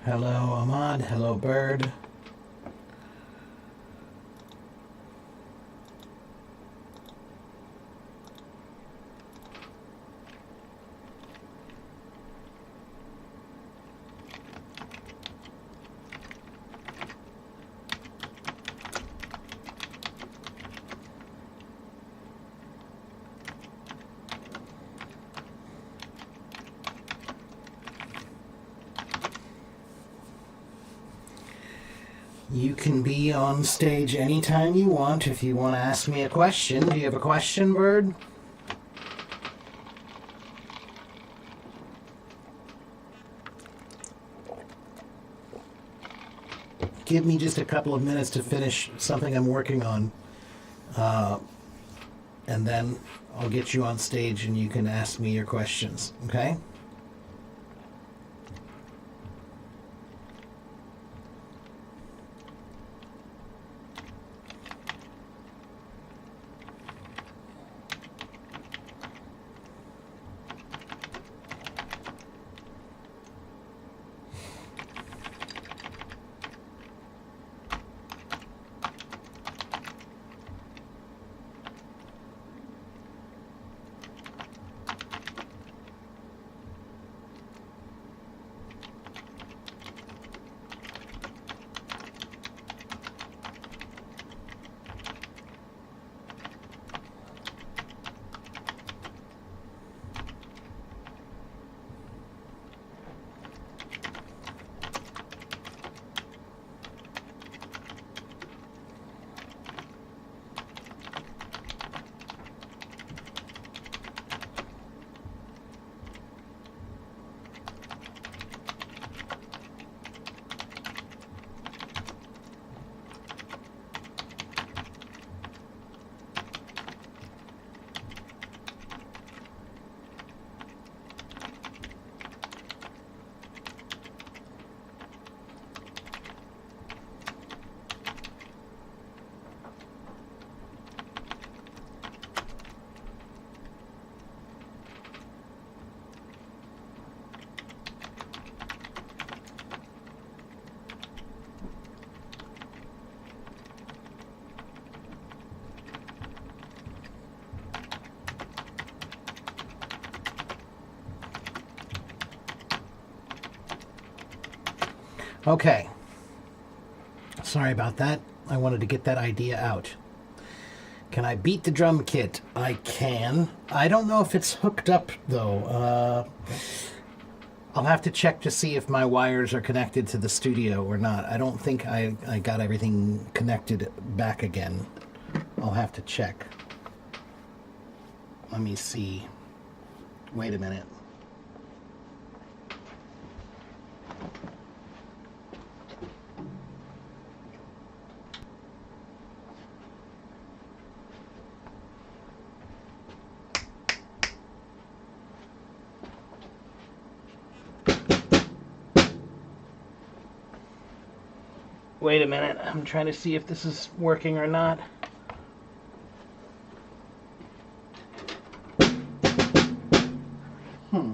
Hello, Ahmad. Hello, Bird. You can be on stage anytime you want if you want to ask me a question. Do you have a question, Bird? Give me just a couple of minutes to finish something I'm working on. And then I'll get you on stage and you can ask me your questions, okay? Okay. Sorry about that. I wanted to get that idea out. Can I beat the drum kit? I can. I don't know if it's hooked up, though. I'll have to check to see if my wires are connected to the studio or not. I don't think I got everything connected back again. I'll have to check. Let me see. Wait a minute. Wait a minute. I'm trying to see if this is working or not. I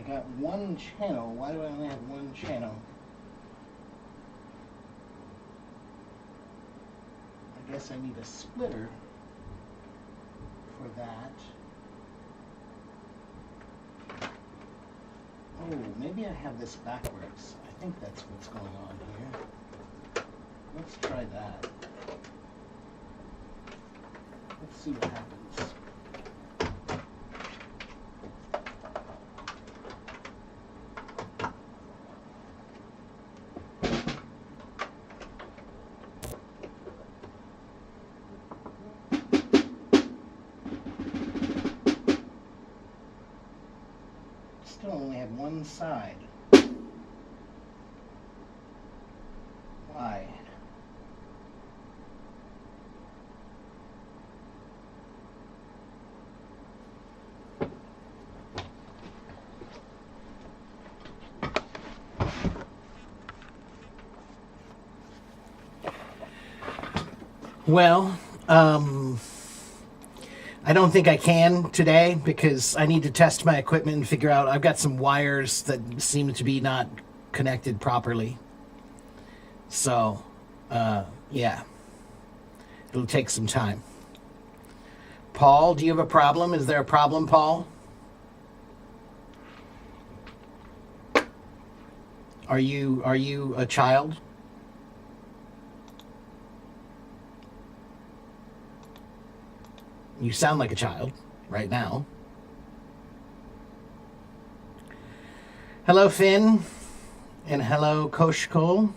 got one channel. Why do I only have one channel? I guess I need a splitter for that. Oh, maybe I have this backwards. I think that's what's going on here. Let's try that. Let's see what happens. Still only have one side. Why? Well, I don't think I can today because I need to test my equipment and figure out. I've got some wires that seem to be not connected properly. So, yeah, it'll take some time. Paul, do you have a problem? Is there a problem, Paul? Are you a child? You sound like a child right now. Hello, Finn. And hello, Koshkol.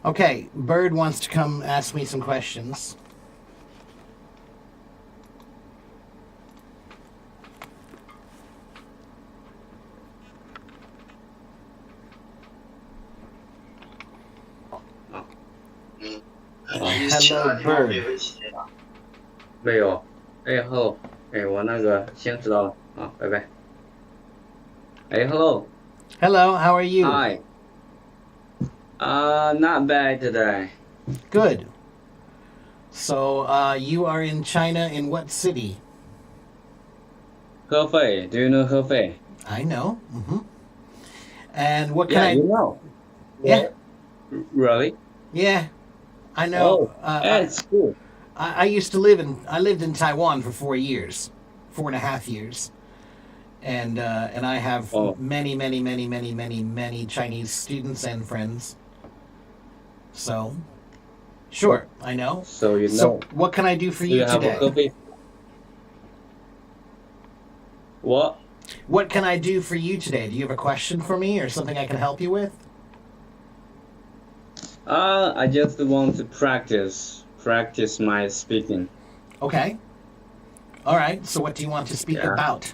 Okay, Bird wants to come ask me some questions. Hello, Bird. 没有，哎，hello，哎，我那个先知道了啊，拜拜。哎，hello， Hello, how are you? hi， not bad today. Good. So, you are in China in what city? 合肥 do you know 合肥 I know. And what can Yeah, I... you know. Yeah. Really? Yeah, I know. Oh, that's cool. I used to live in... I lived in Taiwan for 4 years. 4.5 years. And I have many Chinese students and friends. So, sure, I know. So you know. So, what can I do for Do you you have a today? 合肥 What? What can I do for you today? Do you have a question for me or something I can help you with? I just want to practice my speaking. Okay. All right. So, what do you want to speak Yeah. about?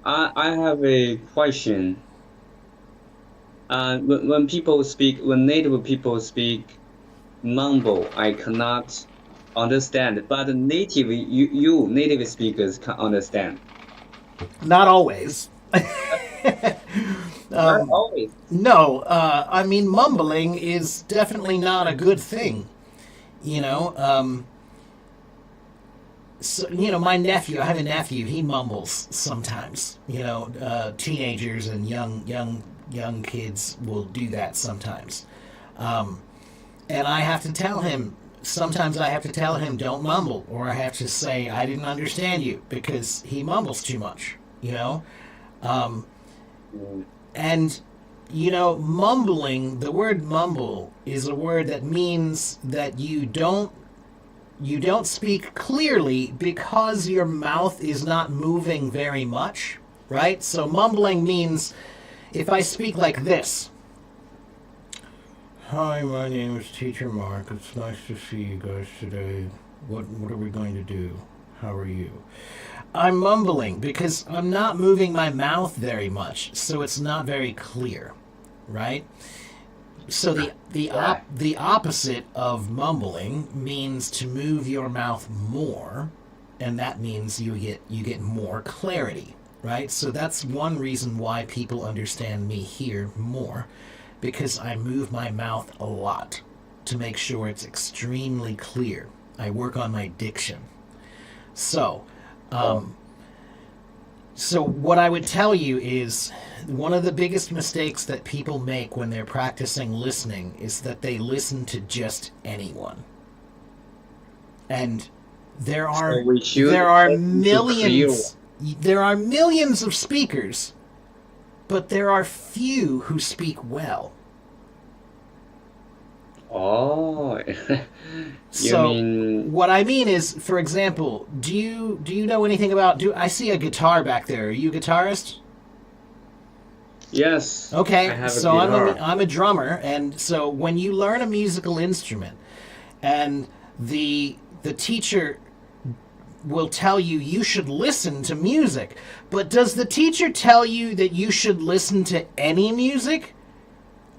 I have a question. When people speak, when native people speak mumble, I cannot understand. But native, you native speakers can understand. Not always. Not always. No, I mean, mumbling is definitely not a good thing. You know, so, you know, my nephew, I have a nephew, he mumbles sometimes. You know, teenagers and young kids will do that sometimes. And I have to tell him, sometimes I have to tell him, don't mumble, or I have to say, I didn't understand you, because he mumbles too much, you know? And, you know, mumbling, the word mumble is a word that means that you don't speak clearly because your mouth is not moving very much, right? So mumbling means if I speak like this. Hi, my name is Teacher Mark. It's nice to see you guys today. What are we going to do? How are you? I'm mumbling because I'm not moving my mouth very much, so it's not very clear, right? So the opposite of mumbling means to move your mouth more, and that means you get more clarity, right? So that's one reason why people understand me here more, because I move my mouth a lot to make sure it's extremely clear. I work on my diction. So what I would tell you is one of the biggest mistakes that people make when they're practicing listening is that they listen to just anyone. And there are millions of speakers, but there are few who speak well. Oh, So mean what I mean is, for example, do you know anything about? I see a guitar back there. Are you a guitarist? yes? Okay, I have a so guitar. I'm a drummer, and so when you learn a musical instrument, and the teacher will tell you should listen to music, but does the teacher tell you that you should listen to any music,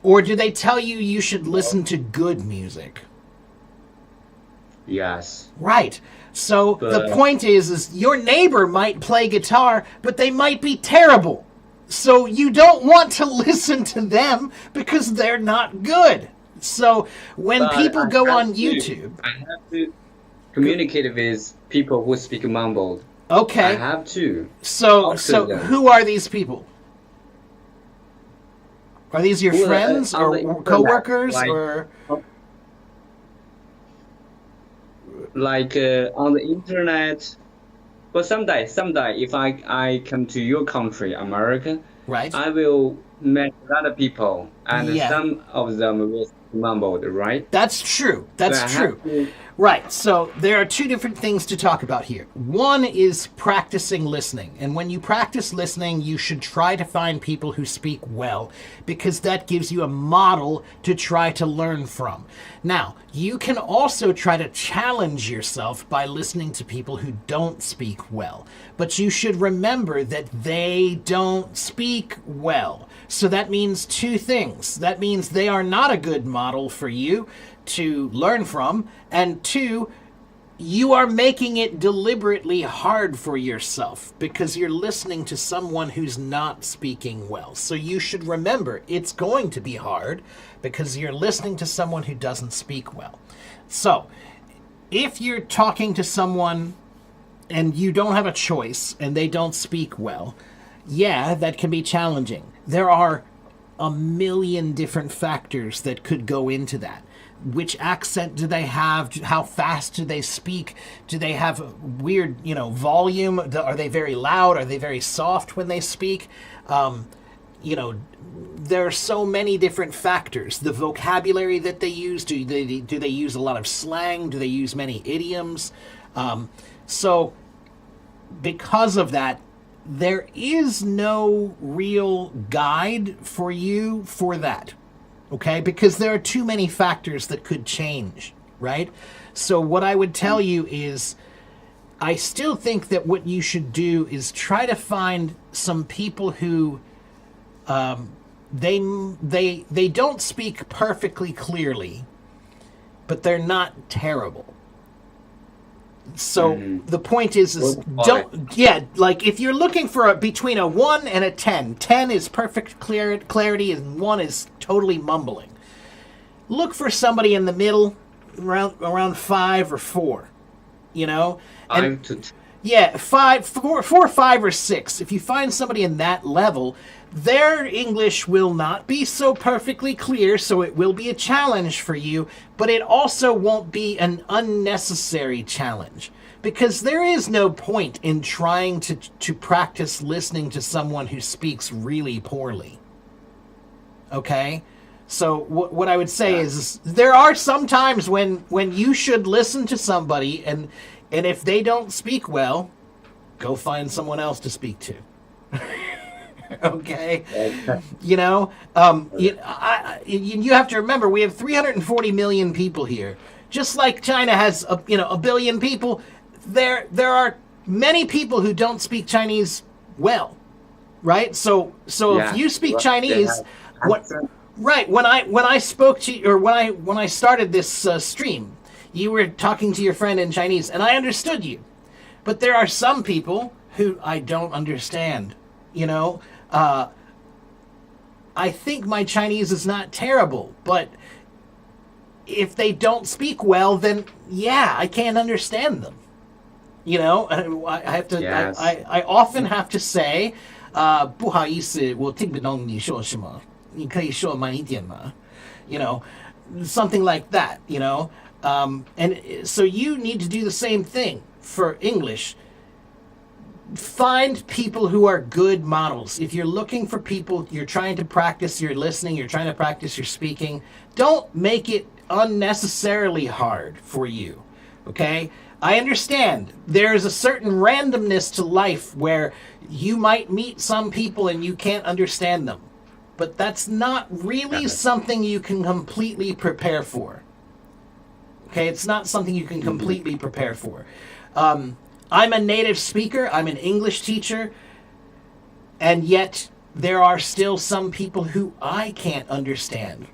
or do they tell you should listen to good music? Yes. Right. So the But point is your neighbor might play guitar, but they might be terrible. So you don't want to listen to them because they're not good. So when But people I go have on to- YouTube, I have to communicate with people who speak mumbled. I okay, have to. so talk to them. who are these people? Are these your Who are, friends on the or internet, coworkers like- or? Like on the internet. But someday, if I come to your country, America, Right. I will meet a lot of people, and Yeah. some of them will speak mumbled, right? That's true. That's So I true. have to- Right. So there are two different things to talk about here. One is practicing listening. And when you practice listening, you should try to find people who speak well because that gives you a model to try to learn from. Now, you can also try to challenge yourself by listening to people who don't speak well. But you should remember that they don't speak well. So that means two things. That means they are not a good model for you to learn from, and two, you are making it deliberately hard for yourself because you're listening to someone who's not speaking well. So you should remember it's going to be hard because you're listening to someone who doesn't speak well. So if you're talking to someone and you don't have a choice and they don't speak well, yeah, that can be challenging. There are a million different factors that could go into that. Which accent do they have? How fast do they speak? Do they have weird, volume? Are they very loud? Are they very soft when they speak? There are so many different factors. The vocabulary that they use, do they use a lot of slang? Do they use many idioms? So because of that, there is no real guide for you for that. Okay, because there are too many factors that could change, right? So what I would tell you is I still think that what you should do is try to find some people who they don't speak perfectly clearly, but they're not terrible. So the point is like if you're looking for between a 1 and a 10, 10 is perfect clarity and 1 is totally mumbling. Look for somebody in the middle, around 5 or 4, And, yeah, 4, 5, or 6. If you find somebody in that level, their English will not be so perfectly clear, so it will be a challenge for you, but it also won't be an unnecessary challenge. Because there is no point in trying to practice listening to someone who speaks really poorly. Okay? So what I would say is there are some times when you should listen to somebody, and if they don't speak well, go find someone else to speak to. Okay? You have to remember we have 340 million people here. Just like China has a billion people, there are many people who don't speak Chinese well, right? So if you speak Chinese, when I spoke to you, or when I started this stream, you were talking to your friend in Chinese, and I understood you. But there are some people who I don't understand. I think my Chinese is not terrible, but if they don't speak well, then yeah, I can't understand them. I have to. Yes. I often have to say, 不好意思，我听不懂你说什么，你可以说慢一点吗? Something like that. And so you need to do the same thing for English. Find people who are good models. If you're looking for people, you're trying to practice your listening, you're trying to practice your speaking, don't make it unnecessarily hard for you. Okay? I understand there's a certain randomness to life where you might meet some people and you can't understand them. But that's not really something you can completely prepare for. Okay? It's not something you can completely prepare for. I'm a native speaker, I'm an English teacher, and yet there are still some people who I can't understand.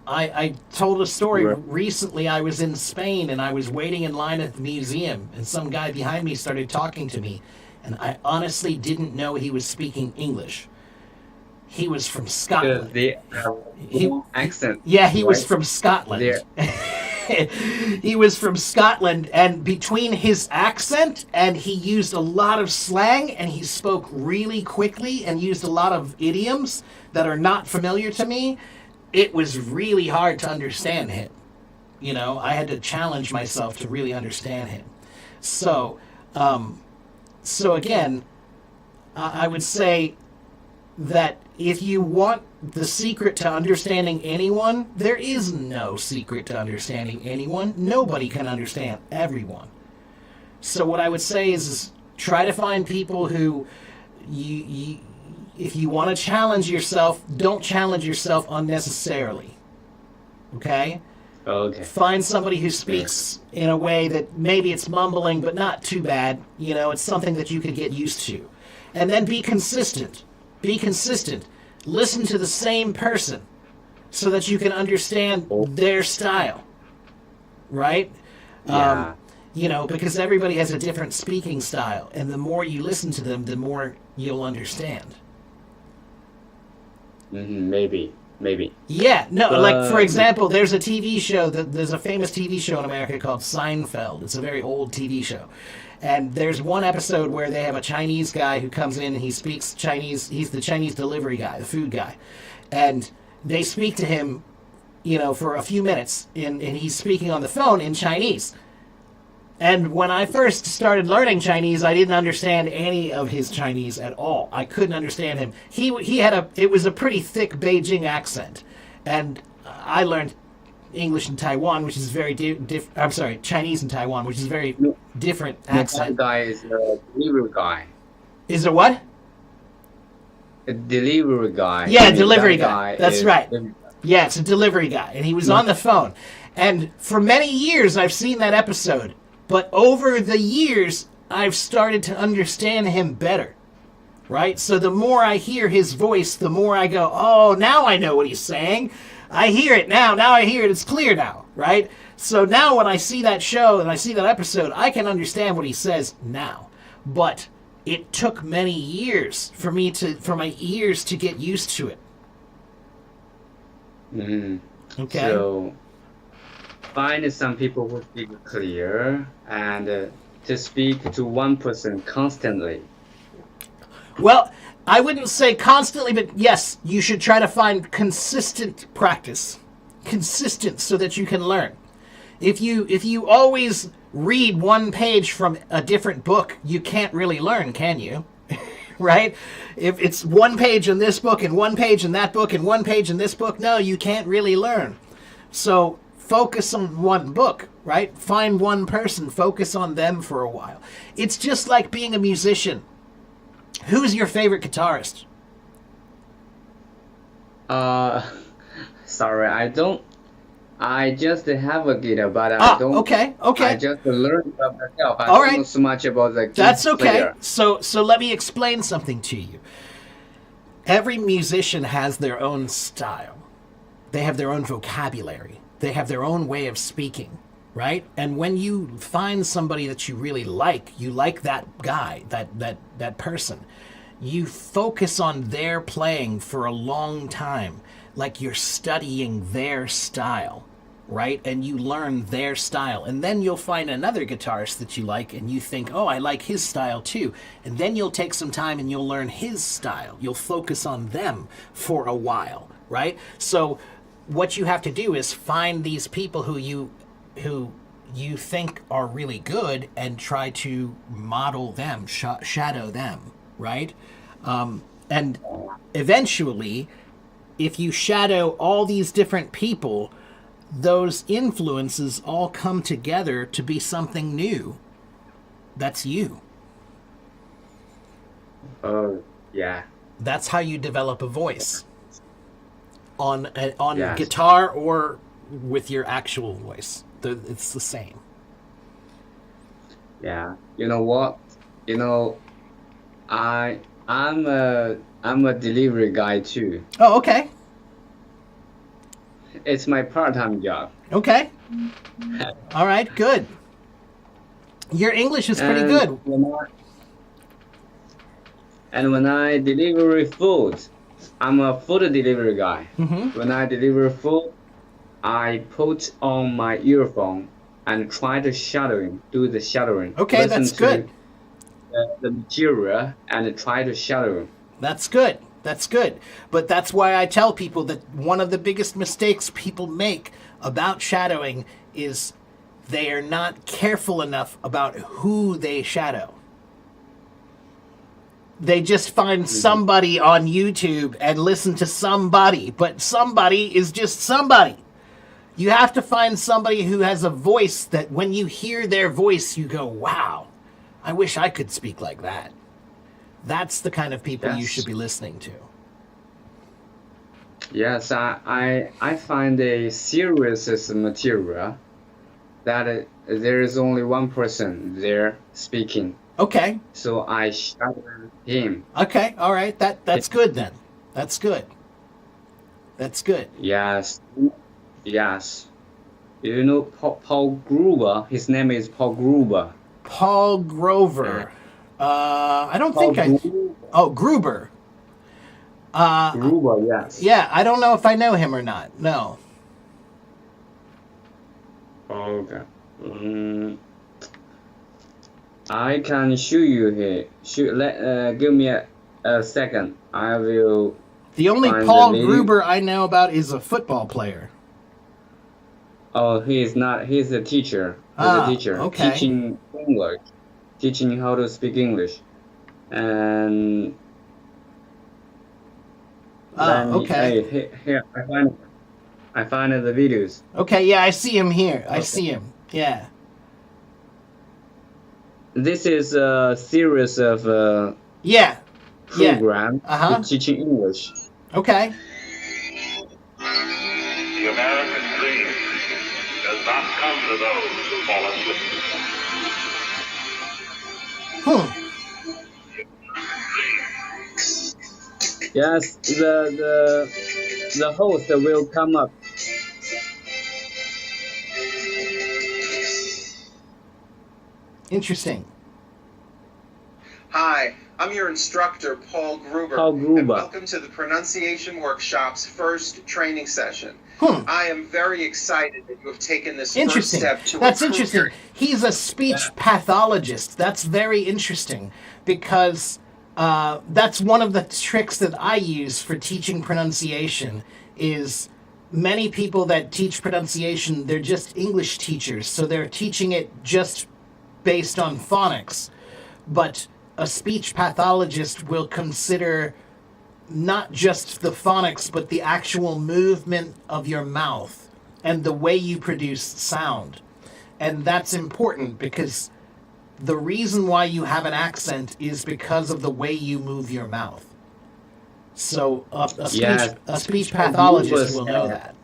I told a story recently. I was in Spain and I was waiting in line at the museum, and some guy behind me started talking to me, and I honestly didn't know he was speaking English. he was from Because Scotland. they have He- full accent. Yeah, he was right? from Scotland. There. He was from Scotland, and between his accent and he used a lot of slang, and he spoke really quickly and used a lot of idioms that are not familiar to me. It was really hard to understand him. You know, I had to challenge myself to really understand him. So, so again, I would say that if you want the secret to understanding anyone, there is no secret to understanding anyone. Nobody can understand everyone. So what I would say is try to find people who if you want to challenge yourself, don't challenge yourself unnecessarily. Okay? Okay. Find somebody who speaks in a way that maybe it's mumbling, but not too bad. You know, it's something that you could get used to. And then be consistent. Be consistent. Listen to the same person so that you can understand their style. Right? Yeah. You know, because everybody has a different speaking style. And the more you listen to them, the more you'll understand. Maybe. Yeah, no, like for But- example, there's a TV show there's a famous TV show in America called Seinfeld. It's a very old TV show. And there's one episode where they have a Chinese guy who comes in and he speaks Chinese. He's the Chinese delivery guy, the food guy. And they speak to him, you know, for a few minutes and he's speaking on the phone in Chinese. And when I first started learning Chinese, I didn't understand any of his Chinese at all. I couldn't understand him. He had it was a pretty thick Beijing accent. And I learned English in Taiwan, which is very I'm sorry, Chinese in Taiwan, which is very different That accent. guy is a delivery guy. Is it what? A delivery guy. Yeah, I mean, delivery that guy. That's is- right. Yeah, it's a delivery guy, and he was on the phone. And for many years, I've seen that episode. But over the years, I've started to understand him better. Right? So the more I hear his voice, the more I go, oh, now I know what he's saying. I hear it now. Now I hear it. It's clear now. Right? So now when I see that show and I see that episode, I can understand what he says now. But it took many years for my ears to get used to it. Okay? So find some people who speak clear and to speak to one person constantly. Well, I wouldn't say constantly, but yes, you should try to find consistent practice. Consistent so that you can learn. If you always read one page from a different book, you can't really learn, can you? Right? If it's one page in this book and one page in that book and one page in this book, no, you can't really learn. So focus on one book, right? Find one person, focus on them for a while. It's just like being a musician. Who's your favorite guitarist? Sorry, I just have a guitar, but I don't. Okay. I just learned about myself. I All don't right. know so much about the That's key okay. player. So let me explain something to you. Every musician has their own style. They have their own vocabulary. They have their own way of speaking, right? And when you find somebody that you really like, you like that guy, that person, you focus on their playing for a long time, like you're studying their style, right? And you learn their style. And then you'll find another guitarist that you like and you think, oh, I like his style too. And then you'll take some time and you'll learn his style. You'll focus on them for a while, right? So what you have to do is find these people who you think are really good and try to model them, shadow them, right? And eventually, if you shadow all these different people, those influences all come together to be something new. That's you. Oh, yeah. That's how you develop a voice. On Yes. guitar or with your actual voice. It's the same. Yeah. You know what? You know, I'm a delivery guy too. Oh, okay. It's my part-time job. Okay. All right, good. Your English is pretty good. And when I deliver food I'm a food delivery guy. Mm-hmm. When I deliver food, I put on my earphone and try to do the shadowing. Okay, Listen that's to good. the material and try to shadow. That's good. That's good. But that's why I tell people that one of the biggest mistakes people make about shadowing is they are not careful enough about who they shadow. They just find somebody on YouTube and listen to somebody, but somebody is just somebody. You have to find somebody who has a voice that when you hear their voice, you go, wow, I wish I could speak like that. That's the kind of people you Yes. should be listening to. Yes, I find a serious material that there is only one person there speaking. Okay. So I shadow him. Okay. All right. That's good then. That's good. That's good. Yes. Yes. You know Paul Gruber? His name is Paul Gruber. Paul Grover. I don't Paul think I. Gruber. Oh, Gruber. Gruber, yes. Yeah, I don't know if I know him or not. No. Okay. I can show you here. Give me a second. I will. The only Find Paul the video. Gruber I know about is a football player. Oh, he is not. He's a teacher. He's Ah, a teacher okay. teaching English, teaching how to speak English, and Okay. Here I find the videos. Okay, yeah, I see him here. I Okay. see him. Yeah. This is a series of Yeah. Yeah. program Uh-huh. to teaching English. Okay. The American dream does not come to those who fall asleep. Yes, the host will come up. Interesting. Hi, I'm your instructor, Paul Gruber. Paul Gruber. And welcome to the Pronunciation Workshop's first training session. I am very excited that you have taken this first Interesting. step to That's improve interesting. your He's a speech pathologist. That's very interesting because that's one of the tricks that I use for teaching pronunciation is many people that teach pronunciation, they're just English teachers. So they're teaching it just based on phonics. But a speech pathologist will consider not just the phonics, but the actual movement of your mouth and the way you produce sound. And that's important because the reason why you have an accent is because of the way you move your mouth. So Yes. a speech pathologist will know Gruber that.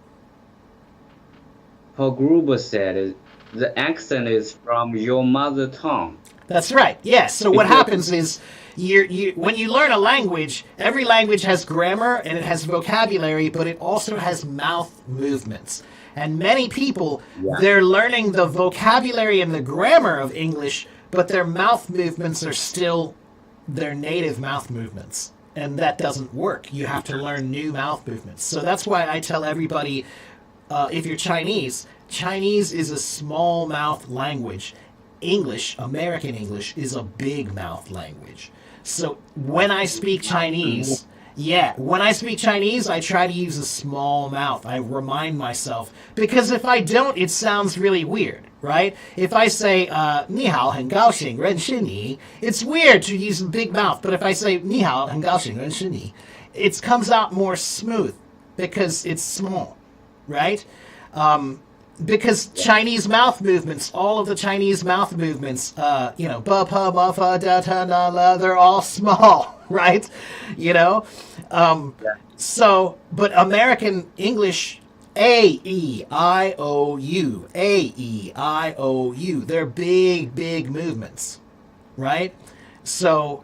Paul Gruber said the accent is from your mother tongue. That's right. Yes. So what happens is when you learn a language, every language has grammar and it has vocabulary, but it also has mouth movements. And many people, they're learning the vocabulary and the grammar of English, but their mouth movements are still their native mouth movements. And that doesn't work. You have to learn new mouth movements. So that's why I tell everybody, if you're Chinese, Chinese is a small mouth language. English, American English, is a big mouth language. So when I speak Chinese, I try to use a small mouth. I remind myself. Because if I don't, it sounds really weird, right? If I say, 你好,很高兴,认识你, it's weird to use a big mouth. But if I say, 你好,很高兴,认识你, it comes out more smooth because it's small, right? Because Chinese mouth movements, all of the Chinese mouth movements, ba, pa, ma, fa, da, ta, na, la, they're all small, right? So, but American English, A, E, I, O, U, A, E, I, O, U, they're big, big movements, right? So,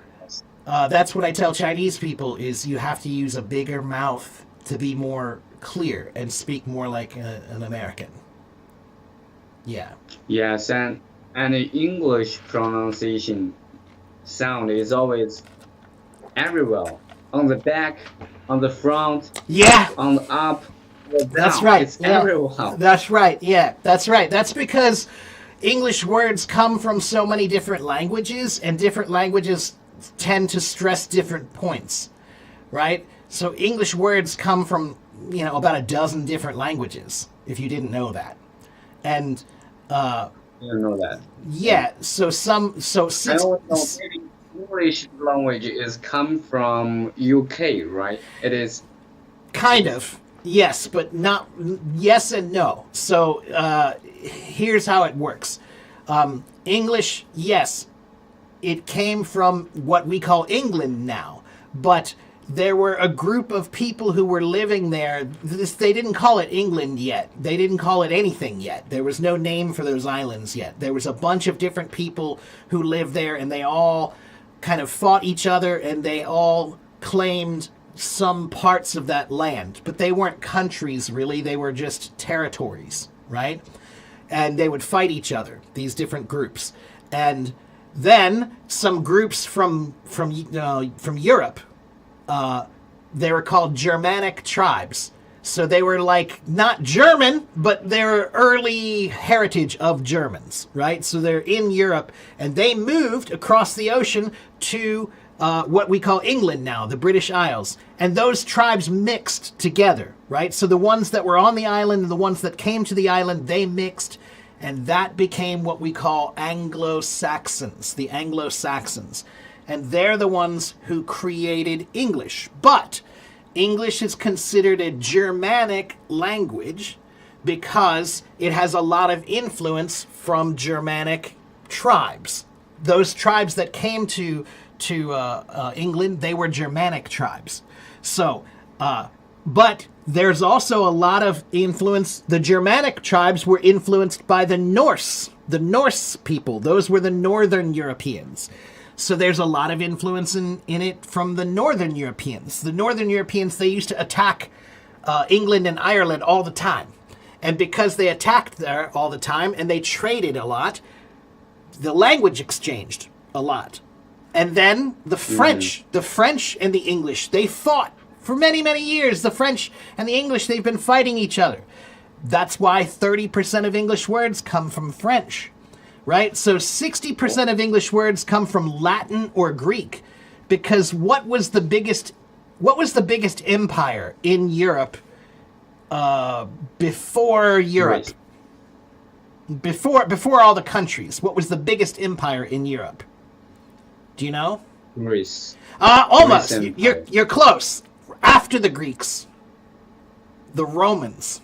that's what I tell Chinese people is you have to use a bigger mouth to be more clear and speak more like an American. Yeah. Yes, and the English pronunciation sound is always everywhere. on the back, on the front, Yeah, on the up, the down. that's right. It's Yeah. everywhere. That's right. Yeah, that's right. That's because English words come from so many different languages, and different languages tend to stress different points, right? So English words come from, about a dozen different languages, if you didn't know that. And You know that. yeah, so I six, also know maybe English language is come from UK, right? It is. kind of, yes, but not yes and no. So here's how it works. English, yes, it came from what we call England now, but there were a group of people who were living there. They didn't call it England yet. They didn't call it anything yet. There was no name for those islands yet. There was a bunch of different people who lived there, and they all kind of fought each other, and they all claimed some parts of that land. But they weren't countries, really. They were just territories, right? And they would fight each other, these different groups. And then some groups from Europe, they were called Germanic tribes. So they were like not German, but they're early heritage of Germans, right? So they're in Europe, and they moved across the ocean to what we call England now, the British Isles. And those tribes mixed together, right? So the ones that were on the island and the ones that came to the island, they mixed, and that became what we call Anglo-Saxons, the Anglo-Saxons. And they're the ones who created English. But English is considered a Germanic language because it has a lot of influence from Germanic tribes. Those tribes that came to England, they were Germanic tribes. So, but there's also a lot of influence. The Germanic tribes were influenced by the Norse people. Those were the Northern Europeans. So there's a lot of influence in it from the Northern Europeans. The Northern Europeans, they used to attack England and Ireland all the time. And because they attacked there all the time and they traded a lot, the language exchanged a lot. And then the French and the English, they fought for many, many years. The French and the English, they've been fighting each other. That's why 30% of English words come from French. Right? So 60% of English words come from Latin or Greek, because what was the biggest empire in Europe before Europe? Before all the countries, what was the biggest empire in Europe? Do you know? Greece. Almost. Greece Empire. You're close. After the Greeks, the Romans.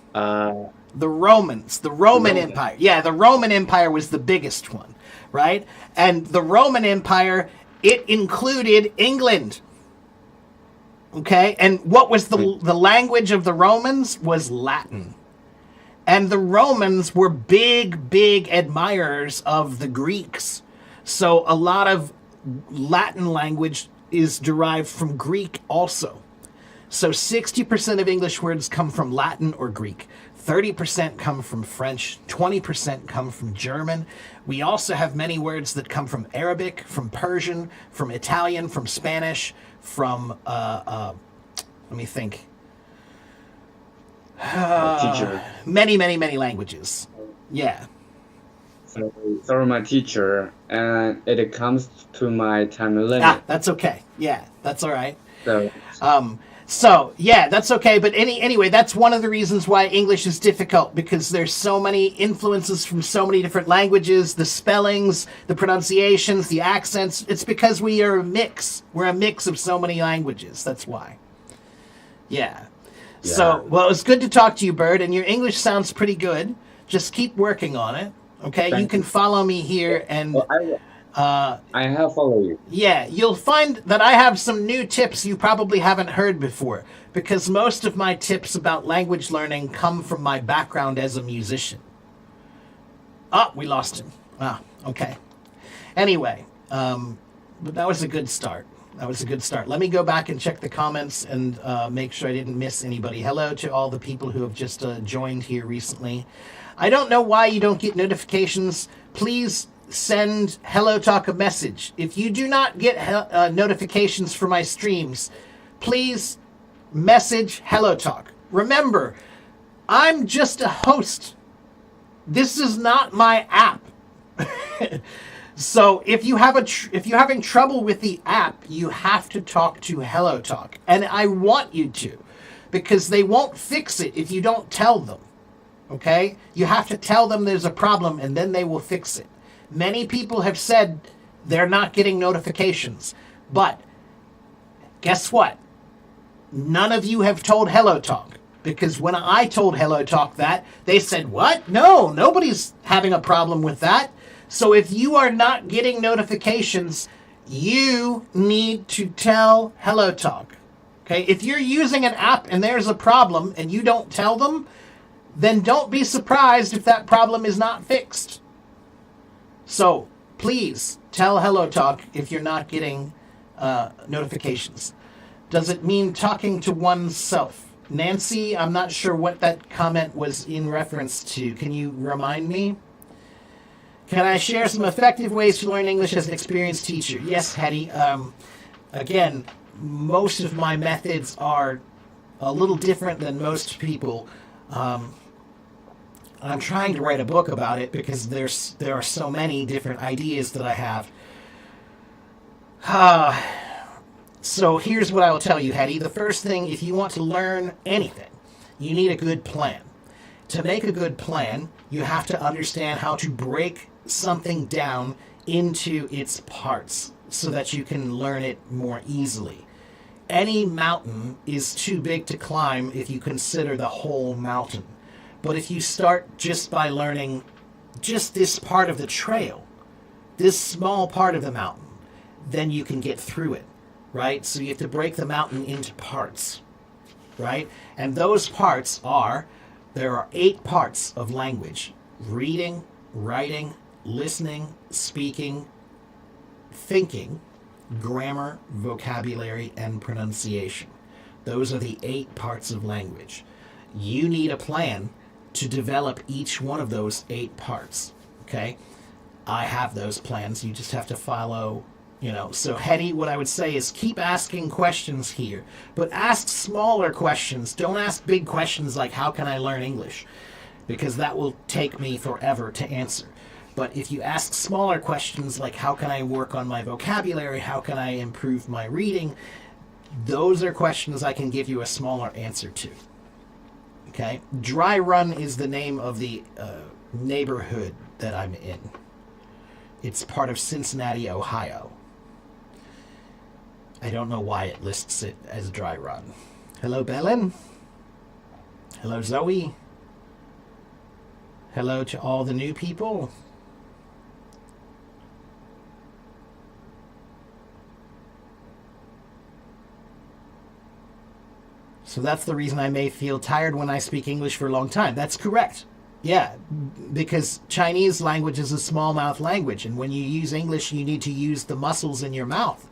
The Roman Empire. Yeah, the Roman Empire was the biggest one, right? And the Roman Empire, it included England. Okay? And what was the language of the Romans was Latin. And the Romans were big admirers of the Greeks. So a lot of Latin language is derived from Greek also. So 60% of English words come from Latin or Greek. 30% come from French, 20% come from German. We also have many words that come from Arabic, from Persian, from Italian, from Spanish, from, let me think. Teacher. Many languages. Yeah. So, sorry, my teacher, and it comes to my time limit. That's okay. Yeah, that's all right. So, So yeah, that's okay. But anyway, that's one of the reasons why English is difficult, because there's so many influences from so many different languages, the spellings, the pronunciations, the accents. It's because we are a mix. We're a mix of so many languages. That's why. Yeah. So, well, it was good to talk to you, Bird, and your English sounds pretty good. Just keep working on it. Okay, you can follow me here, and I have followed you. yeah, you'll find that I have some new tips you probably haven't heard before, because most of my tips about language learning come from my background as a musician. We lost him. Okay. Anyway, but that was a good start. Let me go back and check the comments and make sure I didn't miss anybody. Hello to all the people who have just joined here recently. I don't know why you don't get notifications. Please send HelloTalk a message. If you do not get notifications for my streams, please message HelloTalk. Remember, I'm just a host. This is not my app. So if you're having trouble with the app, you have to talk to HelloTalk, and I want you to, because they won't fix it if you don't tell them. Okay? You have to tell them there's a problem, and then they will fix it. Many people have said they're not getting notifications, but guess what? None of you have told HelloTalk, because when I told HelloTalk that, they said, "What? No, nobody's having a problem with that." So if you are not getting notifications, you need to tell HelloTalk. Okay? If you're using an app and there's a problem and you don't tell them, then don't be surprised if that problem is not fixed. So please tell HelloTalk if you're not getting notifications. Does it mean talking to oneself? Nancy, I'm not sure what that comment was in reference to. Can you remind me? Can I share some effective ways to learn English as an experienced teacher? Yes, Hetty. Again, most of my methods are a little different than most people. I'm trying to write a book about it because there are so many different ideas that I have. So here's what I will tell you, Hetty. The first thing, if you want to learn anything, you need a good plan. To make a good plan, you have to understand how to break something down into its parts so that you can learn it more easily. Any mountain is too big to climb if you consider the whole mountain. But if you start just by learning just this part of the trail, this small part of the mountain, then you can get through it, right? So you have to break the mountain into parts, right? And those parts are, there are 8 parts of language: reading, writing, listening, speaking, thinking, grammar, vocabulary, and pronunciation. Those are the 8 parts of language. You need a plan to develop each one of those 8 parts, okay? I have those plans. You just have to follow, So, Hetty, what I would say is keep asking questions here, but ask smaller questions. Don't ask big questions like, how can I learn English? Because that will take me forever to answer. But if you ask smaller questions like, how can I work on my vocabulary? How can I improve my reading? Those are questions I can give you a smaller answer to. Okay? Dry Run is the name of the neighborhood that I'm in. It's part of Cincinnati, Ohio. I don't know why it lists it as Dry Run. Hello, Belen. Hello, Zoe. Hello to all the new people. So that's the reason I may feel tired when I speak English for a long time. That's correct. Yeah, because Chinese language is a small mouth language, and when you use English, you need to use the muscles in your mouth.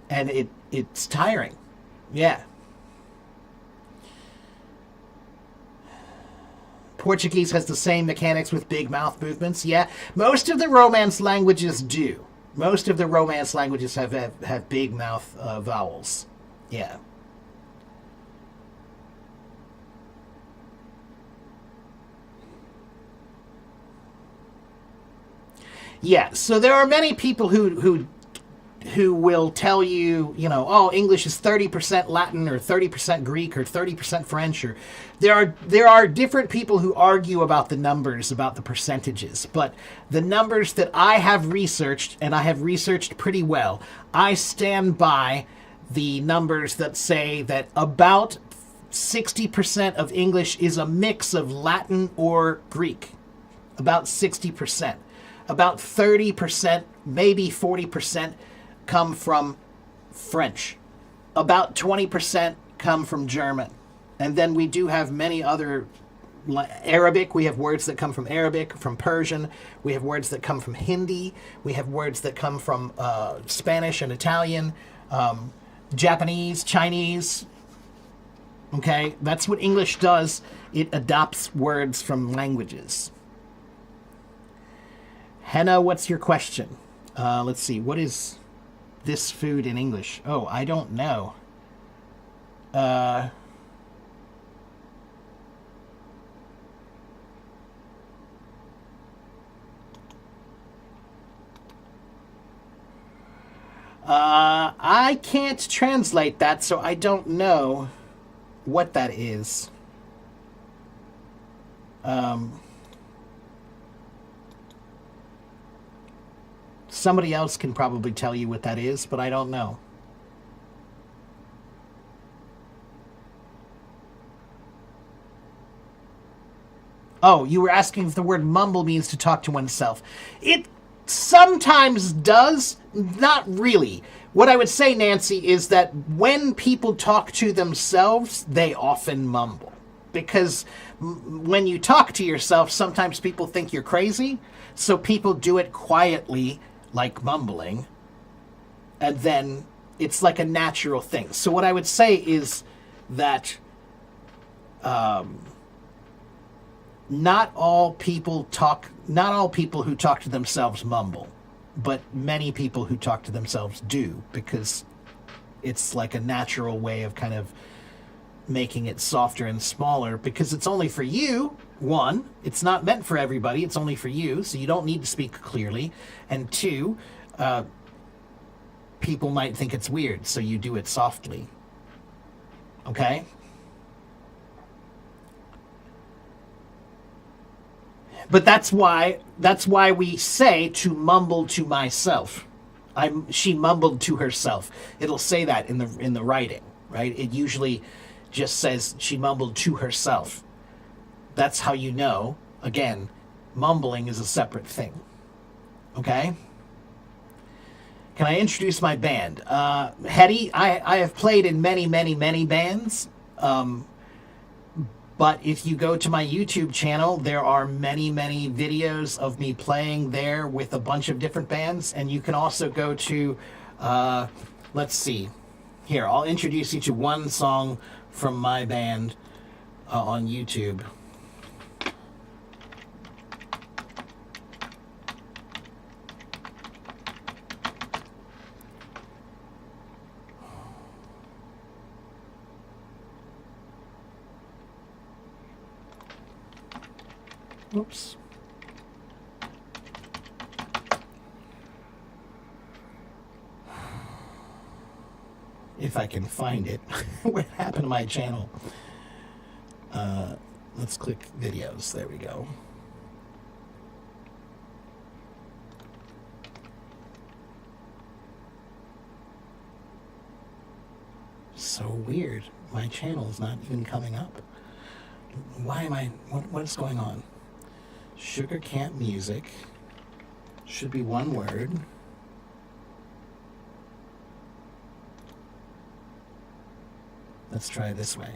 And it's tiring. Yeah. Portuguese has the same mechanics with big mouth movements. Yeah, most of the Romance languages do. Most of the Romance languages have big mouth vowels. Yeah. Yeah, so there are many people who will tell you, oh, English is 30% Latin or 30% Greek or 30% French, or there are different people who argue about the numbers, about the percentages, but the numbers that I have researched, and I have researched pretty well, I stand by the numbers that say that about 60% of English is a mix of Latin or Greek. About 60%. About 30%, maybe 40% come from French. About 20% come from German. And then we do have many other, Arabic, we have words that come from Arabic, from Persian. We have words that come from Hindi. We have words that come from Spanish and Italian, Japanese, Chinese. Okay, that's what English does. It adopts words from languages. Henna, what's your question? Let's see. What is this food in English? Oh, I don't know. I can't translate that, so I don't know what that is. Somebody else can probably tell you what that is, but I don't know. Oh, you were asking if the word mumble means to talk to oneself. It sometimes does, not really. What I would say, Nancy, is that when people talk to themselves, they often mumble. Because when you talk to yourself, sometimes people think you're crazy, so people do it quietly, like mumbling, and then it's like a natural thing. So what I would say is that not all people who talk to themselves mumble, but many people who talk to themselves do, because it's like a natural way of kind of making it softer and smaller, because it's only for you. One, it's not meant for everybody, it's only for you, so you don't need to speak clearly. And two, people might think it's weird, so you do it softly. Okay? But that's why we say to mumble to myself. She mumbled to herself. It'll say that in the writing, right? It usually just says she mumbled to herself. That's how you know. Again, mumbling is a separate thing. Okay? Can I introduce my band? Hetty, I have played in many, many, many bands. But if you go to my YouTube channel, there are many, many videos of me playing there with a bunch of different bands. And you can also go to, let's see. Here, I'll introduce you to one song from my band on YouTube. Oops. If I can find it. What happened to my channel? Let's click videos. There we go. So weird. My channel is not even coming up. Why am I... What is going on? Sugar Camp Music. Should be one word. Let's try it this way.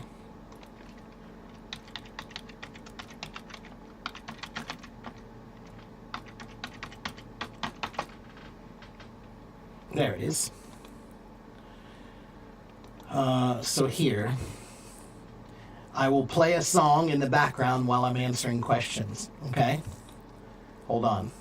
There it is. So here, I will play a song in the background while I'm answering questions, okay? Hold on.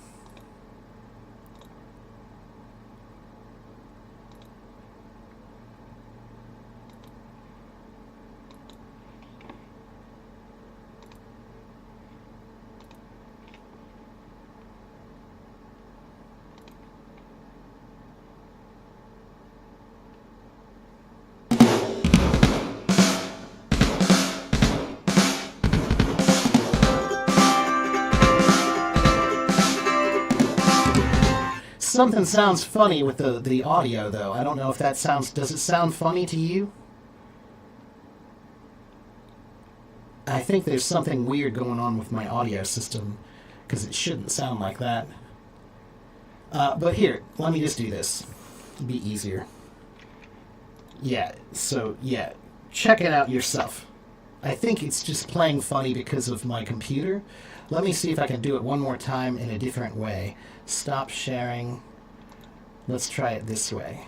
Something sounds funny with the audio, though. I don't know if that sounds... Does it sound funny to you? I think there's something weird going on with my audio system, because it shouldn't sound like that. But here, let me just do this. It'll be easier. Yeah, so, yeah. Check it out yourself. I think it's just playing funny because of my computer. Let me see if I can do it one more time in a different way. Stop sharing. Let's try it this way.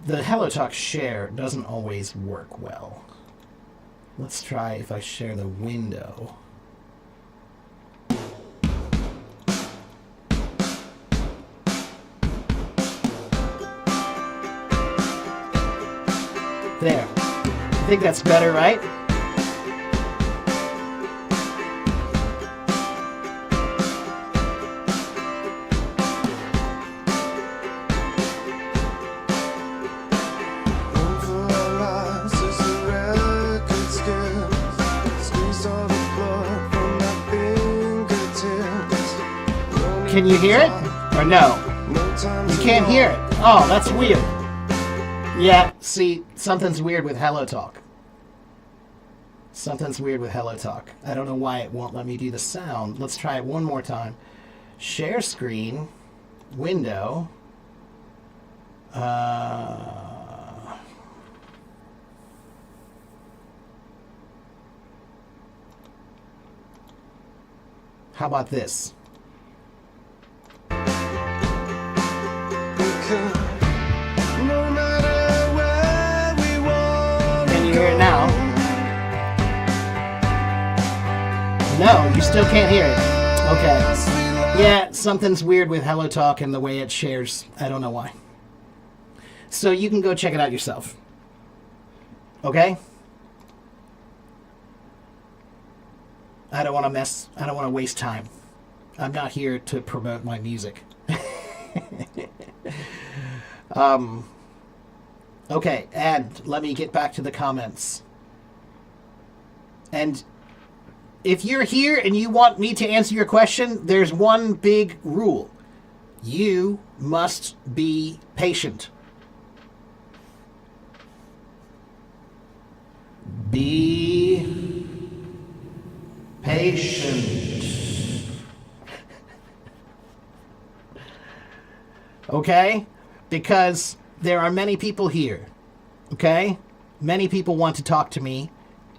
The HelloTalk share doesn't always work well. Let's try if I share the window. There. I think that's better, right? Can you hear it? Or no? You can't hear it. Oh, that's weird. Yeah, see, something's weird with HelloTalk. Something's weird with HelloTalk. I don't know why it won't let me do the sound. Let's try it one more time. Share screen, window. How about this? Can you hear it now? No, you still can't hear it. Okay. Yeah, something's weird with HelloTalk and the way it shares. I don't know why. So you can go check it out yourself. Okay? I don't want to waste time. I'm not here to promote my music. Okay, and let me get back to the comments. And if you're here and you want me to answer your question, there's one big rule. You must be patient. Be patient. Okay? Because there are many people here. Okay? Many people want to talk to me.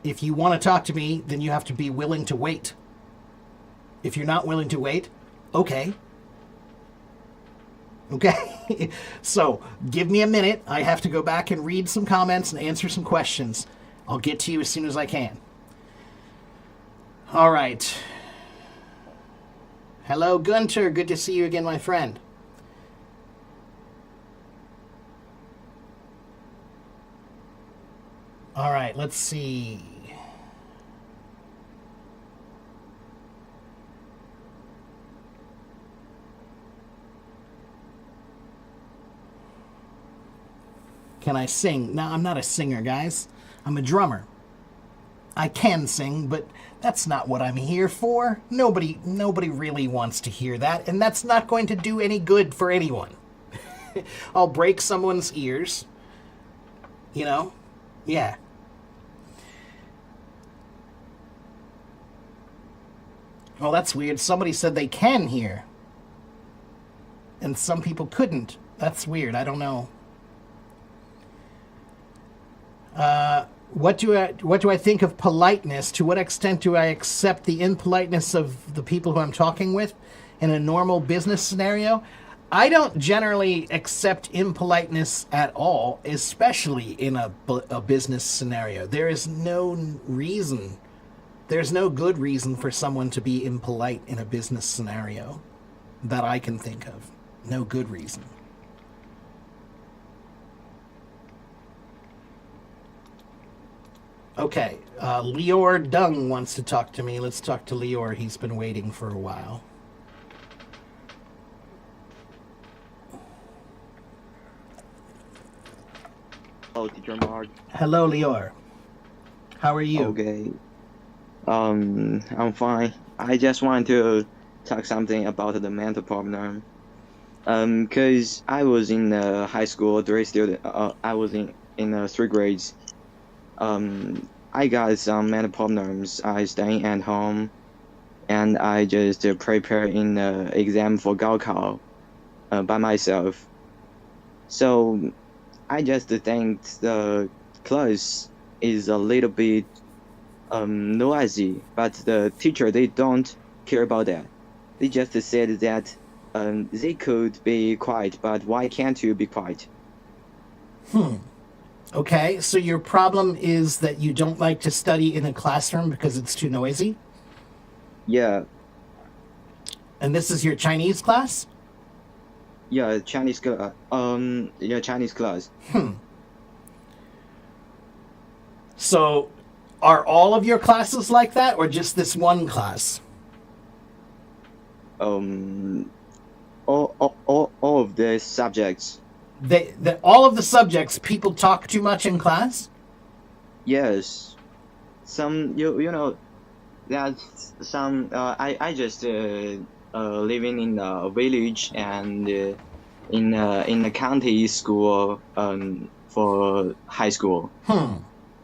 If you want to talk to me, then you have to be willing to wait. If you're not willing to wait, okay. Okay? So, give me a minute. I have to go back and read some comments and answer some questions. I'll get to you as soon as I can. All right. Hello, Gunter. Good to see you again, my friend. All right, let's see. Can I sing? No, I'm not a singer, guys. I'm a drummer. I can sing, but that's not what I'm here for. Nobody really wants to hear that, and that's not going to do any good for anyone. I'll break someone's ears. You know? Yeah. Oh, that's weird. Somebody said they can hear. And some people couldn't. That's weird. I don't know. What do I think of politeness? To what extent do I accept the impoliteness of the people who I'm talking with in a normal business scenario? I don't generally accept impoliteness at all, especially in a business scenario. There is no reason. There's no good reason for someone to be impolite in a business scenario that I can think of. No good reason. Okay, Lior Dung wants to talk to me. Let's talk to Lior. He's been waiting for a while. Hello, Teacher Mark. Hello, Lior. How are you? Okay. I'm fine. I just want to talk something about the mental problem. Cause I was in high school, I was in 3 grades. I got some mental problems. I staying at home, and I just prepare in the exam for Gaokao by myself. So I just think the class is a little bit noisy, but the teacher, they don't care about that. They just said that they could be quiet, but why can't you be quiet? Okay, so your problem is that you don't like to study in a classroom because it's too noisy? Yeah, And this is your Chinese class? Chinese class. Yeah, Chinese class. Okay. So, are all of your classes like that, or just this one class? All of the subjects. All of the subjects, people talk too much in class? Yes, some you know that some I just living in a village and in a county school for high school.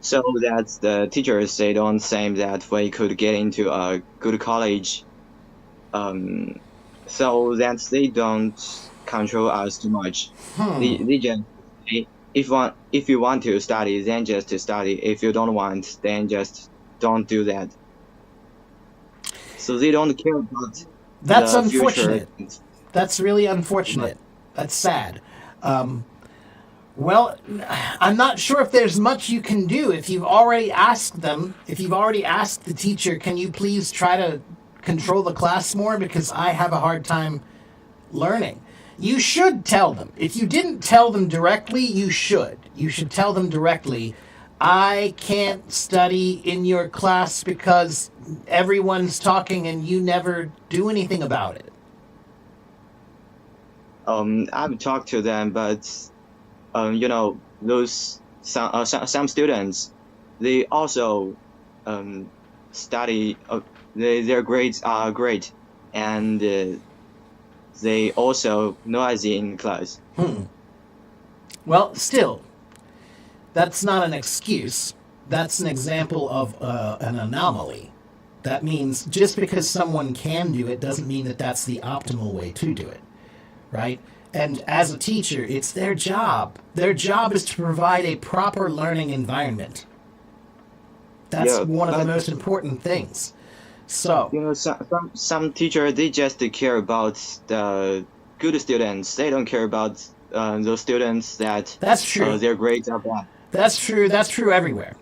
So that the teachers they don't say that we could get into a good college. So that they don't control us too much. They just if you want to study, then just study. If you don't want, then just don't do that. So they don't care about That's the unfortunate. future. That's really unfortunate. That's sad. Well, I'm not sure if there's much you can do. If you've already asked the teacher, can you please try to control the class more because I have a hard time learning. You should tell them. If you didn't tell them directly, you should. You should tell them directly, I can't study in your class because everyone's talking and you never do anything about it. I've talked to them, but those some students, they also study. Their grades are great, and they also noisy in class. Well, still, that's not an excuse. That's an example of an anomaly. That means just because someone can do it doesn't mean that that's the optimal way to do it, right? And as a teacher, it's their job. Their job is to provide a proper learning environment. That's one of the most important things. So, some teachers, they just care about the good students. They don't care about those students that that's true. Their grades are bad. That's true. That's true everywhere.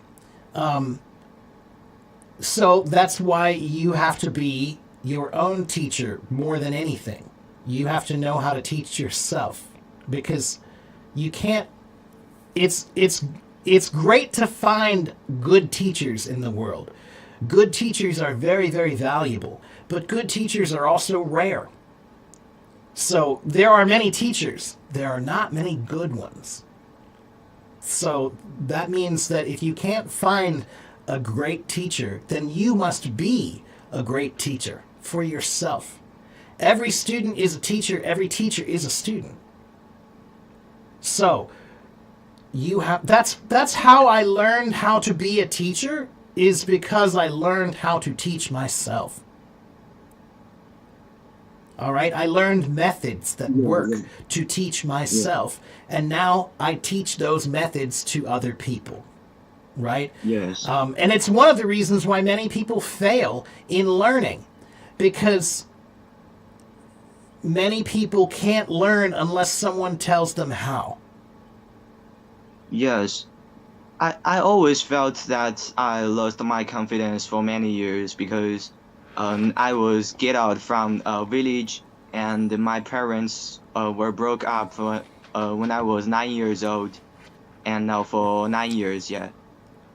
So that's why you have to be your own teacher more than anything. You have to know how to teach yourself because you can't. It's great to find good teachers in the world. Good teachers are very, very valuable, but good teachers are also rare. So there are many teachers. There are not many good ones. So that means that if you can't find a great teacher, then you must be a great teacher for yourself. Every student is a teacher. Every teacher is a student. So that's how I learned how to be a teacher, is because I learned how to teach myself. All right, I learned methods that work to teach myself, and now I teach those methods to other people, right? Yes. And it's one of the reasons why many people fail in learning, because many people can't learn unless someone tells them how. Yes. I always felt that I lost my confidence for many years because I was get out from a village and my parents were broke up when I was 9 years old, and now for 9 years, yeah.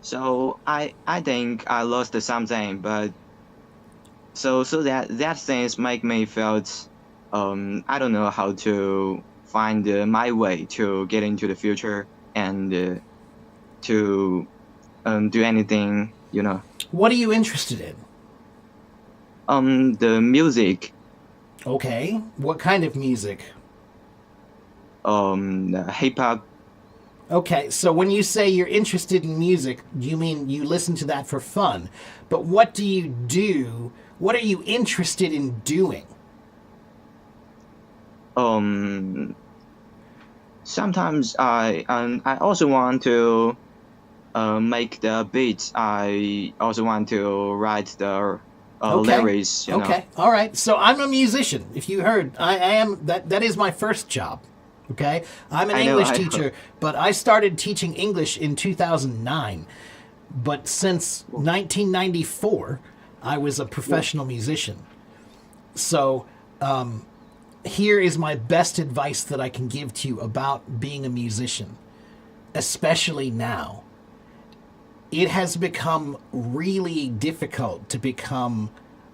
So I think I lost something, but so that things make me felt I don't know how to find my way to get into the future and to do anything, What are you interested in? The music. Okay. What kind of music? Hip hop. Okay, so when you say you're interested in music, you mean you listen to that for fun. But what do you do? What are you interested in doing? Sometimes I also want to make the beats. I also want to write the lyrics. Okay, all right. So I'm a musician. If you heard, I am. That is my first job. Okay, I'm an English teacher, but I started teaching English in 2009. But since 1994, I was a professional musician. So here is my best advice that I can give to you about being a musician, especially now. it has become really difficult to become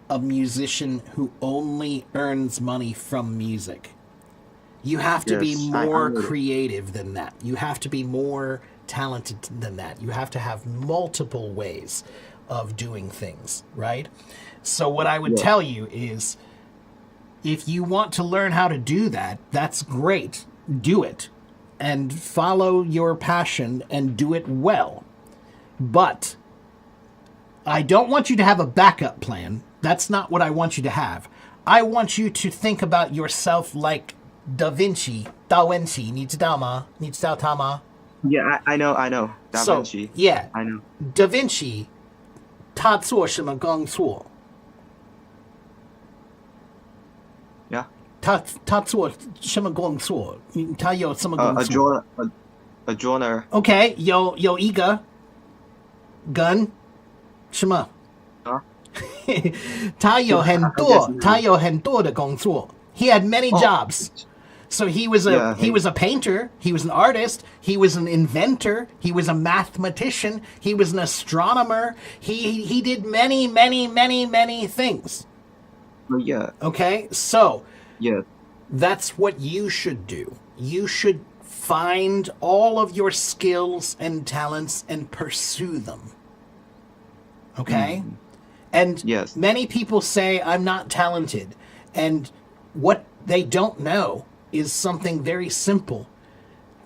a musician who only earns money from music. You have to be Yes, I more agree. creative than that. You have to be more talented than that. You have to have multiple ways of doing things, right? So what I would Yeah. tell you is, if you want to learn how to do that, that's great. Do it. And follow your passion and do it well. But I don't want you to have a backup plan. That's not what I want you to have. I want you to think about yourself like Da Vinci. 你知道吗？你知道他吗？ Yeah, I know. Da So, Vinci. yeah, I know. Da Vinci 他做什么工作？ Yeah. 他做什么工作？他有什么工 A 作？ a joiner. OK，有一个 gun 什么？啊？他有很多的工作。He had many jobs. So he was Yeah, he was a painter, he was an artist, he was an inventor, he was a mathematician, he was an astronomer. He did many things. Yeah. Okay? So Yeah. that's what you should do. You should find all of your skills and talents and pursue them. Okay? And Yes. many people say, I'm not talented. And what they don't know is something very simple.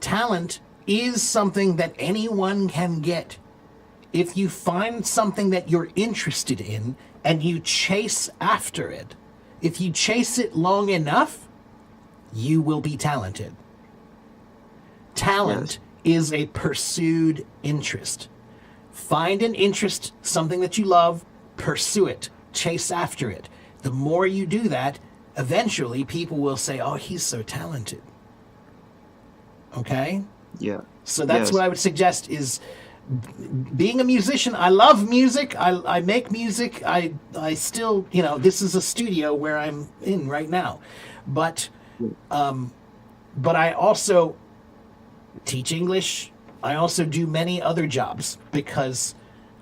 Talent is something that anyone can get. If you find something that you're interested in and you chase after it, if you chase it long enough, you will be talented. Talent is a pursued interest. Find an interest, something that you love, pursue it, chase after it. The more you do that, eventually people will say, oh, he's so talented. Okay? Yeah. So that's Yes. what I would suggest is being a musician. I love music. I make music. I still, this is a studio where I'm in right now. But I also teach English. I also do many other jobs because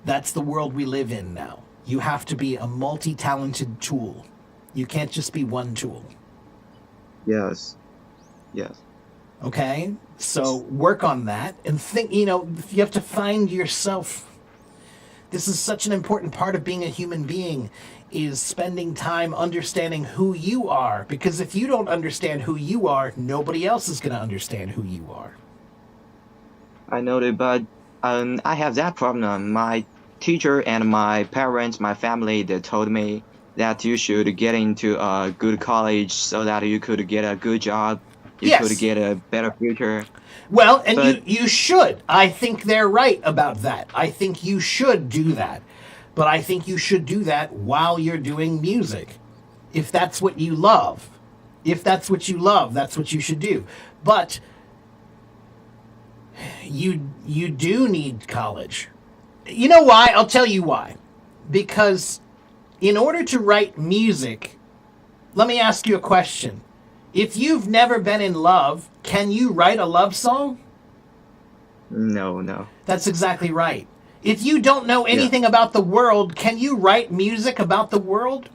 that's the world we live in now. You have to be a multi-talented tool. You can't just be one tool. Yes. Yes. Okay? So work on that and think, you have to find yourself. This is such an important part of being a human being, is spending time understanding who you are. Because if you don't understand who you are, nobody else is going to understand who you are. I know that, but I have that problem. My teacher and my parents, my family, they told me that you should get into a good college so that you could get a good job. You Yes. could get a better future. Well, and But- you should. I think they're right about that. I think you should do that. But I think you should do that while you're doing music. If that's what you love. If that's what you love, that's what you should do. But you do need college. You know why? I'll tell you why. Because in order to write music, let me ask you a question. If you've never been in love, can you write a love song? No. That's exactly right. If you don't know anything about the world, can you write music about the world?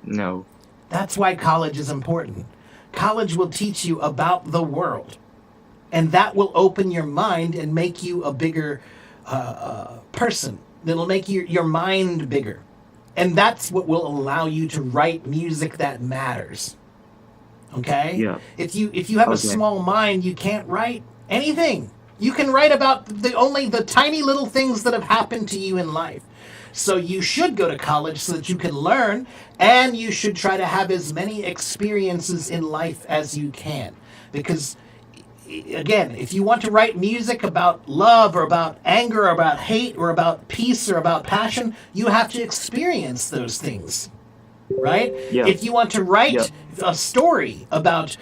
No. That's why college is important. College will teach you about the world. And that will open your mind and make you a bigger person. That'll make your mind bigger. And that's what will allow you to write music that matters. Okay? Yeah. If you have a Okay. small mind, you can't write anything. You can write about only the tiny little things that have happened to you in life. So you should go to college so that you can learn, and you should try to have as many experiences in life as you can. Because, again, if you want to write music about love or about anger or about hate or about peace or about passion, you have to experience those things. Right? Yeah. If you want to write Yeah. a story about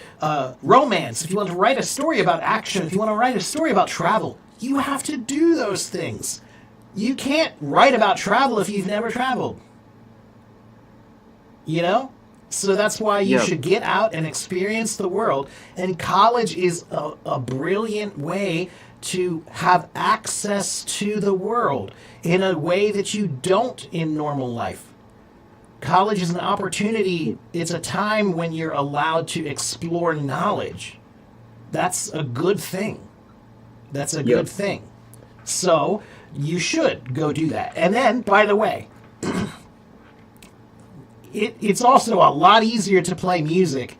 romance, if you want to write a story about action, if you want to write a story about travel, you have to do those things. You can't write about travel if you've never traveled. So that's why you Yeah. should get out and experience the world. And college is a brilliant way to have access to the world in a way that you don't in normal life. College is an opportunity. It's a time when you're allowed to explore knowledge. That's a good thing. That's a good thing. So you should go do that. And then, by the way, it's also a lot easier to play music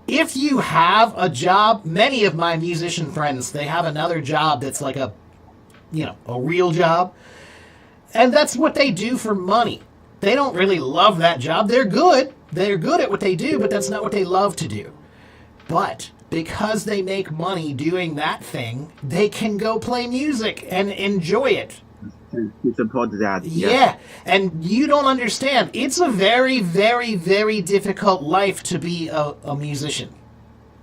if you have a job. Many of my musician friends, they have another job that's like a real job. And that's what they do for money. They don't really love that job. They're good. They're good at what they do, but that's not what they love to do. But because they make money doing that thing, they can go play music and enjoy it. To support that. Yeah. And you don't understand. It's a very, very, very difficult life to be a musician.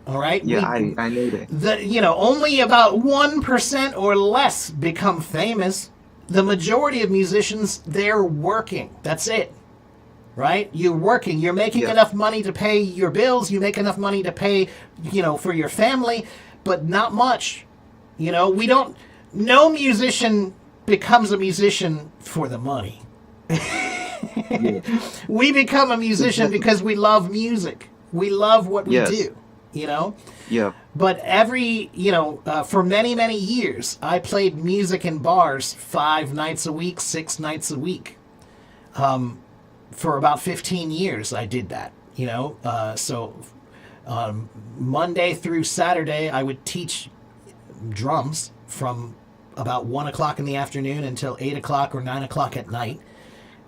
All right? Yeah, I know that. Only about 1% or less become famous. The majority of musicians, they're working. That's it. Right? You're working. You're making enough money to pay your bills. You make enough money to pay, for your family, but not much. No musician becomes a musician for the money. We become a musician because we love music. We love what we do, Yeah. But for many, many years, I played music in bars 5 nights a week, 6 nights a week. For about 15 years, I did that, So Monday through Saturday, I would teach drums from about 1 o'clock in the afternoon until 8 o'clock or 9 o'clock at night.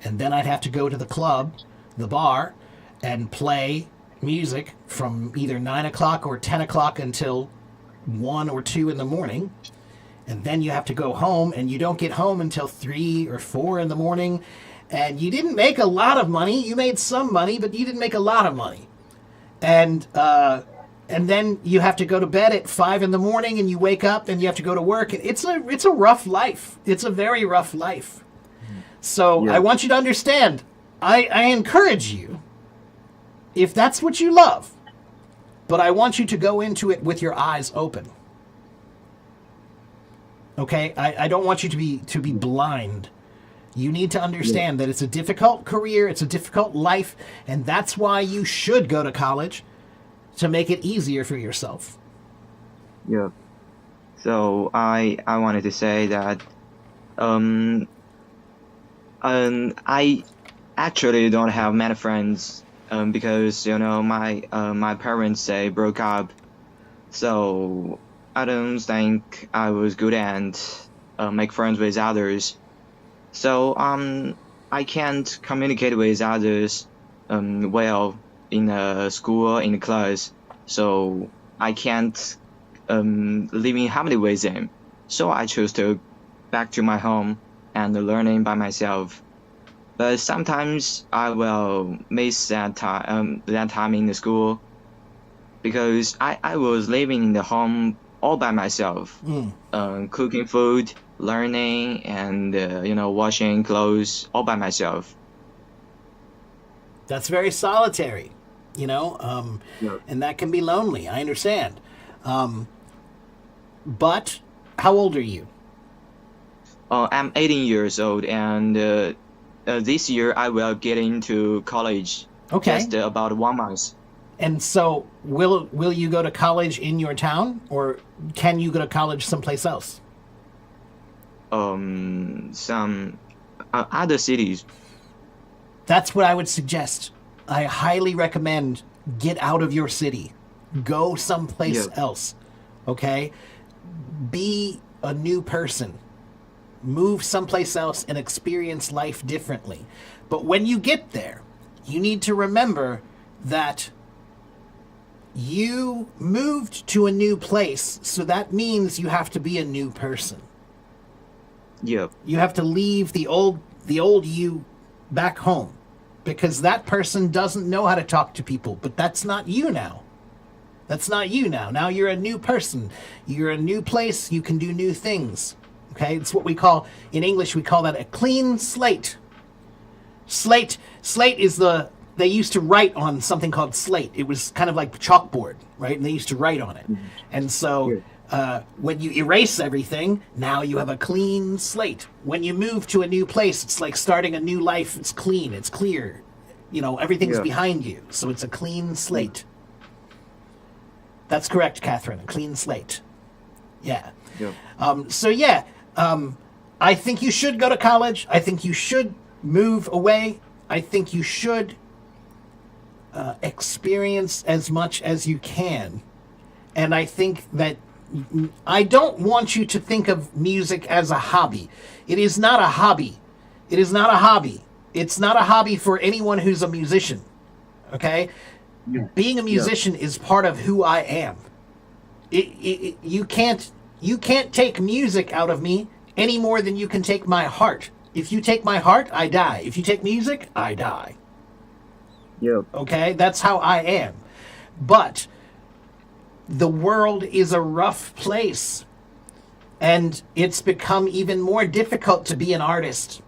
And then I'd have to go to the club, the bar, and play music from either 9 o'clock or 10 o'clock until 1 or 2 in the morning. And then you have to go home, and you don't get home until 3 or 4 in the morning. And you didn't make a lot of money. You made some money, but you didn't make a lot of money. And then you have to go to bed at 5 in the morning, and you wake up and you have to go to work. It's a rough life. It's a very rough life. So I want you to understand, I encourage you, if that's what you love, but I want you to go into it with your eyes open. Okay? I don't want you to be blind. You need to understand that it's a difficult career, it's a difficult life, and that's why you should go to college, to make it easier for yourself. Yeah. So I wanted to say that I actually don't have many friends because my parents they broke up, so I don't think I was good at make friends with others. So I can't communicate with others well in the school, in the class. So I can't live in harmony with them. So I choose to back to my home and learning by myself. But sometimes I will miss that time in the school because I was living in the home all by myself, cooking food, learning, and washing clothes all by myself. That's very solitary, and that can be lonely. I understand. But how old are you? I'm 18 years old, and this year I will get into college. Okay. Just about 1 month. And so, will you go to college in your town, or can you go to college someplace else? Some other cities. That's what I would suggest. I highly recommend get out of your city. Go someplace else. Okay? Be a new person. Move someplace else and experience life differently. But when you get there, you need to remember that you moved to a new place, so that means you have to be a new person. Yep. You have to leave the old you back home, because that person doesn't know how to talk to people, but that's not you now. That's not you now. Now you're a new person. You're a new place. You can do new things. Okay? It's what we call, in English, we call that a clean slate. Slate is they used to write on something called slate. It was kind of like chalkboard, right? And they used to write on it. And so When you erase everything, now you have a clean slate. When you move to a new place, it's like starting a new life. It's clean, it's clear. You know, everything's Yeah. behind you, so it's a clean slate. That's correct, Catherine. A clean slate. Yeah. Yeah. So yeah, I think you should go to college. I think you should move away. I think you should experience as much as you can. And I think that I don't want you to think of music as a hobby. It is not a hobby. It is not a hobby. It's not a hobby for anyone who's a musician. Okay? Being a musician is part of who I am. You can't take music out of me any more than you can take my heart. If you take my heart, I die. If you take music, I die. Yeah. Okay? That's how I am. But the world is a rough place. And it's become even more difficult to be an artist.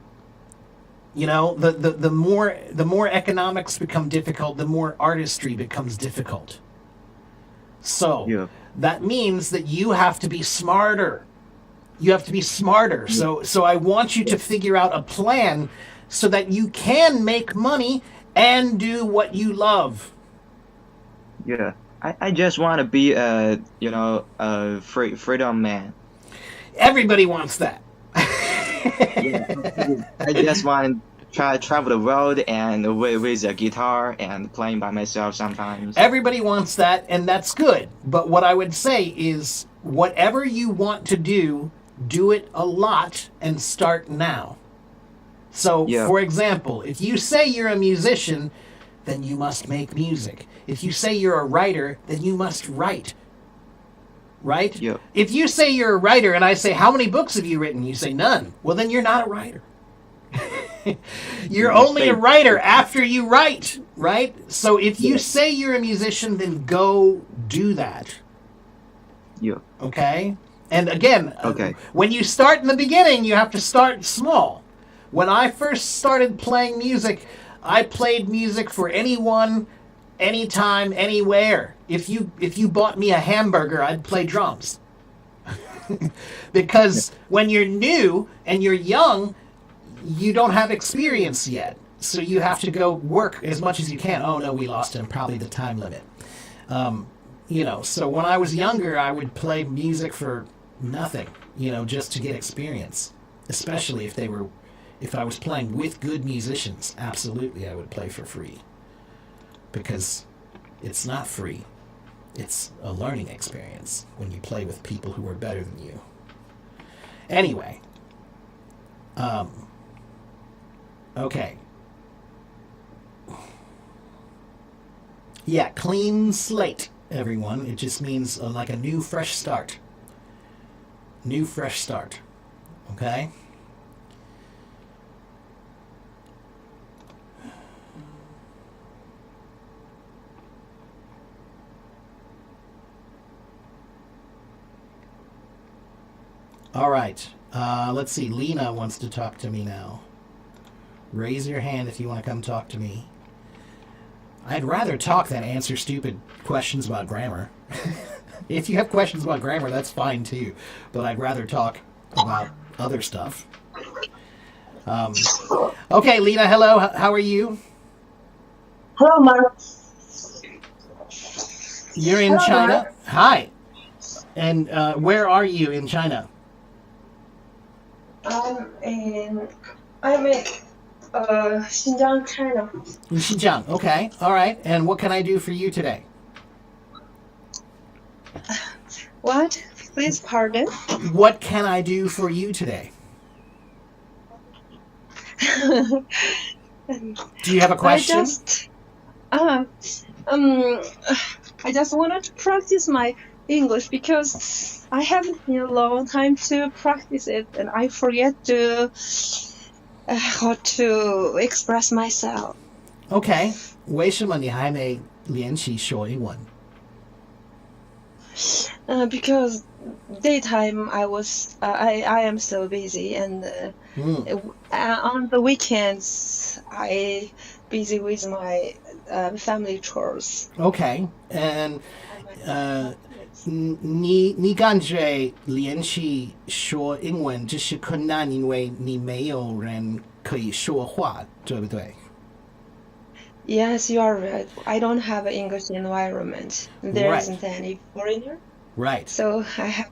You know, the more economics become difficult, the more artistry becomes difficult. So Yeah. that means that you have to be smarter. You have to be smarter. So I want you to figure out a plan so that you can make money and do what you love. Yeah. I just want to be a freedom man. Everybody wants that. I just want to travel the world and with a guitar and playing by myself sometimes. Everybody wants that, and that's good. But what I would say is, whatever you want to do it a lot and start now. So, Yeah. for example, if you say you're a musician, then you must make music. If you say you're a writer, then you must write. Right? Yeah. If you say you're a writer and I say, how many books have you written? You say, none. Well, then you're not a writer. You're only a writer after you write, right? So if you say you're a musician, then go do that. Yeah. Okay? And again, Okay. when you start in the beginning, you have to start small. When I first started playing music, I played music for anyone, anytime, anywhere. If you bought me a hamburger, I'd play drums. Because when you're new and you're young, you don't have experience yet. So you have to go work as much as you can. Oh no, we lost him. Probably the time limit. So when I was younger, I would play music for nothing, just to get experience. Especially if I was playing with good musicians. Absolutely, I would play for free. Because it's not free. It's a learning experience when you play with people who are better than you. Anyway. Okay. Yeah, clean slate, everyone. It just means like a new, fresh start. New, fresh start. Okay? All right. Let's see. Lena wants to talk to me now. Raise your hand if you want to come talk to me. I'd rather talk than answer stupid questions about grammar. If you have questions about grammar, that's fine too. But I'd rather talk about other stuff. Okay, Lena, hello. How are you? Hello, Mark. You're in Hello, China? Mark. Hi. And where are you in China? I'm in Xinjiang, China. In Xinjiang. Okay. All right. And what can I do for you today? What? Please pardon? What can I do for you today? Do you have a question? I just wanted to practice my English because I haven't been a long time to practice it, and I forget to how to express myself. Okay. 为什么你还没练习说英文？ Because daytime I am so busy, and on the weekends I busy with my family chores. Okay. And 你感觉连续说英文就是困难，因为你没有人可以说话，对不对？ Yes, you are right. I don't have an English environment. There Right. isn't any foreigner, Right. so I have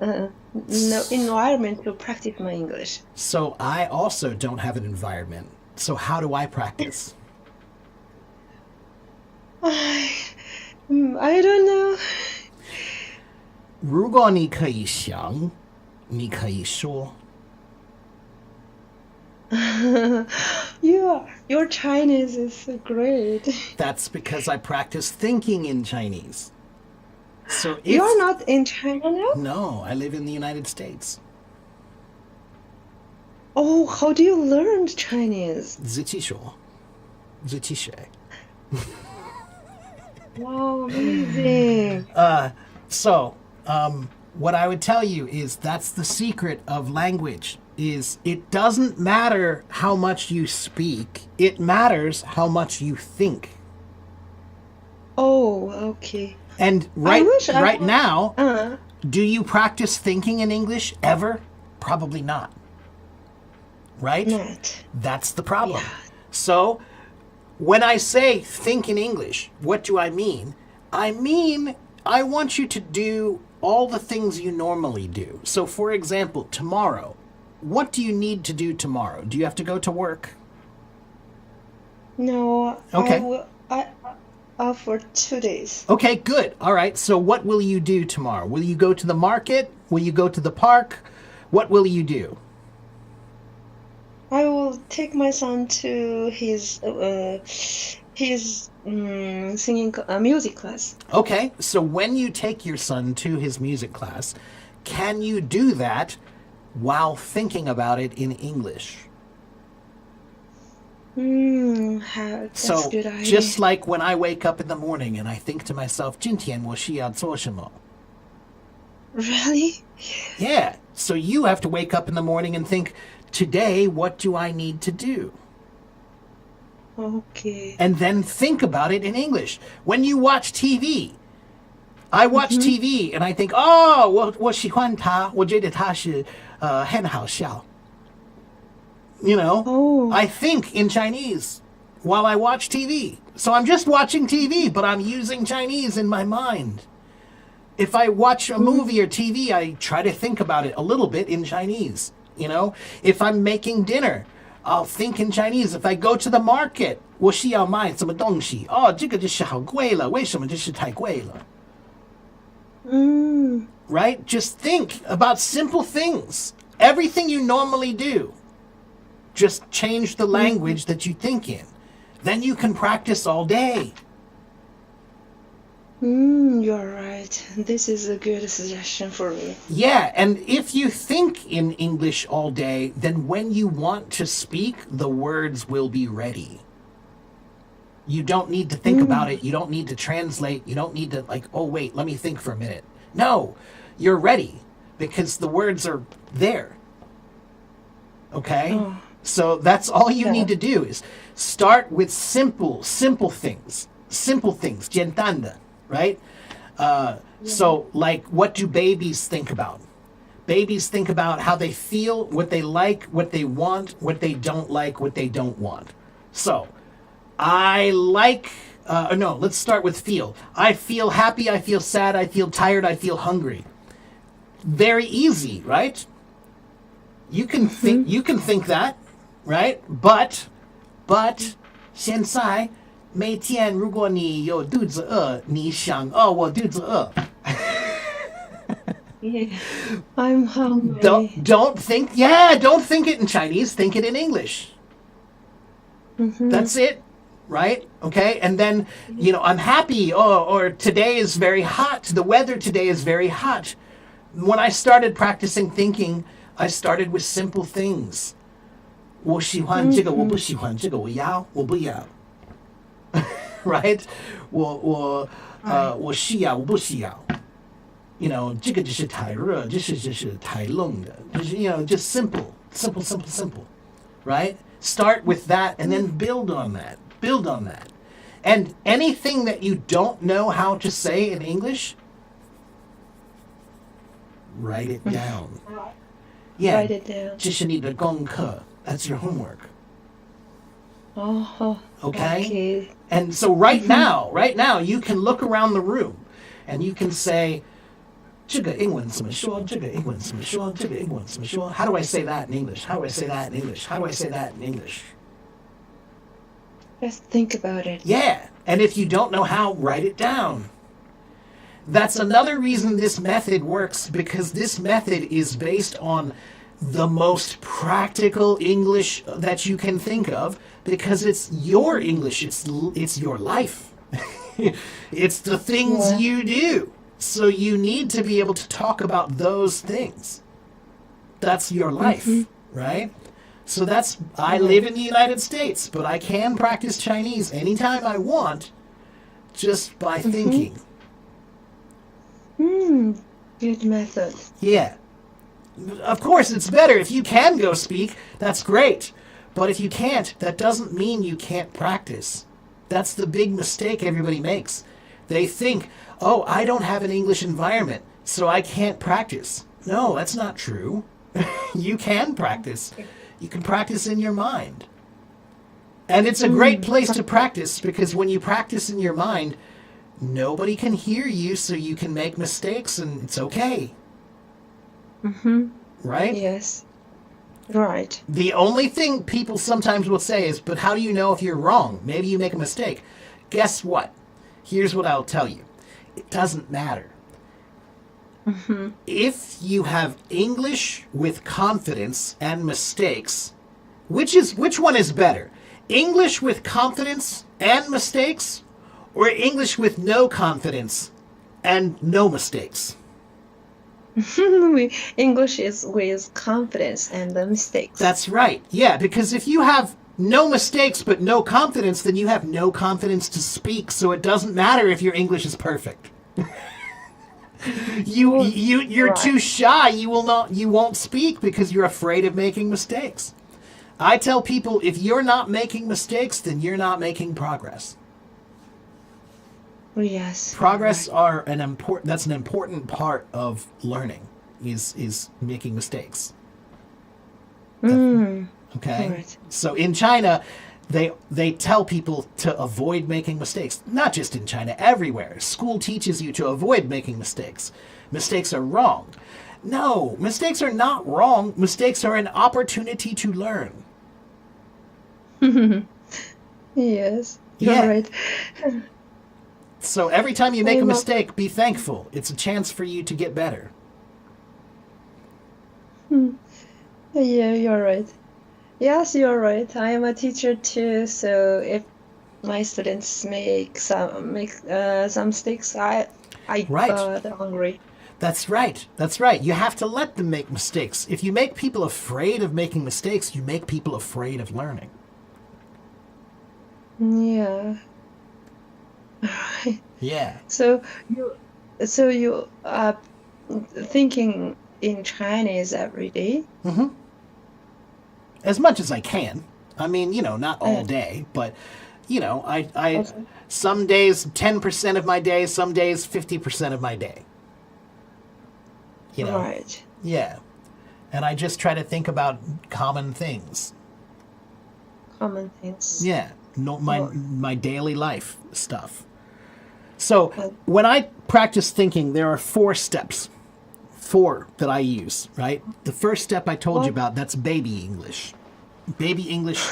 no environment to practice my English. So I also don't have an environment. So how do I practice? I don't know. 如果你可以想，你可以说。 Your Chinese is so great. That's because I practice thinking in Chinese. So if You're not in China now? no, I live in the United States. Oh, how do you learn Chinese? 自己说，自己学。 Wow, amazing. So, what I would tell you is that's the secret of language is it doesn't matter how much you speak, it matters how much you think. Oh, okay. And right wish I right would- now, do you practice thinking in English ever? Probably not. Right? Not. That's the problem. Yeah. So, when I say think in English, what do I mean? I mean, I want you to do all the things you normally do. So, for example, tomorrow, what do you need to do tomorrow? Do you have to go to work? No, Okay. I for 2 days. Okay, good. All right. So, what will you do tomorrow? Will you go to the market? Will you go to the park? What will you do? I will take my son to his singing music class. Okay, so when you take your son to his music class, can you do that while thinking about it in English? That's So, a good idea. just like when I wake up in the morning and I think to myself, 今天我需要做什么? Really? Yeah, so you have to wake up in the morning and think, today, what do I need to do? Okay. And then think about it in English. When you watch TV, I watch TV and I think, oh, 我喜欢他，我觉得他是很好笑. You know, Oh. I think in Chinese while I watch TV. So I'm just watching TV, but I'm using Chinese in my mind. If I watch a movie or TV, I try to think about it a little bit in Chinese. You know, if I'm making dinner, I'll think in Chinese. If I go to the market, 我需要买什么东西？哦，这个就是好贵了，为什么这是太贵了？ Right? Just think about simple things. Everything you normally do. Just change the language that you think in. Then you can practice all day. You're right. This is a good suggestion for me. Yeah, and if you think in English all day, then when you want to speak, the words will be ready. You don't need to think about it. You don't need to translate. You don't need to, like, oh, wait, let me think for a minute. No, you're ready because the words are there. Okay? So that's all you need to do is start with simple things. Simple things, 简单的, right? So, like, what do babies think about? Babies think about how they feel, what they like, what they want, what they don't like, what they don't want. So, I like, no, let's start with feel. I feel happy, I feel sad, I feel tired, I feel hungry. Very easy, right? You can think that, right? But, 现在每天如果你有肚子饿，你想哦，我肚子饿。 Yeah. I'm hungry. Don't think it in Chinese, think it in English. That's it, right? Okay, and then, you know, I'm happy, or today is very hot, the weather today is very hot. When I started practicing thinking, I started with simple things. 我喜欢这个，我不喜欢这个，我要，我不要。 Right? 我需要，我不需要。 You know, 这个就是太热，这是太冷的，就是 you know, just simple, right? Start with that and then build on that. And anything that you don't know how to say in English, Write it down. Yeah. Write it down. 这是你的功课. That's your homework. Oh, Okay? okay. And so right now, you can look around the room and you can say, 这个英文怎么说? 这个英文怎么说? 这个英文怎么说? How do I say that in English? How do I say that in English? How do I say that in English? Let's think about it. Yeah. And if you don't know how, write it down. That's another reason this method works, because this method is based on the most practical English that you can think of, because it's your English. It's your life. It's the things Yeah. you do. So you need to be able to talk about those things. That's your life, right? So I live in the United States, but I can practice Chinese anytime I want just by thinking. Good method. Yeah. Of course, it's better if you can go speak. That's great. But if you can't, that doesn't mean you can't practice. That's the big mistake everybody makes. They think, oh, I don't have an English environment, so I can't practice. No, that's not true. You can practice. You can practice in your mind. And it's a great place to practice, because when you practice in your mind, nobody can hear you, so you can make mistakes and it's okay. Right? Yes. Right. The only thing people sometimes will say is, but how do you know if you're wrong? Maybe you make a mistake. Guess what? Here's what I'll tell you. It doesn't matter. If you have English with confidence and mistakes, which one is better? English with confidence and mistakes, or English with no confidence and no mistakes? English is with confidence and the mistakes. That's right. Yeah, because if you have no mistakes but no confidence, then you have no confidence to speak, so it doesn't matter if your English is perfect. You're Right. too shy. You won't speak because you're afraid of making mistakes. I tell people, if you're not making mistakes, then you're not making progress. Yes. Progress that's an important part of learning is making mistakes. Okay? Right. So in China, they tell people to avoid making mistakes. Not just in China, everywhere. School teaches you to avoid making mistakes. Mistakes are wrong. No, mistakes are not wrong. Mistakes are an opportunity to learn. Yes. You're Yeah. right. So every time you make a I love- mistake, be thankful. It's a chance for you to get better. Yeah, you're right. Yes, you're right. I am a teacher too, so if my students make some mistakes, I Right. got angry. That's right. That's right. You have to let them make mistakes. If you make people afraid of making mistakes, you make people afraid of learning. Yeah. Yeah. So you are thinking in Chinese every day? As much as I can. I mean, not all Mm. day, but I Okay. some days 10% of my day, some days 50% of my day. Right. Yeah. And I just try to think about common things. Common things. Yeah, no, Sure. my daily life stuff. So Okay. when I practice thinking, there are 4 steps. 4 that I use, right? The first step I told you about, that's baby English. Baby English,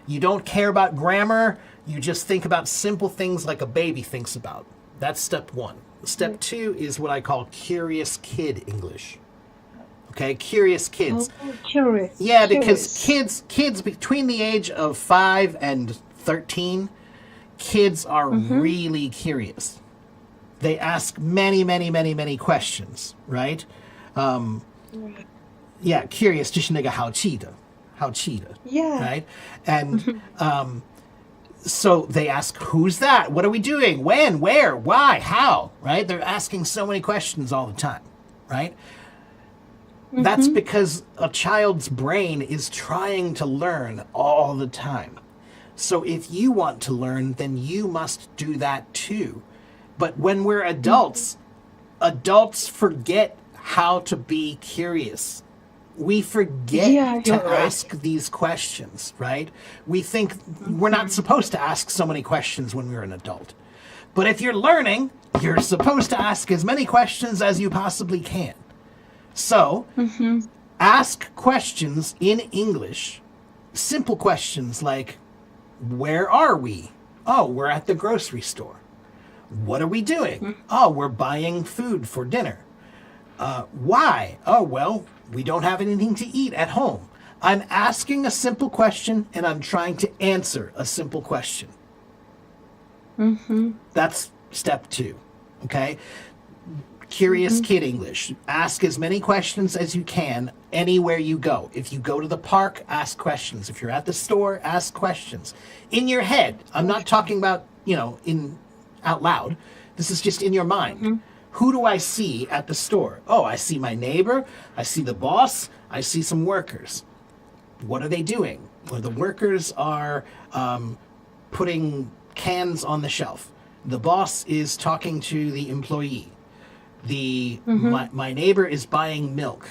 you don't care about grammar, you just think about simple things like a baby thinks about. That's step 1. Step 2 is what I call curious kid English. Okay, curious kids. Oh, curious. Yeah, because Curious. kids between the age of 5 and 13, kids are really curious. They ask many, many, many, many questions, right? Yeah, curious 就是那个好奇的 Yeah. right? And so they ask, who's that? What are we doing? When? Where? Why? How? Right? They're asking so many questions all the time, right? That's because a child's brain is trying to learn all the time. So if you want to learn, then you must do that too. But when we're adults, adults forget how to be curious. We forget Yeah, to you're right. ask these questions, right? We think we're not supposed to ask so many questions when we're an adult. But if you're learning, you're supposed to ask as many questions as you possibly can. So, ask questions in English. Simple questions like, where are we? Oh, we're at the grocery store. What are we doing? Oh, we're buying food for dinner. Why? Oh, well, we don't have anything to eat at home. I'm asking a simple question and I'm trying to answer a simple question. That's step 2. Okay? Curious Kid English. Ask as many questions as you can anywhere you go. If you go to the park, ask questions. If you're at the store, ask questions. In your head. I'm not talking about, in out loud. This is just in your mind. Who do I see at the store? Oh, I see my neighbor. I see the boss. I see some workers. What are they doing? Well, the workers are putting cans on the shelf. The boss is talking to the employee. My neighbor is buying milk.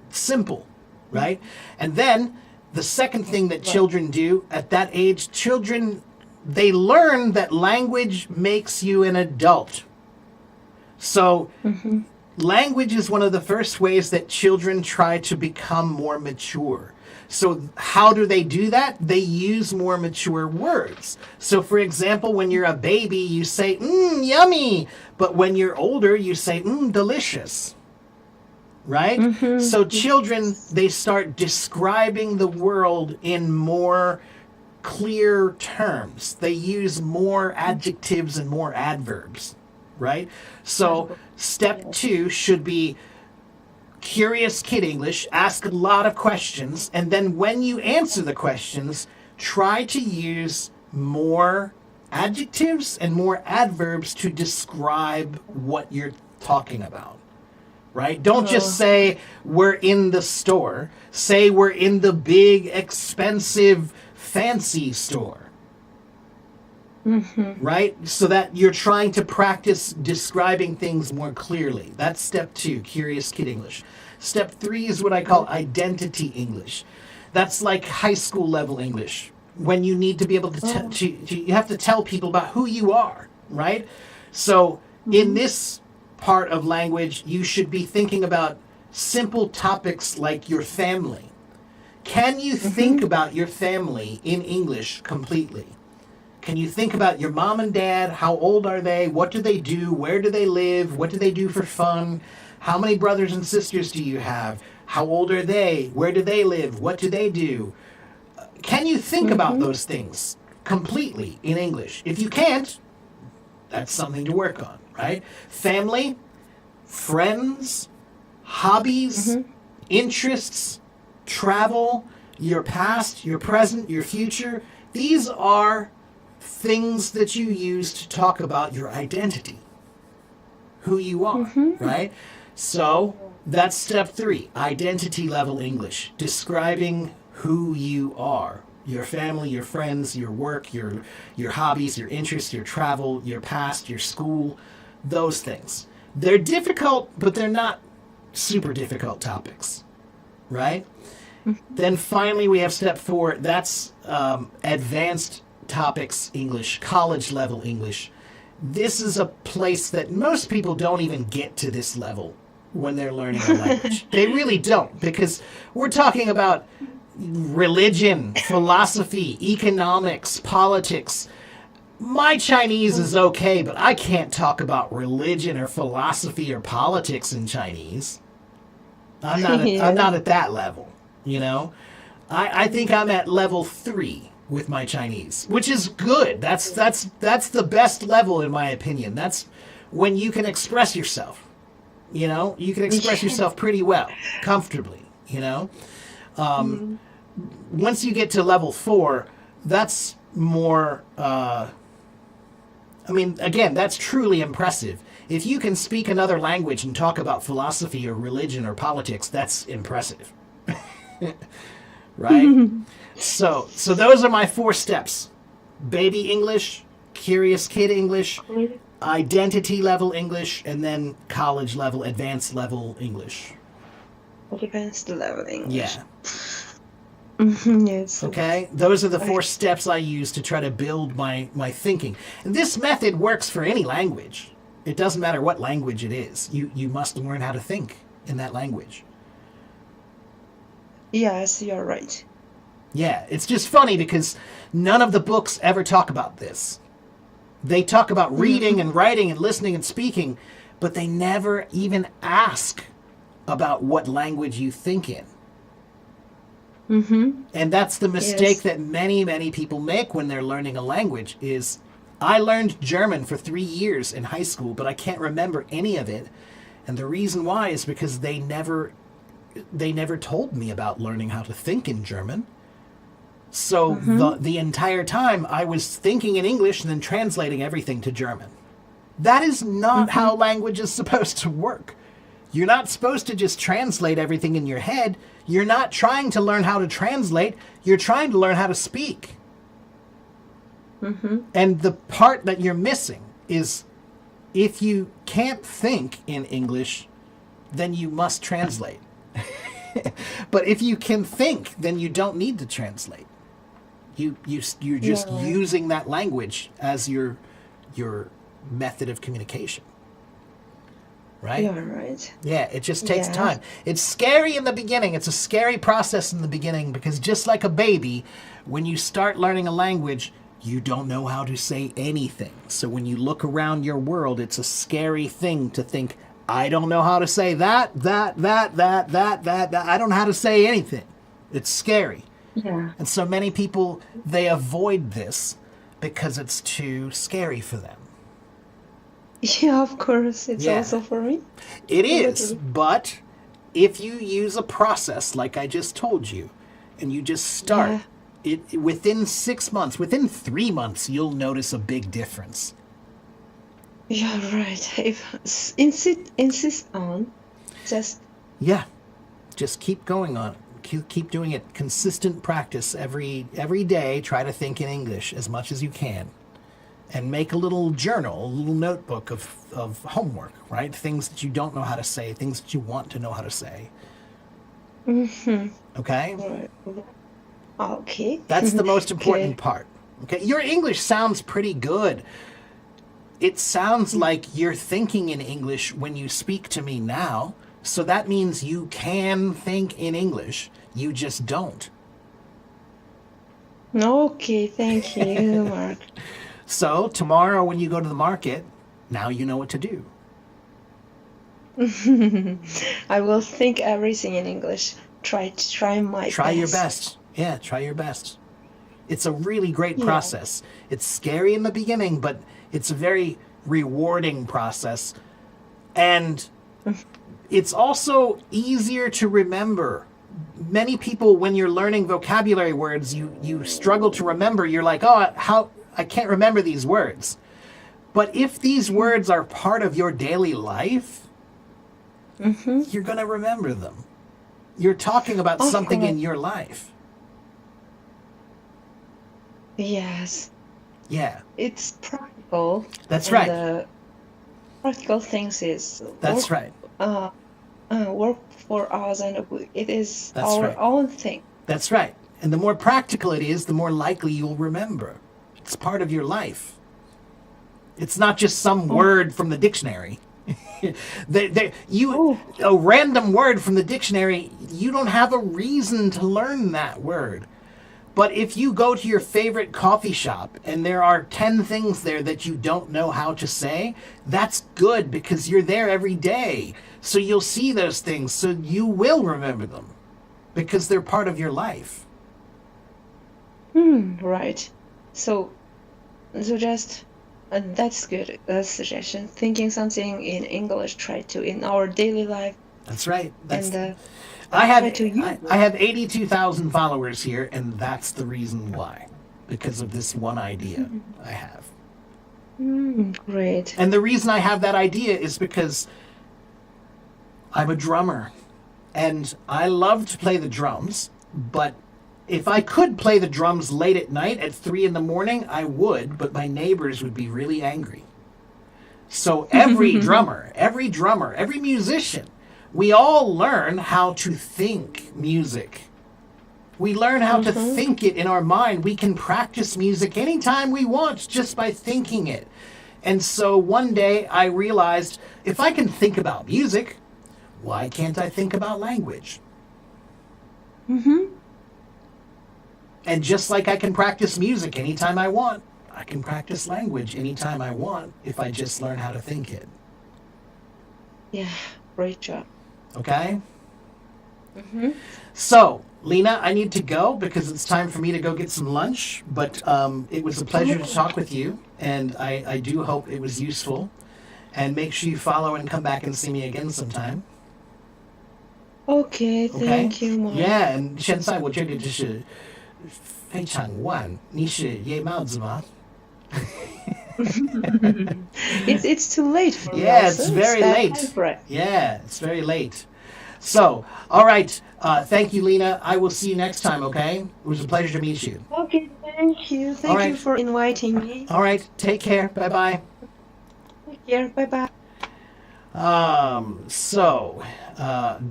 Simple, right? And then the second thing that children do at that age, they learn that language makes you an adult. So language is one of the first ways that children try to become more mature. So how do they do that? They use more mature words. So for example, when you're a baby, you say, yummy. But when you're older, you say, delicious. Right? So children, they start describing the world in more clear terms. They use more adjectives and more adverbs. Right? So step 2 should be Curious Kid English. Ask a lot of questions, and then when you answer the questions, try to use more adjectives and more adverbs to describe what you're talking about. Right? Don't just say we're in the store. Say we're in the big, expensive, fancy store. Right? So that you're trying to practice describing things more clearly. That's step 2, Curious Kid English. Step 3 is what I call identity English. That's like high school level English. When you need to be able to, you have to tell people about who you are, right? So in this part of language, you should be thinking about simple topics like your family. Can you think about your family in English completely? Can you think about your mom and dad? How old are they? What do they do? Where do they live? What do they do for fun? How many brothers and sisters do you have? How old are they? Where do they live? What do they do? Can you think about those things completely in English? If you can't, that's something to work on, right? Family, friends, hobbies, interests, travel, your past, your present, your future. These are things that you use to talk about your identity, who you are, right? So that's step 3, identity level English, describing who you are, your family, your friends, your work, your hobbies, your interests, your travel, your past, your school, those things. They're difficult, but they're not super difficult topics, right? Then finally we have step 4, that's advanced topics English, college level English. This is a place that most people don't even get to this level when they're learning a language. They really don't, because we're talking about religion, philosophy, economics, politics. My Chinese is okay, but I can't talk about religion or philosophy or politics in Chinese. I'm not at that level, I think I'm at level 3 with my Chinese, which is good. That's the best level in my opinion. That's when you can express yourself. You can express yourself pretty well, comfortably. Once you get to level 4, that's more. Again, that's truly impressive. If you can speak another language and talk about philosophy or religion or politics, that's impressive. Right? So those are my 4 steps. Baby English, Curious Kid English, identity level English, and then college level, advanced level English. Advanced level English. Yeah. Yes. Okay, those are the 4 steps I use to try to build my thinking. And this method works for any language. It doesn't matter what language it is. You must learn how to think in that language. Yes, you're right. Yeah, it's just funny because none of the books ever talk about this. They talk about reading and writing and listening and speaking, but they never even ask about what language you think in. And that's the mistake that many, many people make when they're learning a language is, I learned German for 3 years in high school, but I can't remember any of it. And the reason why is because they never told me about learning how to think in German. So the entire time I was thinking in English and then translating everything to German. That is not how language is supposed to work. You're not supposed to just translate everything in your head. You're not trying to learn how to translate. You're trying to learn how to speak. And the part that you're missing is if you can't think in English, then you must translate. But if you can think, then you don't need to translate. You're just using that language as your method of communication. Right? You're right. Yeah, it just takes Yeah. time. It's scary in the beginning. It's a scary process in the beginning because just like a baby, when you start learning a language, you don't know how to say anything. So when you look around your world, it's a scary thing to think, I don't know how to say that. I don't know how to say anything. It's scary. Yeah. And so many people, they avoid this because it's too scary for them. Yeah, of course. It's Yeah. also for me. It is, but if you use a process like I just told you, and you just start, it within 6 months, within 3 months, you'll notice a big difference. Yeah, right. If insist on, just Yeah, just keep going on it. Keep doing it. Consistent practice every day. Try to think in English as much as you can. And make a little journal, a little notebook of homework, right? Things that you don't know how to say, things that you want to know how to say. Okay? okay. That's the most important Okay. part. Okay? Your English sounds pretty good. It sounds like you're thinking in English when you speak to me now. So that means you can think in English. You just don't. Okay, thank you, Mark. So tomorrow when you go to the market, now you know what to do. I will think everything in English. Try my Try your best. Yeah, try your best. It's a really great process. It's scary in the beginning, but it's a very rewarding process. And it's also easier to remember. Many people, when you're learning vocabulary words, you struggle to remember. You're like, oh, I can't remember these words. But if these words are part of your daily life, you're going to remember them. You're talking about something in your life. Yes, Yeah, it's practical. that's and right. The practical things is That's right. work for us, and it is That's our right. own thing. That's right. And the more practical it is, the more likely you'll remember. It's part of your life. It's not just some word from the dictionary. A random word from the dictionary, you don't have a reason to learn that word. But if you go to your favorite coffee shop and there are 10 things there that you don't know how to say, that's good because you're there every day. So you'll see those things, so you will remember them because they're part of your life. Right. So just that's good. Suggestion. Thinking something in English, try to in our daily life, That's right. That's and I have try to use I have 82,000 followers here, and that's the reason why, because of this one idea I have. great. And the reason I have that idea is because I'm a drummer, and I love to play the drums. But if I could play the drums late at night at 3 a.m, I would. But my neighbors would be really angry So every drummer, every musician, we all learn how to think music. We learn how to think it in our mind. We can practice music anytime we want just by thinking it. And so one day I realized, if I can think about music, why can't I think about language? And just like I can practice music anytime I want, I can practice language anytime I want if I just learn how to think it. Yeah, great job. Okay? So, Lena, I need to go because it's time for me to go get some lunch. But it was a pleasure to talk with you, and I do hope it was useful. And make sure you follow and come back and see me again sometime. Okay, Okay? thank you, Mike. Yeah, and 现在我觉得就是非常晚。你是夜猫子吗？ It's too late for me. Yeah, also. it's very bad late. time for it. Yeah, it's very late. So, all right. Thank you, Lena. I will see you next time, okay? It was a pleasure to meet you. Okay, thank you. Thank All right. you for inviting me. All right. Take care. Bye-bye. Take care. Bye bye.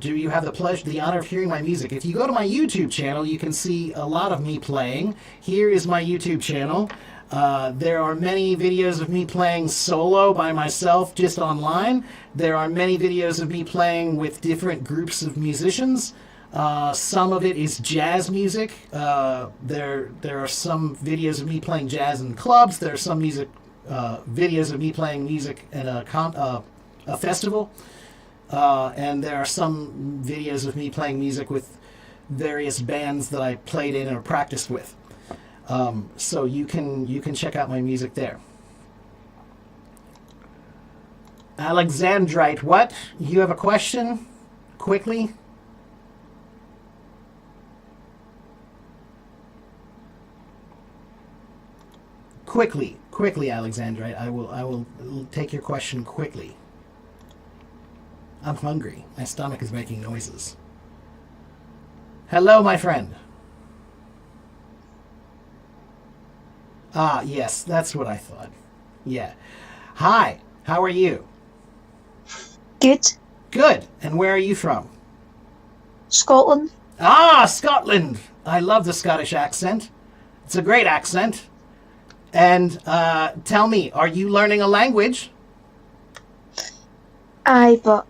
Do you have the honor of hearing my music? If you go to my YouTube channel, you can see a lot of me playing. Here is my YouTube channel. There are many videos of me playing solo by myself just online. There are many videos of me playing with different groups of musicians. Some of it is jazz music. There are some videos of me playing jazz in clubs. There are some videos of me playing music at a festival. And there are some videos of me playing music with various bands that I played in or practiced with. So you can check out my music there. Alexandrite, what? You have a question? Quickly? Quickly, Alexandrite. I will take your question quickly. I'm hungry. My stomach is making noises. Hello, my friend. Ah, yes, that's what I thought. Yeah. Hi, how are you? Good. Good. And where are you from? Scotland. Ah, Scotland. I love the Scottish accent. It's a great accent. And tell me, are you learning a language? Aye, but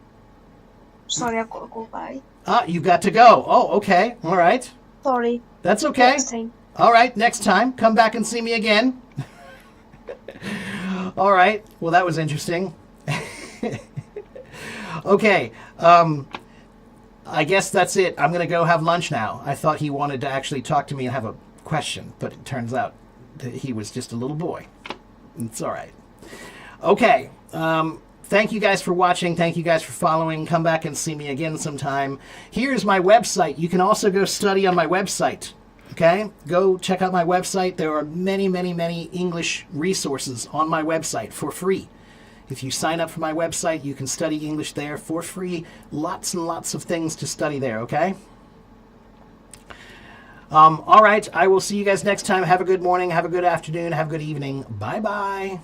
sorry, I've got to go by. Ah, you've got to go. Oh, okay. All right. Sorry. That's okay. Next time. All right, next time, come back and see me again. All right, well, that was interesting. Okay, I guess that's it. I'm going to go have lunch now. I thought he wanted to actually talk to me and have a question, but it turns out that he was just a little boy. It's all right. Okay, thank you guys for watching. Thank you guys for following. Come back and see me again sometime. Here's my website. You can also go study on my website. Okay, go check out my website. There are many, many, many English resources on my website for free. If you sign up for my website, you can study English there for free. Lots and lots of things to study there, okay? All right, I will see you guys next time. Have a good morning, have a good afternoon, have a good evening. Bye-bye.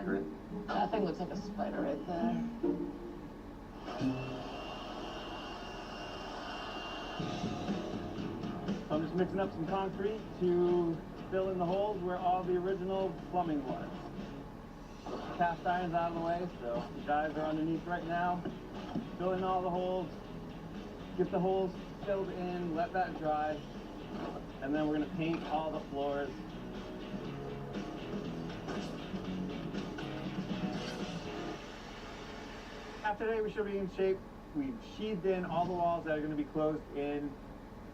Margaret. That thing looks like a spider right there. I'm just mixing up some concrete to fill in the holes where all the original plumbing was. Cast iron's out of the way, so the guys are underneath right now. Fill in all the holes, get the holes filled in, let that dry, and then we're gonna paint all the floors. After today, we should be in shape. We've sheathed in all the walls that are gonna be closed in,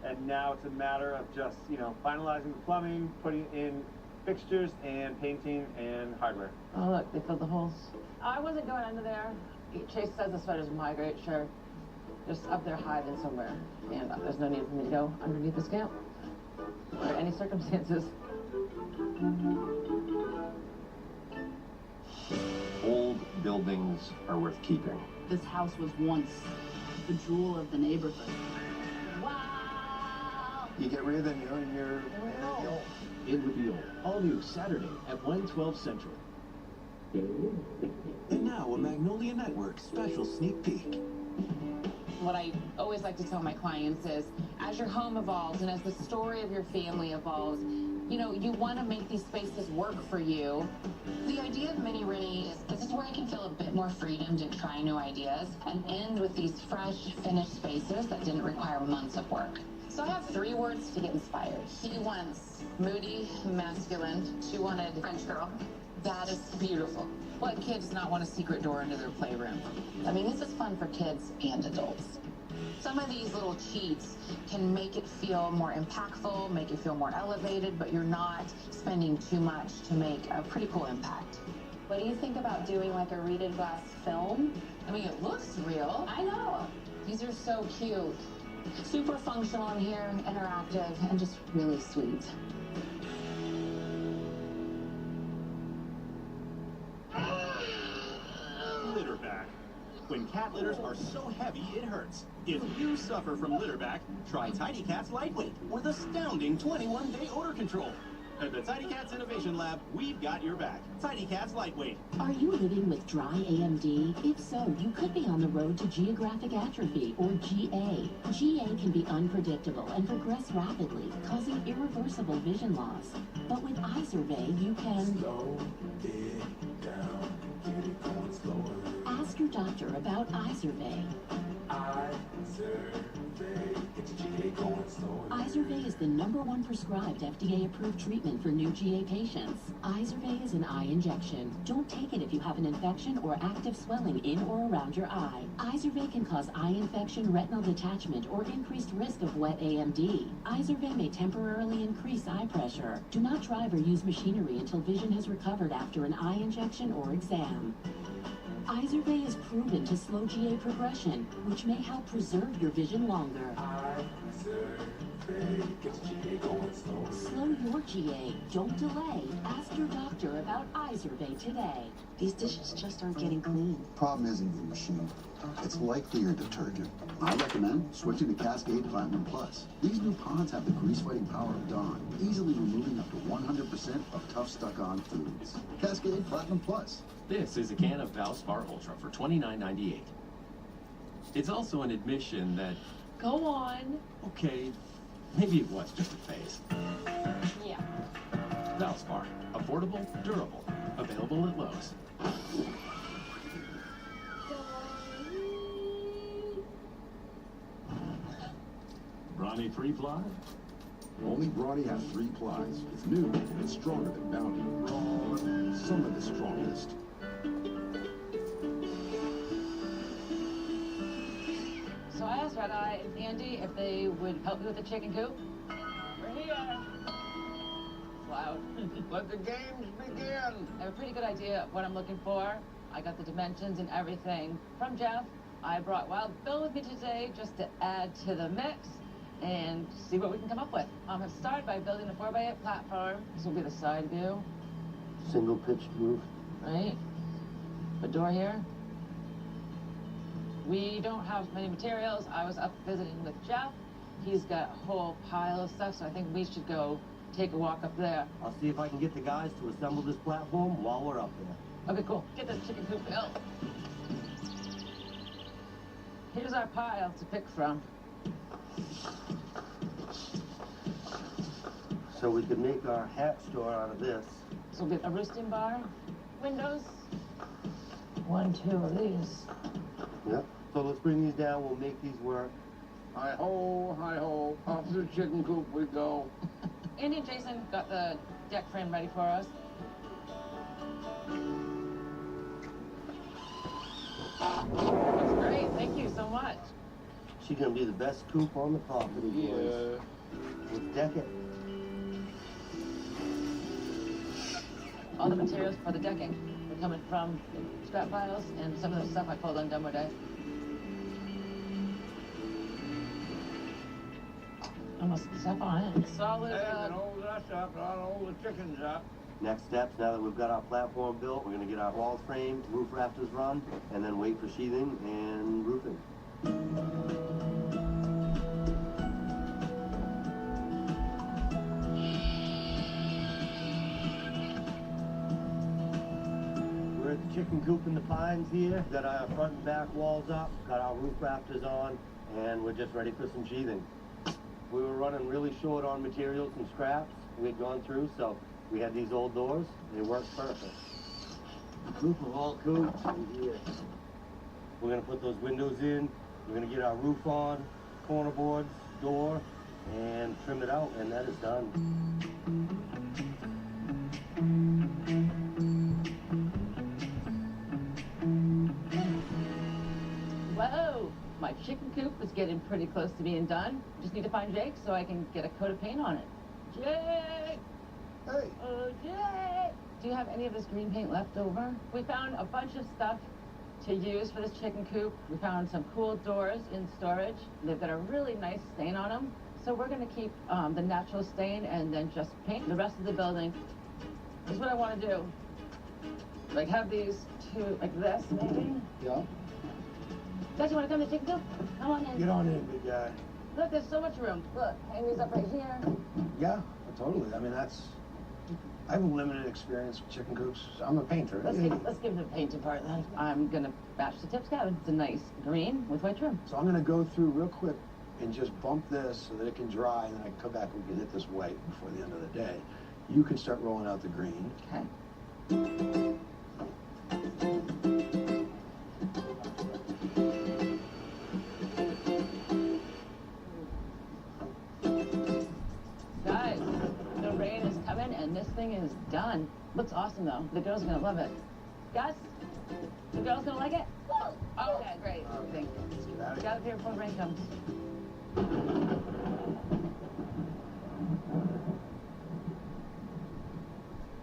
and now it's a matter of just, finalizing the plumbing, putting in fixtures, and painting and hardware. Oh, look, they filled the holes. I wasn't going under there. Chase says the spiders migrate, sure. Just up there hiding somewhere. And there's no need for me to go underneath this camp under any circumstances. Old buildings are worth keeping. This house was once the jewel of the neighborhood. Wow! You get rid of them, and you're In with the old. All new Saturday at 1:12 Central. And now a Magnolia Network special sneak peek. What I always like to tell my clients is, as your home evolves and as the story of your family evolves, you want to make these spaces work for you. The idea of Mini Rennie is this is where I can feel a bit more freedom to try new ideas and end with these fresh, finished spaces that didn't require months of work. So I have 3 words to get inspired. He wants moody, masculine. She wanted French girl. That is beautiful. What kid does not want a secret door into their playroom? I mean, this is fun for kids and adults. Some of these little cheats can make it feel more impactful, make it feel more elevated, but you're not spending too much to make a pretty cool impact. What do you think about doing like a reeded glass film? I mean, it looks real. I know. These are so cute. Super functional in here, interactive, and just really sweet. Litterback. When cat litters are so heavy it hurts. If you suffer from litterback, try Tidy Cats Lightweight with astounding 21-day odor control. At the Tidy Cats Innovation Lab, we've got your back. Tidy Cats Lightweight. Are you living with dry AMD? If so, you could be on the road to geographic atrophy, or GA. GA can be unpredictable and progress rapidly, causing irreversible vision loss. But with iSurvey, you can slow it down, get it going slower. Ask your doctor about iSurvey. iSurvey is the #1 prescribed FDA-approved treatment for new GA patients. iSurvey is an eye injection. Don't take it if you have an infection or active swelling in or around your eye. iSurvey can cause eye infection, retinal detachment, or increased risk of wet AMD. iSurvey may temporarily increase eye pressure. Do not drive or use machinery until vision has recovered after an eye injection or exam. iSurvey is proven to slow GA progression, which may help preserve your vision longer. Slow your GA. Don't delay. Ask your doctor about iSurvey today. These dishes just aren't getting clean. Problem isn't your machine. It's likely your detergent. I recommend switching to Cascade Platinum Plus. These new pods have the grease-fighting power of Dawn, easily removing up to 100% of tough stuck-on foods. Cascade Platinum Plus. This is a can of Valspar Ultra for $29.98. It's also an admission that, Go on. okay, maybe it was just a phase. Yeah. Valspar. Affordable, durable. Available at Lowe's. Brawny 3-ply? Only Brawny has 3 plies. It's new, and it's stronger than Bounty. Some of the strongest. So I asked Red Eye and Andy if they would help me with the chicken coop. We're here. It's loud. Let the games begin. I have a pretty good idea of what I'm looking for. I got the dimensions and everything from Jeff. I brought Wild Bill with me today just to add to the mix and see what we can come up with. I've started by building a 4x8 platform. This will be the side view. Single pitched roof. Right? The door here. We don't have many materials. I was up visiting with Jeff. He's got a whole pile of stuff, so I think we should go take a walk up there. I'll see if I can get the guys to assemble this platform while we're up there. Okay, cool. Get the chicken coop built. Here's our pile to pick from. So we could make our hat store out of this. So we'll get a roosting bar, windows, 1, 2 of these. Yep. So let's bring these down. We'll make these work. Hi-ho, off to the chicken coop we go. Andy and Jason got the deck frame ready for us. Looks great. Thank you so much. She's gonna be the best coop on the property, boys. Let's deck it. All the materials for the decking are coming from scrap piles and some of the stuff I pulled on demo day. Almost stuff on it. Solid. Hey, then hold us up, not hold the chickens up. Next steps, now that we've got our platform built, we're gonna get our walls framed, roof rafters run, and then wait for sheathing and roofing. We're at the chicken coop in the pines here. Got our front and back walls up, got our roof rafters on, and we're just ready for some sheathing. We were running really short on materials and scraps we had gone through, so we had these old doors. They worked perfect. Group of all coops in here. We're gonna put those windows in. We're gonna get our roof on, corner boards, door, and trim it out, and that is done. Whoa! My chicken coop is getting pretty close to being done. Just need to find Jake so I can get a coat of paint on it. Jake! Hey! Oh, Jake! Do you have any of this green paint left over? We found a bunch of stuff to use for this chicken coop. We found some cool doors in storage. They've got a really nice stain on them. So we're gonna keep the natural stain and then just paint the rest of the building. This is what I wanna do. Like have these two, like this maybe? Yeah. Guys, you wanna come to the chicken coop? Come on in. Get on in, big guy. Look, there's so much room. Look, hang these up right here. Yeah, totally. I mean, I have a limited experience with chicken coops. I'm a painter. Let's give the painting part then. I'm gonna match the tips cabin. It's a nice green with white trim. So I'm gonna go through real quick and just bump this so that it can dry, and then I can come back and we can hit this white before the end of the day. You can start rolling out the green. Okay. Guys, the rain is coming and this thing is done. Looks awesome though. The girls are gonna love it. Gus, the girls gonna like it? Okay, great. Thank you. Get out of here before the rain comes.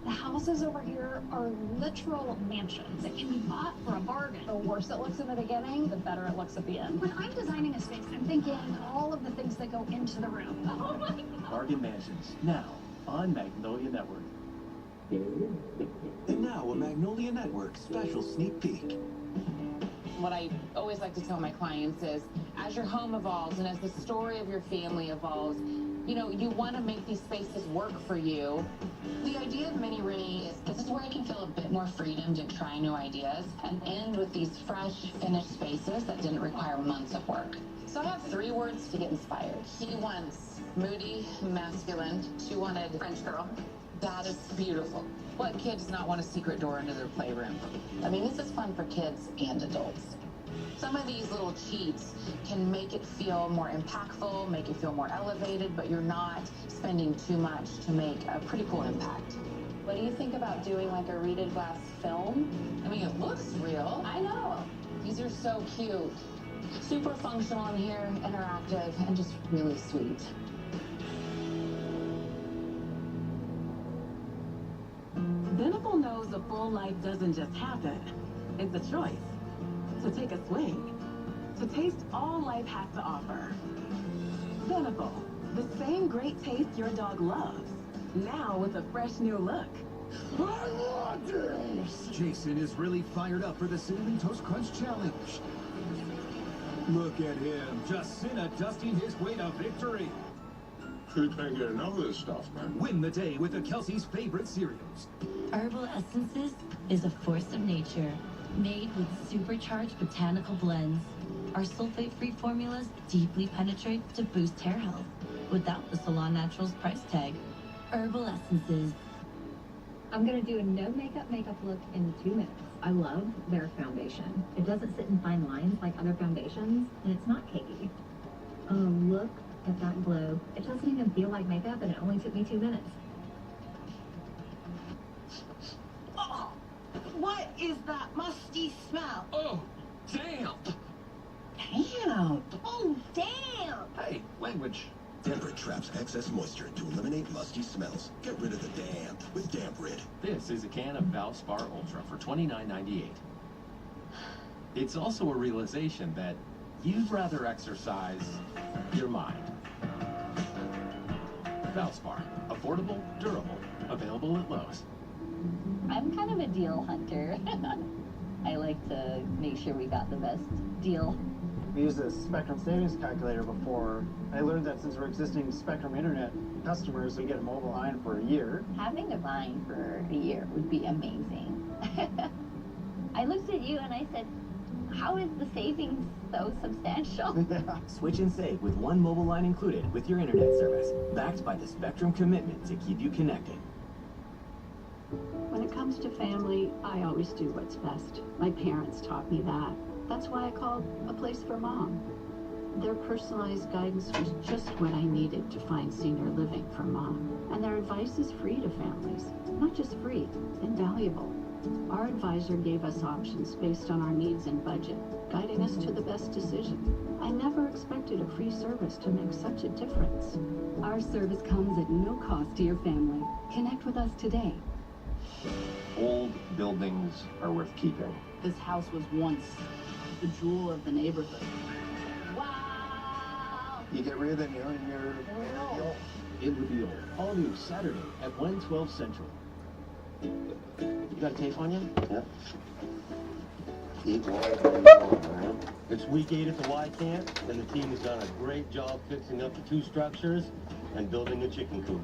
The houses over here are literal mansions that can be bought for a bargain. The worse it looks in the beginning, the better it looks at the end. When I'm designing a space, I'm thinking all of the things that go into the room. Oh my God. Bargain Mansions, now on Magnolia Network. And now a Magnolia Network special sneak peek. What I always like to tell my clients is, as your home evolves and as the story of your family evolves, you know, you want to make these spaces work for you. The idea of Mini Ray is this is where I can feel a bit more freedom to try new ideas and end with these fresh, finished spaces that didn't require months of work. So I have 3 words to get inspired. He wants moody, masculine. She wanted French girl. That is beautiful. What kid does not want a secret door into their playroom? I mean, this is fun for kids and adults. Some of these little cheats can make it feel more impactful, make it feel more elevated, but you're not spending too much to make a pretty cool impact. What do you think about doing like a reeded glass film? I mean, it looks real. I know. These are so cute. Super functional in here, interactive, and just really sweet. Venable knows a full life doesn't just happen. It's a choice. To take a swing. To taste all life has to offer. Venable, the same great taste your dog loves. Now with a fresh new look. I want this! Jason is really fired up for the Cinnamon Toast Crunch Challenge. Look at him, just dusting his way to victory. Can't get enough of this stuff, man. Win the day with the Kelsey's favorite cereals. Herbal Essences is a force of nature, made with supercharged botanical blends. Our sulfate-free formulas deeply penetrate to boost hair health without the Salon Naturals price tag. Herbal Essences. I'm gonna do a no makeup look in 2 minutes. I love their foundation. It doesn't sit in fine lines like other foundations, and it's not cakey. Look at that glow. It doesn't even feel like makeup, and it only took me 2 minutes. Oh, what is that musty smell? Oh, damn! Damn! Oh, damn! Hey, language. Damp-Rid traps excess moisture to eliminate musty smells. Get rid of the damp with Damp-Rid. This is a can of Valspar Ultra for $29.98. It's also a realization that you'd rather exercise your mind. Valspar. Affordable, durable. Available at Lowe's. I'm kind of a deal hunter. I like to make sure we got the best deal. We used a Spectrum savings calculator before. I learned that since we're existing Spectrum Internet customers, we get a mobile line for a year. Having a line for a year would be amazing. I looked at you and I said, how is the savings so substantial? Switch and save with one mobile line included with your internet service, backed by the Spectrum commitment to keep you connected. When it comes to family, I always do what's best. My parents taught me that. That's why I called A Place for Mom. Their personalized guidance was just what I needed to find senior living for Mom. And their advice is free to families. Not just free, invaluable. Our advisor gave us options based on our needs and budget, guiding us to the best decision. I never expected a free service to make such a difference. Our service comes at no cost to your family. Connect with us today. Old buildings are worth keeping. This house was once the jewel of the neighborhood. You get rid of the new and you're In Reveal, all new Saturday at 112 Central. You got a tape on you? Yeah. It's week 8 at the Y camp, and the team has done a great job fixing up the 2 structures and building a chicken coop.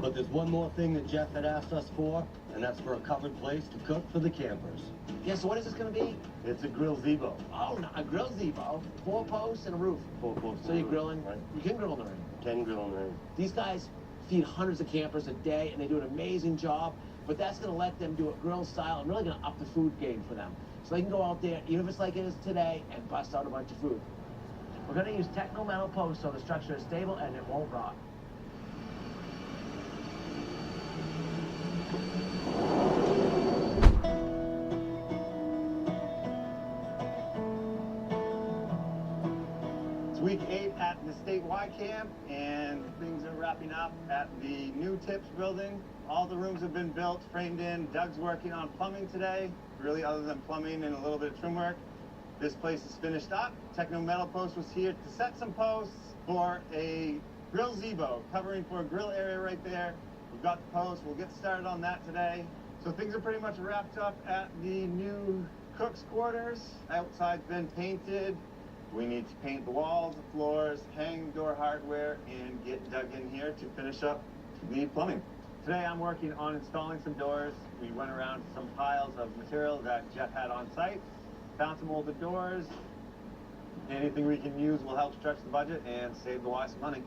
But there's one more thing that Jeff had asked us for, and that's for a covered place to cook for the campers. Yeah, so what is this gonna be? It's a grill Zebo. Oh, no, a grill Zebo. 4 posts and a roof. 4 posts. So you're grilling? Right. You can grill in the rain. Can grill in the rain. These guys feed hundreds of campers a day, and they do an amazing job. But that's gonna let them do it grill style and really gonna up the food game for them. So they can go out there, even if it's like it is today, and bust out a bunch of food. We're gonna use Techno metal posts so the structure is stable and it won't rot. It's week 8 at the State Y camp, and things are wrapping up at the new TIPS building. All the rooms have been built, framed in. Doug's working on plumbing today. Really, other than plumbing and a little bit of trim work, this place is finished up. Techno Metal Post was here to set some posts for a grill Zebo, covering for a grill area right there. We've got the post. We'll get started on that today. So things are pretty much wrapped up at the new cook's quarters. Outside's been painted. We need to paint the walls, the floors, hang door hardware, and get Doug in here to finish up the plumbing. Today I'm working on installing some doors. We went around some piles of material that Jeff had on site, found some molded doors. Anything we can use will help stretch the budget and save the Y some money.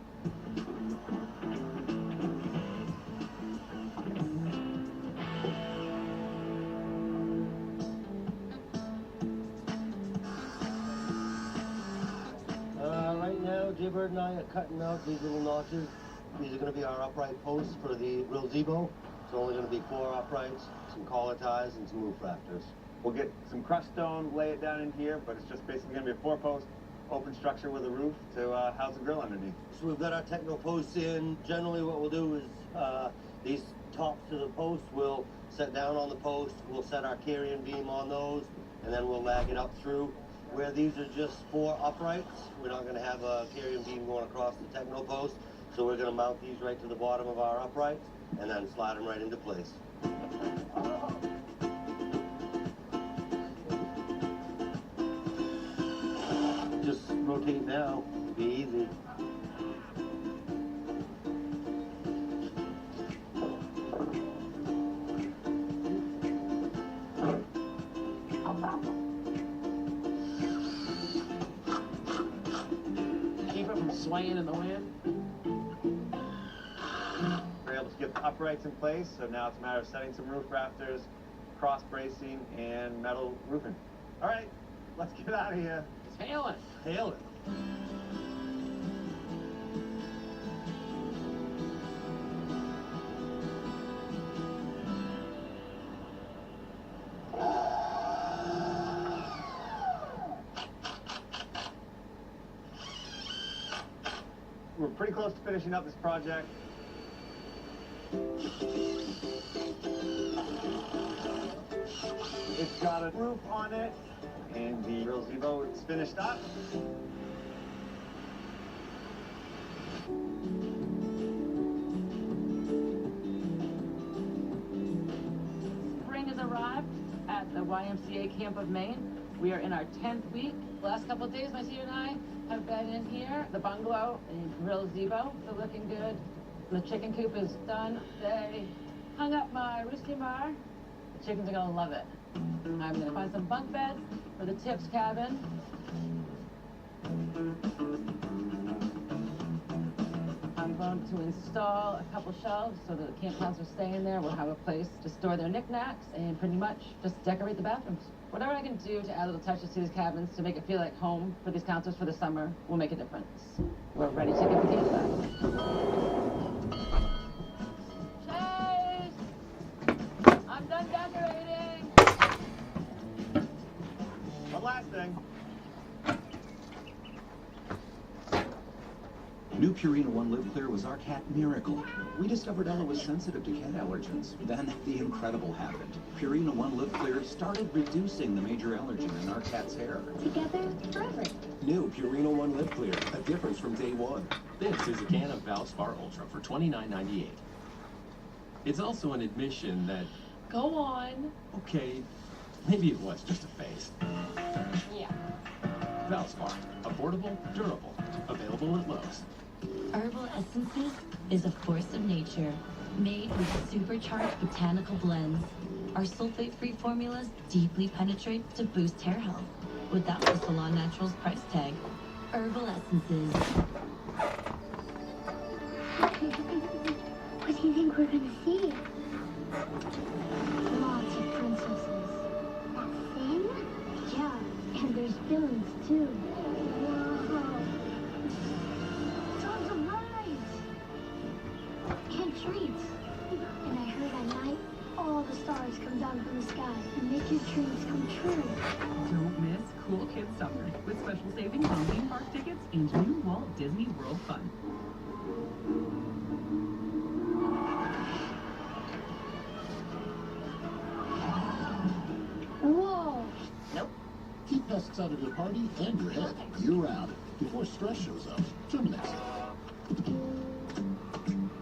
Right now, Jaybird and I are cutting out these little notches. These are going to be our upright posts for the grill Zebo. It's only going to be 4 uprights, some collar ties, and some roof rafters. We'll get some crushed stone, lay it down in here, but it's just basically going to be a 4-post open structure with a roof to house the grill underneath. So we've got our Techno posts in. Generally what we'll do is these tops to the post we'll set down on the post. We'll set our carrying beam on those, and then we'll lag it up through. Where these are just 4 uprights, we're not going to have a carrying beam going across the Techno post. So we're going to mount these right to the bottom of our uprights and then slide them right into place. Just rotate now, be easy. swaying in the wind. We're able to get the uprights in place, so now it's a matter of setting some roof rafters, cross bracing, and metal roofing. All right, let's get out of here. It's hailing. Hailing. We're pretty close to finishing up this project. It's got a roof on it, and the grill gazebo is finished up. Spring has arrived at the YMCA Camp of Maine. We are in our 10th week. The last couple of days, my senior and I have been in here, the bungalow and grill gazebo. They're looking good. The chicken coop is done. They hung up my roosting bar. The chickens are gonna love it. I'm gonna find some bunk beds for the Tips cabin. I'm going to install a couple shelves so that the camp cows are staying there. We'll have a place to store their knickknacks and pretty much just decorate the bathrooms. Whatever I can do to add little touches to these cabins to make it feel like home for these counselors for the summer will make a difference. We're ready to get the game back. Chase! I'm done decorating! One last thing. New Purina One Live Clear was our cat miracle. We discovered Ella was sensitive to cat allergens. Then the incredible happened. Purina One Live Clear started reducing the major allergen in our cat's hair. Together, forever. New Purina One Live Clear, a difference from day one. This is a can of Valspar Ultra for $29.98. It's also an admission that, Go on. okay, maybe it was just a phase. Yeah. Valspar, affordable, durable, available at Lowe's. Herbal Essences is a force of nature, made with supercharged botanical blends. Our sulfate-free formulas deeply penetrate to boost hair health without the Salon Naturals price tag. Herbal Essences. What do you think we're gonna see? Lots of princesses. That thing? Yeah, and there's villains too. Whoa. Tons of rides. And treats. And I heard at night, all the stars come down from the sky and make your dreams come true. Don't miss Cool Kids Summer with special savings on theme park tickets and new Walt Disney World Fun. Whoa! Nope. Keep pests out of your party and your head year-round before stress shows up. Terminix.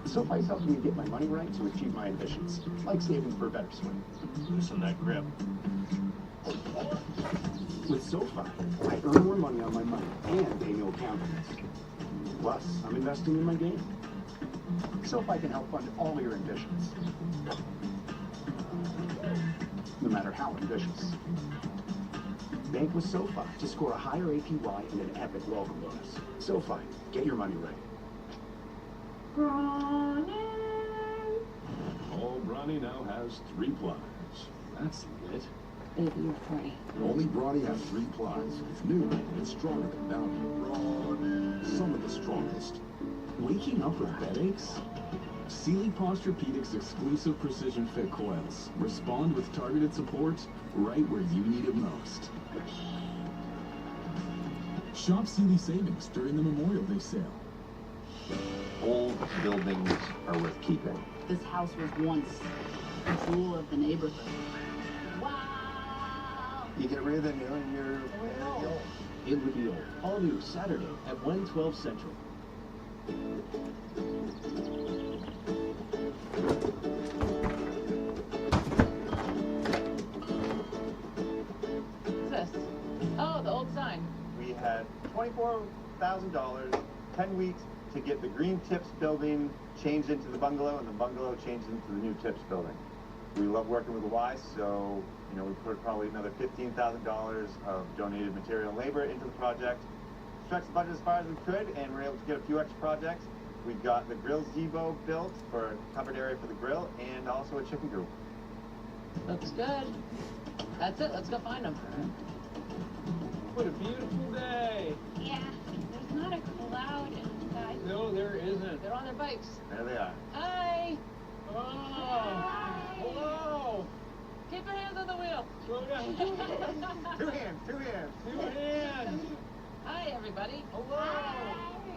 SoFi's helped me get my money right to achieve my ambitions, like saving for a better swing. Loosen that grip. With SoFi, I earn more money on my money and annual accountants. Plus, I'm investing in my game. SoFi can help fund all your ambitions, no matter how ambitious. Bank with SoFi to score a higher APY and an epic welcome bonus. SoFi, get your money right. Old Brawny now has 3 plies. That's lit. Baby, you're free. Only Brawny has 3 plies. It's new and it's stronger than Bounty. Some of the strongest. Waking up with headaches? Sealy Posturepedics exclusive precision fit coils. Respond with targeted support right where you need it most. Shop Sealy savings during the Memorial Day sale. Old buildings are worth keeping. This house was once the jewel of the neighborhood. You get rid of the new and you're It would be old. All new Saturday at 1:12 Central. What's this? Oh, the old sign. We had $24,000, 10 weeks to get the Green Tips building changed into the bungalow and the bungalow changed into the new Tips building. We love working with the Y, so we put probably another $15,000 of donated material and labor into the project. stretched the budget as far as we could, and we were able to get a few extra projects. We got the grill Zevo built for a covered area for the grill, and also a chicken coop. Looks good. That's it. Let's go find them. What a beautiful day. Yeah, there's not a cloud in the sky. No, there isn't. They're on their bikes. There they are. Hi. Oh, hello. Keep your hands on the wheel. Slow down. Two hands, two hands. Two hands. Hi, everybody. Hello.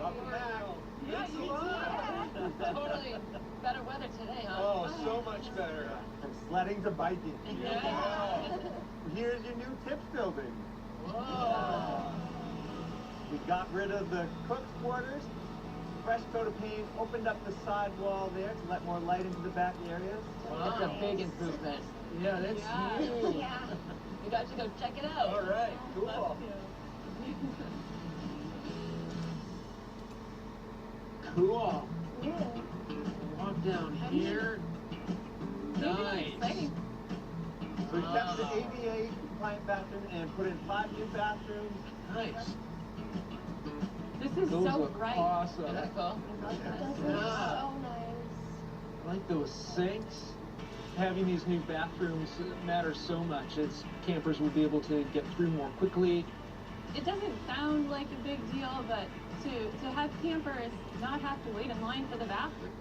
Welcome back. Thanks a lot. Totally better weather today, huh? Oh, so much better. From sledding to biking. Yeah. Here's your new tips building. Whoa. We got rid of the cook's quarters. Fresh coat of paint opened up the side wall there to let more light into the back areas. Wow. It's a big improvement. Yeah, that's new. Yeah. You guys should go check it out. All right, cool. Cool. Walk down here. Nice. So we kept the ADA compliant bathroom and put in 5 new bathrooms. Nice. This is Those so look bright. awesome. Isn't that cool? Yeah. So nice. I like those sinks. Having these new bathrooms matters so much. As campers will be able to get through more quickly. It doesn't sound like a big deal, but to have campers not have to wait in line for the bathroom.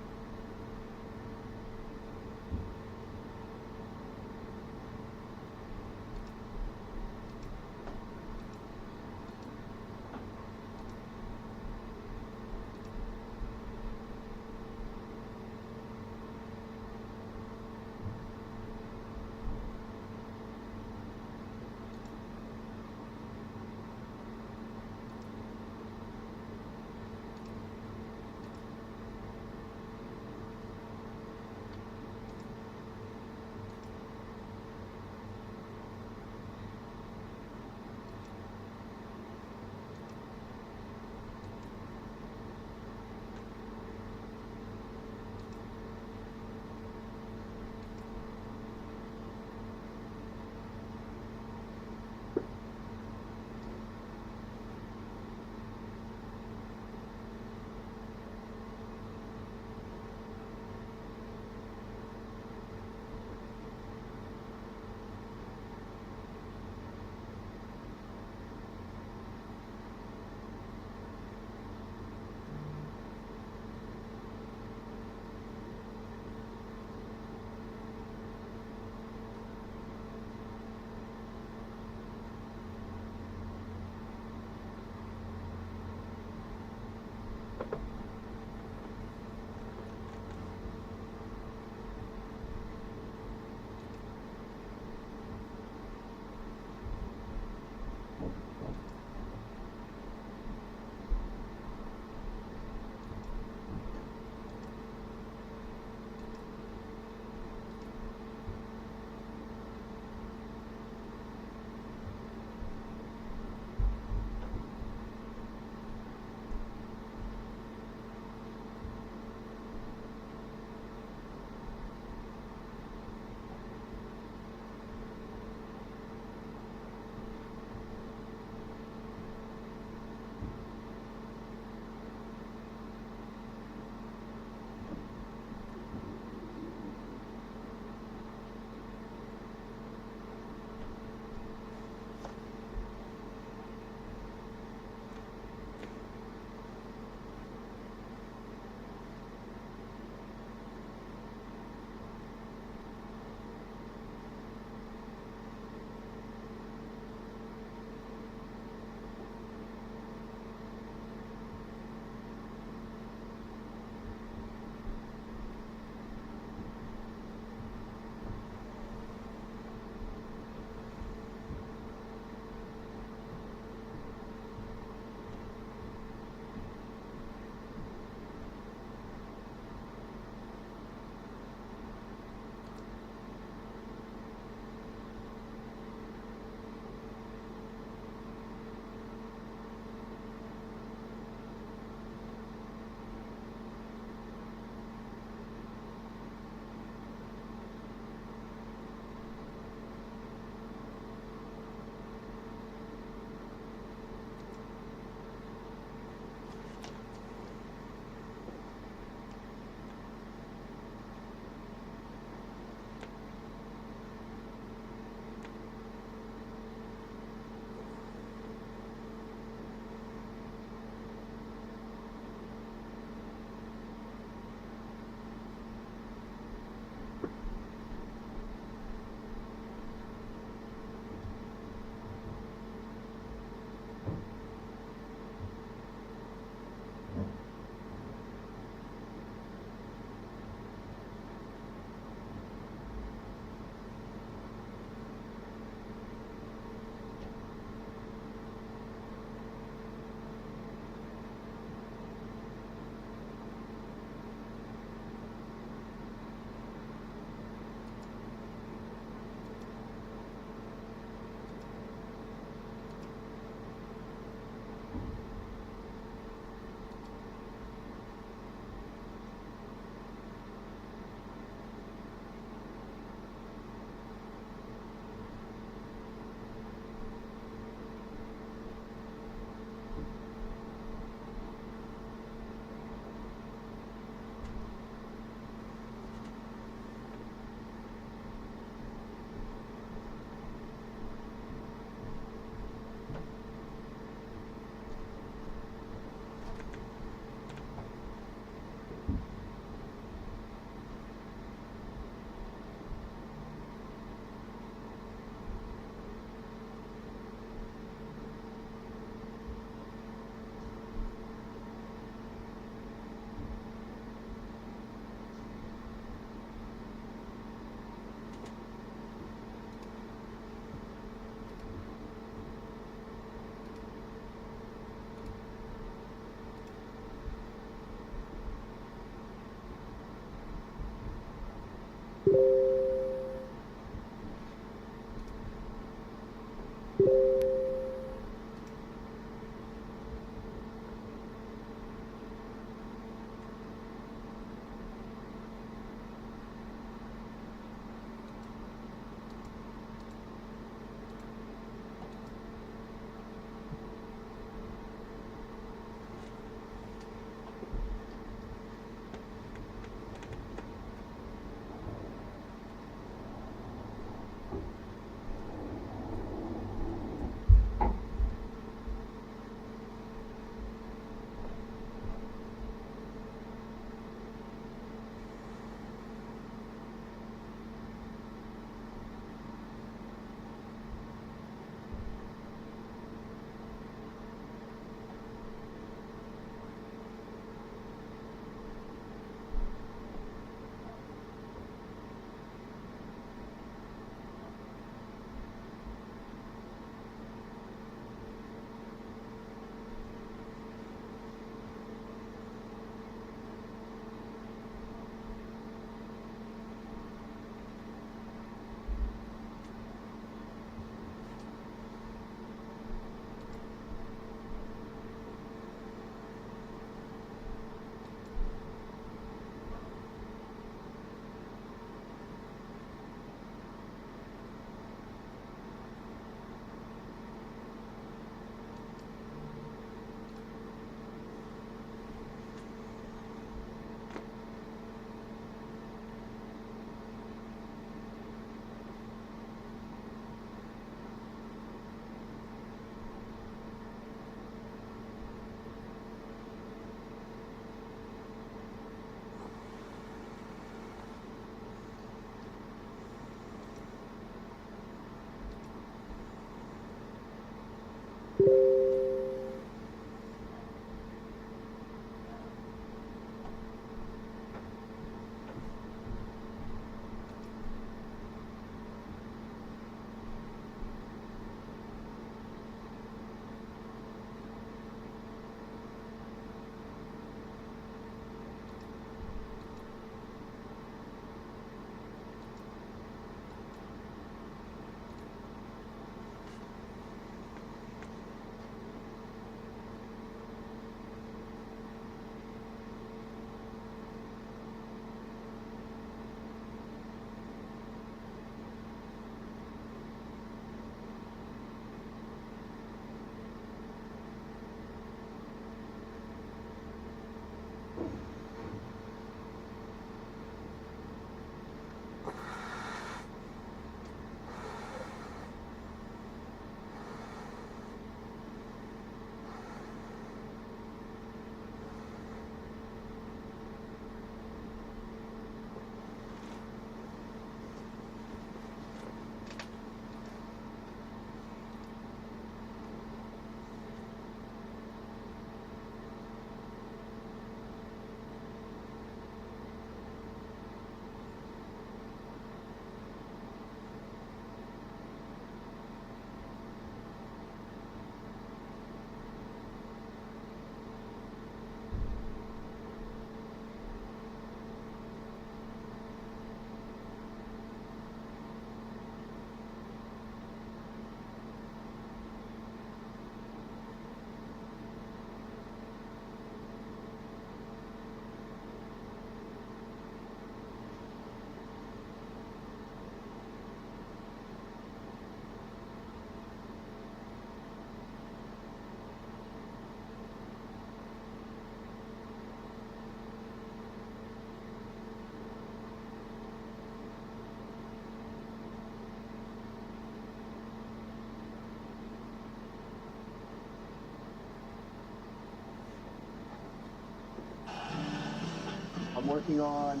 working on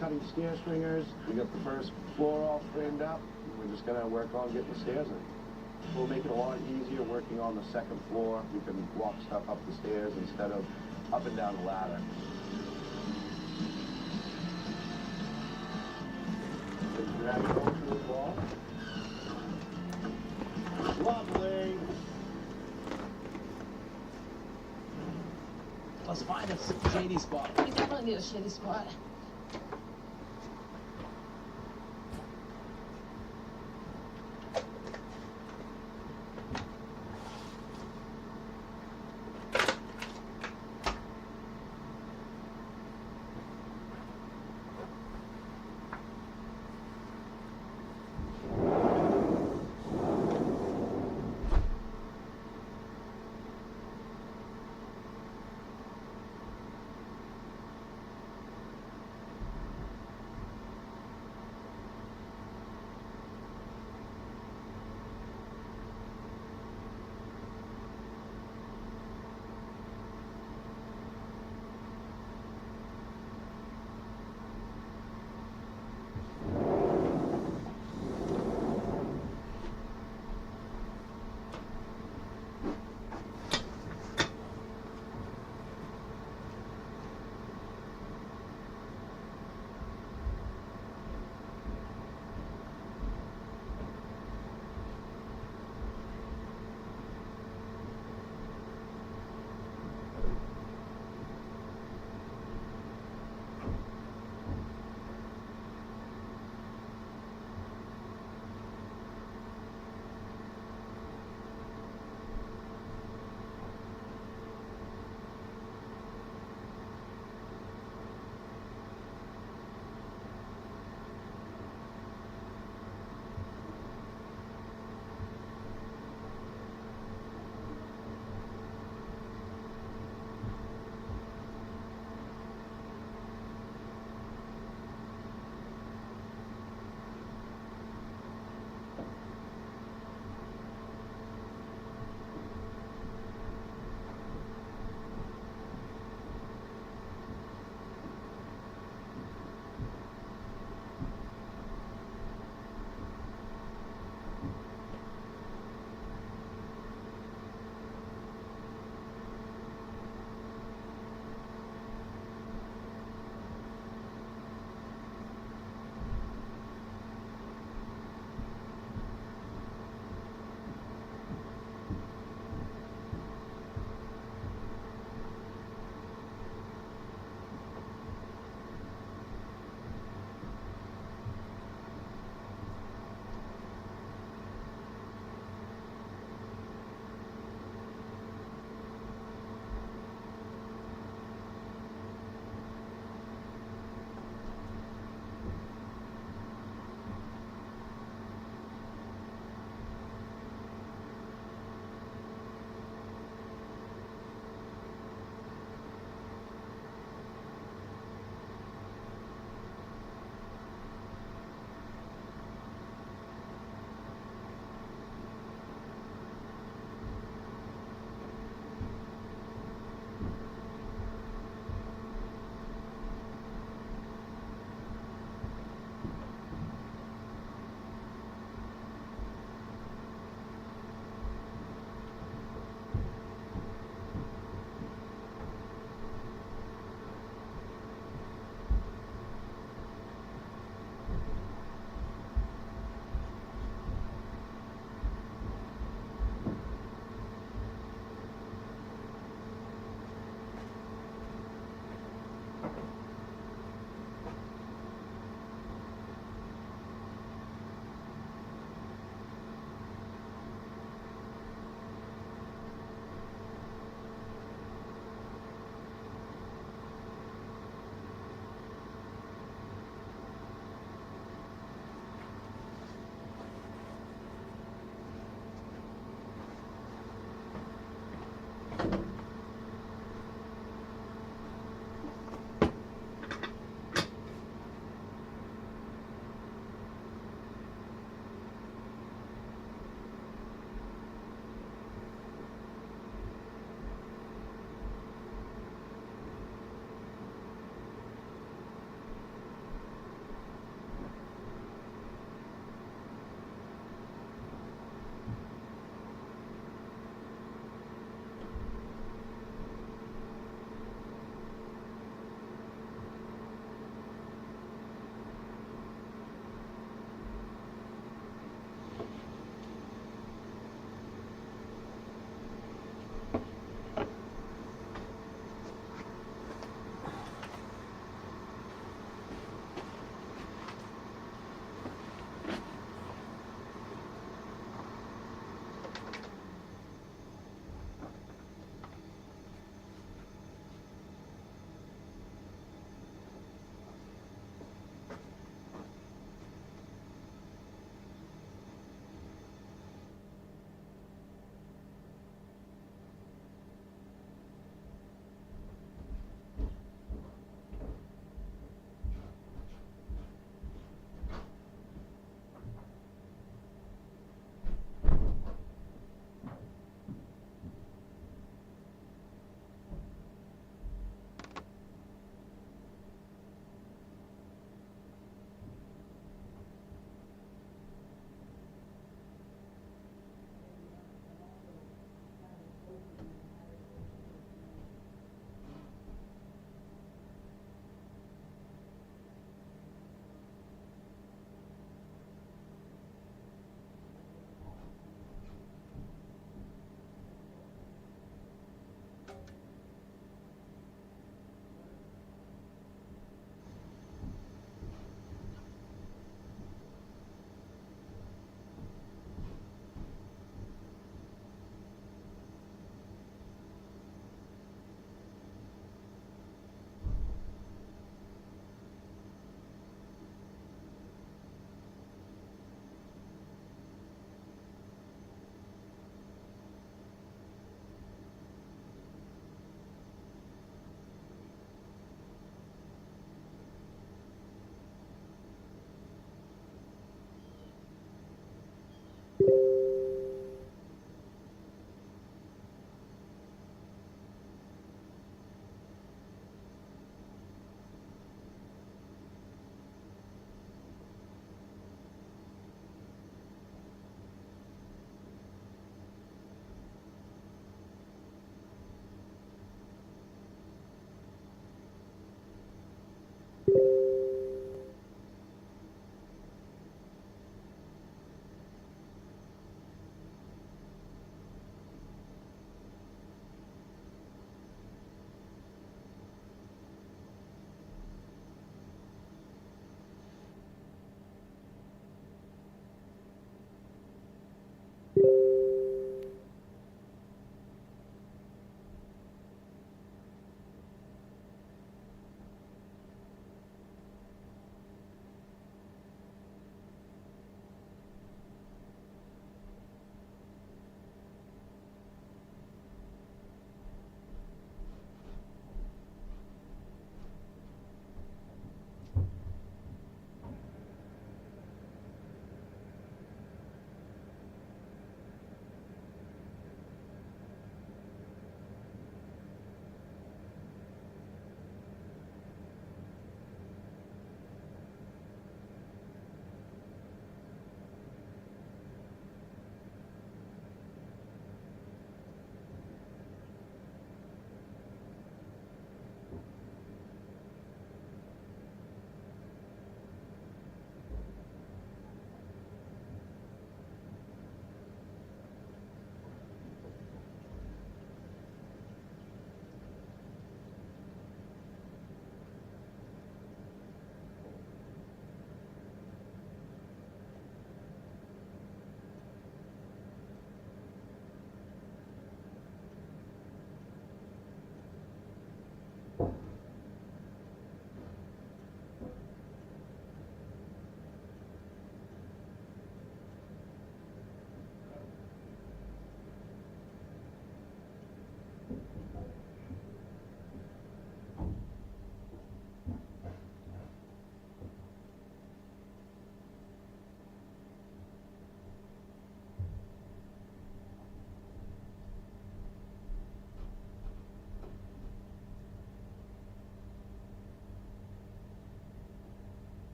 cutting stair stringers. We got the first floor all framed up. We're just gonna work on getting the stairs in. We'll make it a lot easier working on the second floor. We can walk stuff up the stairs instead of up and down the ladder. Drag it over to the wall. Lovely. Let's find a shady spot. We definitely need a shady spot.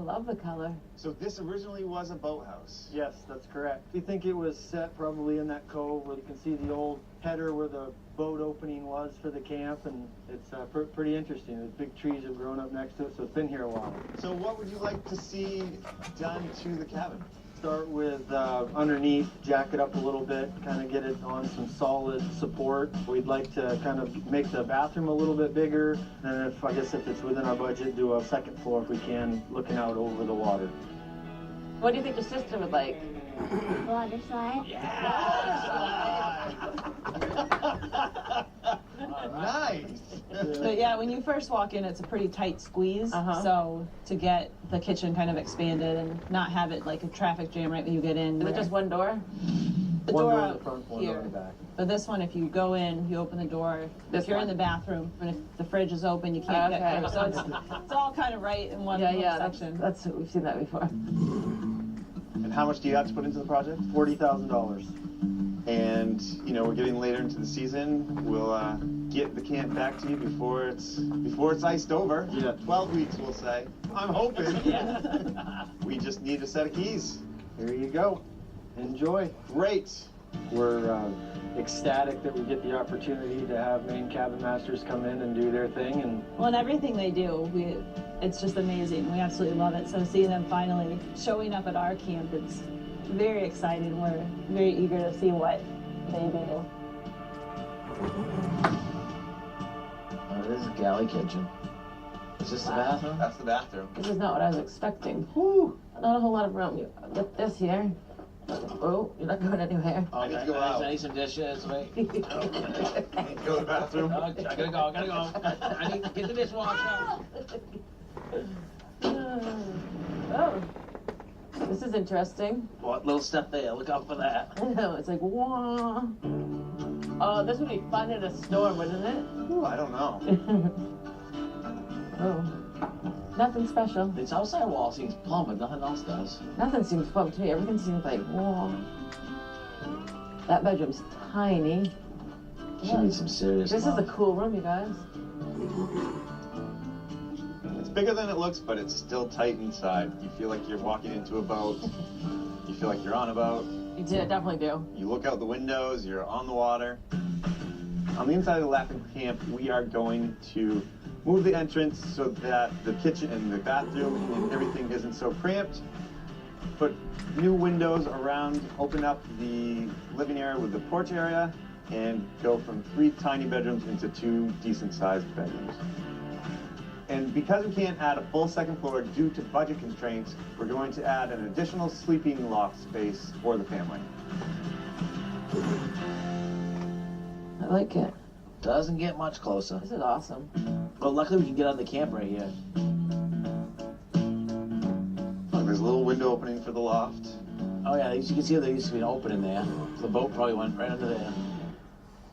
love the color. So this originally was a boathouse. Yes, that's correct. We think it was set probably in that cove where you can see the old header where the boat opening was for the camp, and it's pretty interesting. The big trees have grown up next to it, so it's been here a while. So what would you like to see done to the cabin? Start with underneath, jack it up a little bit, kind of get it on some solid support. We'd like to kind of make the bathroom a little bit bigger, and I guess if it's within our budget, do a second floor if we can, looking out over the water. What do you think your sister would like? Water slide? Nice! But yeah, when you first walk in, it's a pretty tight squeeze. So to get the kitchen kind of expanded and not have it like a traffic jam right when you get in. Is it just one door? The One door door in out the front, one here. door in the back. But this one, if you go in, you open the door. This if you're in one? the bathroom, and if the fridge is open, you can't Okay. get through. So it's all kind of right in one little section. That's we've seen that before. And how much do you have to put into the project? $40,000. And, you know, we're getting later into the season. We'll get the camp back to you before it's iced over. Yeah. 12 weeks, we'll say. I'm hoping. We just need a set of keys. Here you go. Enjoy. Great. We're ecstatic that we get the opportunity to have Maine Cabin Masters come in and do their thing. And Well, and everything they do, it's just amazing. We absolutely love it. So seeing them finally showing up at our camp, it's very exciting. We're very eager to see what they do. Oh, this is a galley kitchen. Is this the bathroom? That's the bathroom. This is not what I was expecting. Whew. Not a whole lot of room. You get this here. Oh, you're not going anywhere. Oh, I need to go out. I need some dishes. Wait. Go to the bathroom. I gotta go. I need to get the dishwasher. Oh, this is interesting. What little stuff there? Look out for that. I know, it's like, whoa. Oh, this would be fun in a storm, wouldn't it? Ooh, I don't know. Oh, nothing special. This outside wall seems plumb, but nothing else does. Nothing seems plumb to me. Everything seems like, whoa. That bedroom's tiny. She needs some serious This love. is a cool room, you guys. It's bigger than it looks, but it's still tight inside. You feel like you're walking into a boat. You feel like you're on a boat. You definitely do. You look out the windows, you're on the water. On the inside of the Laughing Camp, we are going to move the entrance so that the kitchen and the bathroom and everything isn't so cramped. Put new windows around, open up the living area with the porch area, and go from 3 tiny bedrooms into 2 decent-sized bedrooms. And because we can't add a full second floor due to budget constraints, we're going to add an additional sleeping loft space for the family. I like it. Doesn't get much closer. This is awesome. But luckily we can get on the camp right here. Look, there's a little window opening for the loft. Oh yeah, you can see there used to be an opening there. The boat probably went right under there.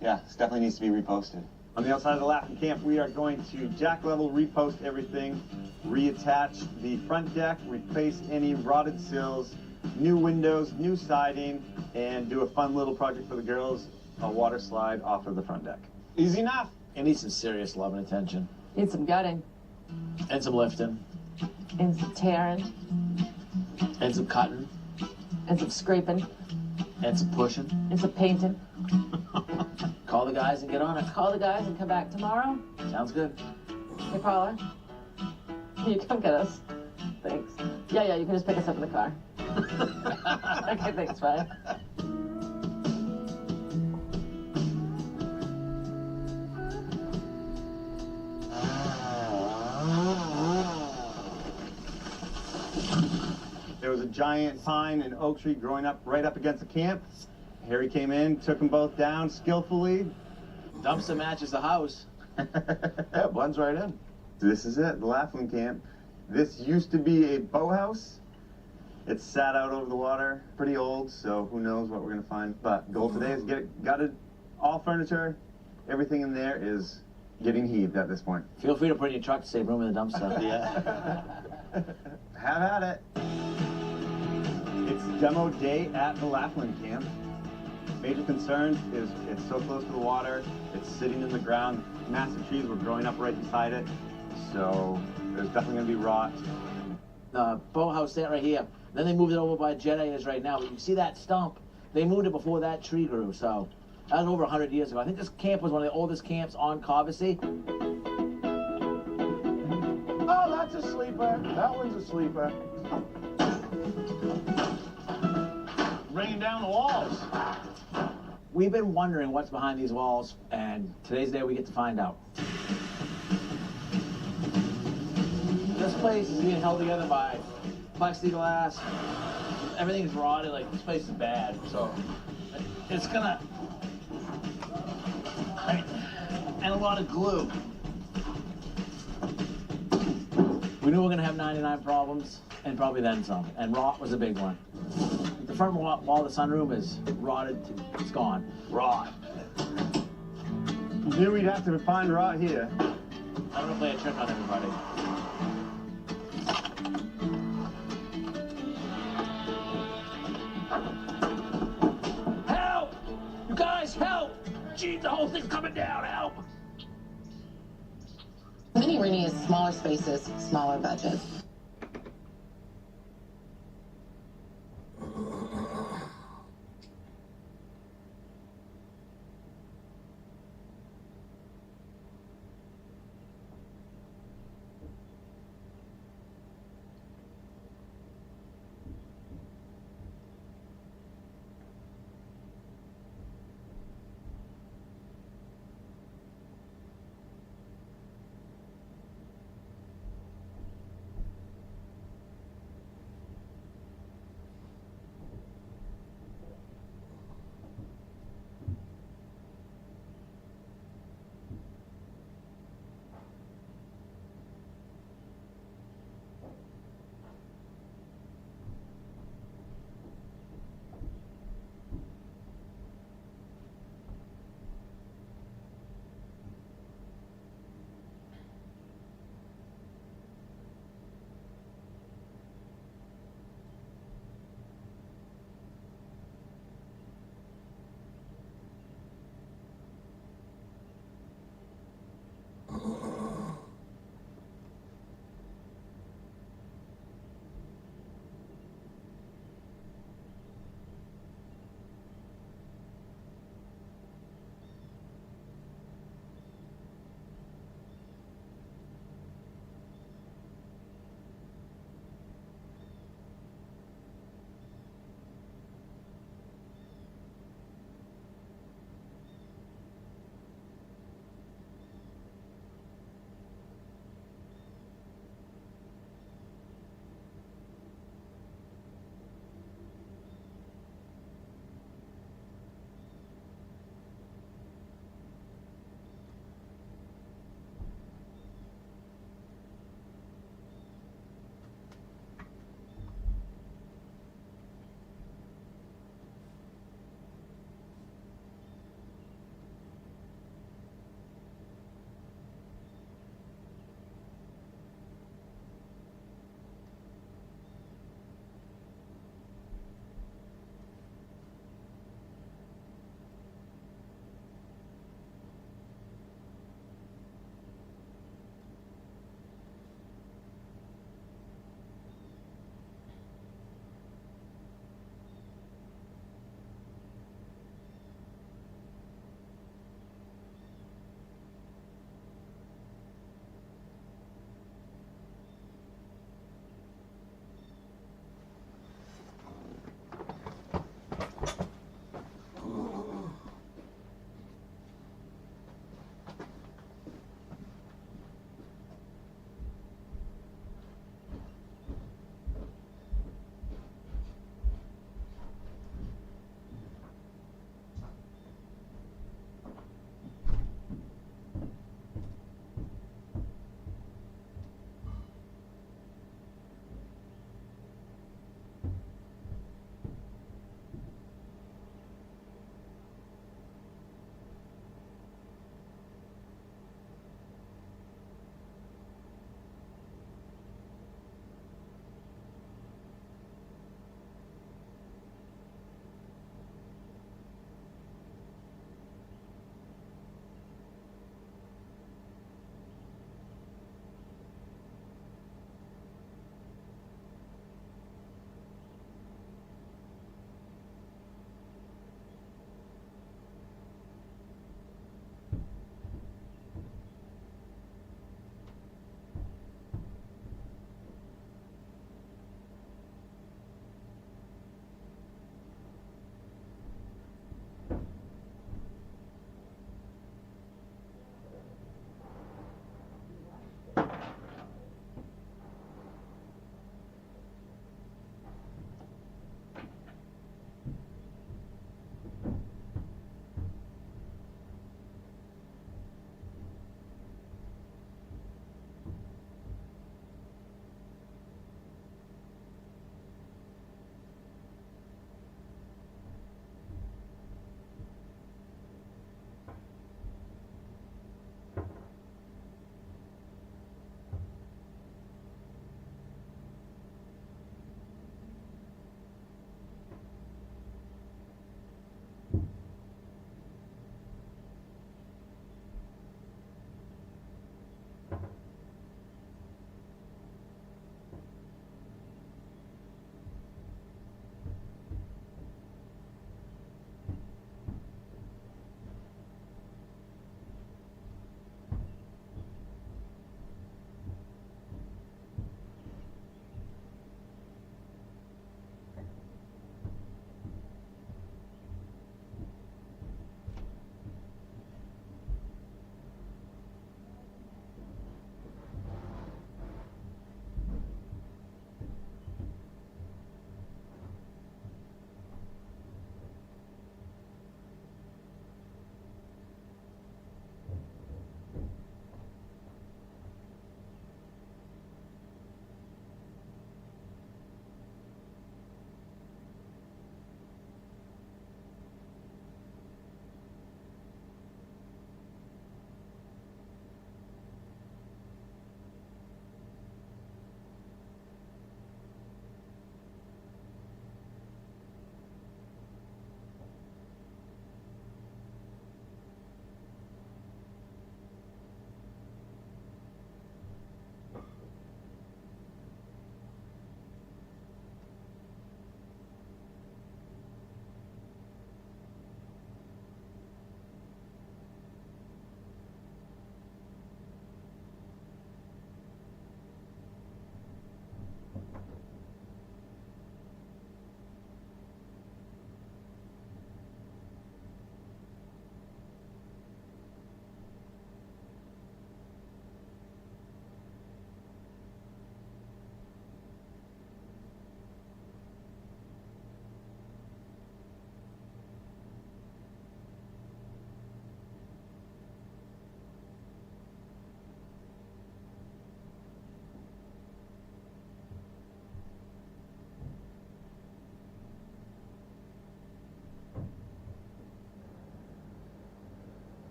Yeah, this definitely needs to be reposted. On the outside of the Laughing Camp, we are going to jack level, repost everything, reattach the front deck, replace any rotted sills, new windows, new siding, and do a fun little project for the girls, a water slide off of the front deck. Easy enough. It needs some serious love and attention. Need some gutting. And some lifting. And some tearing. And some cutting. And some scraping. And some pushing. And some painting. Call the guys and get on it. Call the guys and come back tomorrow. Sounds good. Hey, Paula. Can you come get us? Thanks. Yeah, you can just pick us up in the car. Okay, thanks, bye. There was a giant pine and oak tree growing up right up against the camp. Harry came in, took them both down skillfully. Dumpster matches the house. Yeah, blends right in. This is it, the Laughing Camp. This used to be a boathouse. It's sat out over the water, pretty old, so who knows what we're gonna find. But goal today is get it gutted, all furniture, everything in there is getting heaved at this point. Feel free to put in your truck to save room in the dumpster. Yeah. Have at it. It's demo day at the Laughing Camp. Major concerns is it's so close to the water, it's sitting in the ground, massive trees were growing up right beside it, so there's definitely going to be rot. boathouse there right here. Then they moved it over by Jet is right now. But you can see that stump. They moved it before that tree grew, so that was over 100 years ago. I think this camp was one of the oldest camps on Cobbossee. Oh, that's a sleeper. That one's a sleeper. Bringing down the walls. We've been wondering what's behind these walls, and today's the day we get to find out. This place is being held together by plexiglass. Everything's rotted, like this place is bad, so it's gonna, and a lot of glue. We knew we were gonna have 99 problems, and probably then some, and rot was a big one. The front wall of the sunroom is rotted, it's gone. Rot. Knew we'd have to find rot here. I'm gonna play a trick on everybody. Help! You guys, help! Gee, the whole thing's coming down, help! Mini Rooney is smaller spaces, smaller budget.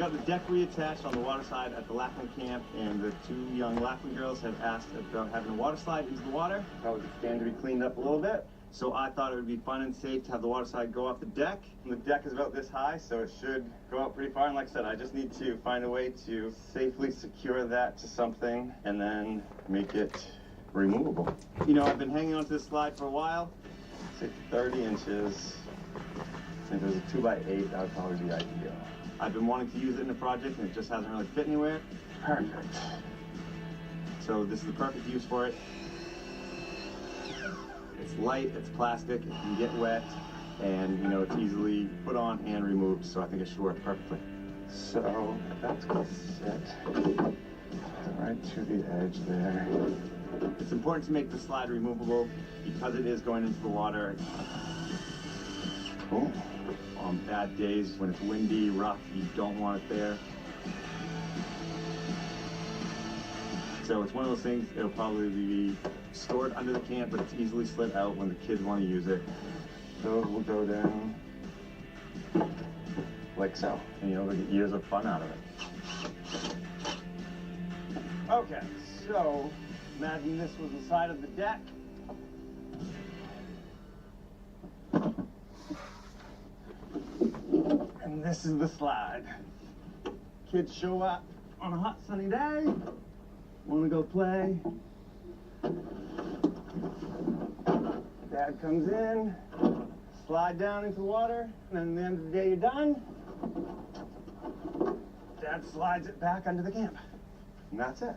got the deck reattached on the water side at the Lackland camp, and the two young Lackland girls have asked about having a water slide into the water. Probably stand to be cleaned up a little bit. So I thought it would be fun and safe to have the water slide go off the deck. And the deck is about this high, so it should go out pretty far. And like I said, I just need to find a way to safely secure that to something and then make it removable. You know, I've been hanging onto this slide for a while. Say 30 inches. I think there's a 2x8, that would probably be ideal. I've been wanting to use it in a project and it just hasn't really fit anywhere. Perfect. So this is the perfect use for it. It's light, it's plastic, it can get wet, and you know, it's easily put on and removed, so I think it should work perfectly. So that's gonna sit right to the edge there. It's important to make the slide removable because it is going into the water. Cool. On bad days, when it's windy, rough, you don't want it there. So it's one of those things, it'll probably be stored under the camp, but it's easily slid out when the kids want to use it. So it will go down like so. And you'll get years of fun out of it. Okay, so imagine this was the side of the deck. And this is the slide. Kids show up on a hot sunny day, want to go play. Dad comes in, slide down into the water, and then at the end of the day you're done. Dad slides it back under the camp. And that's it.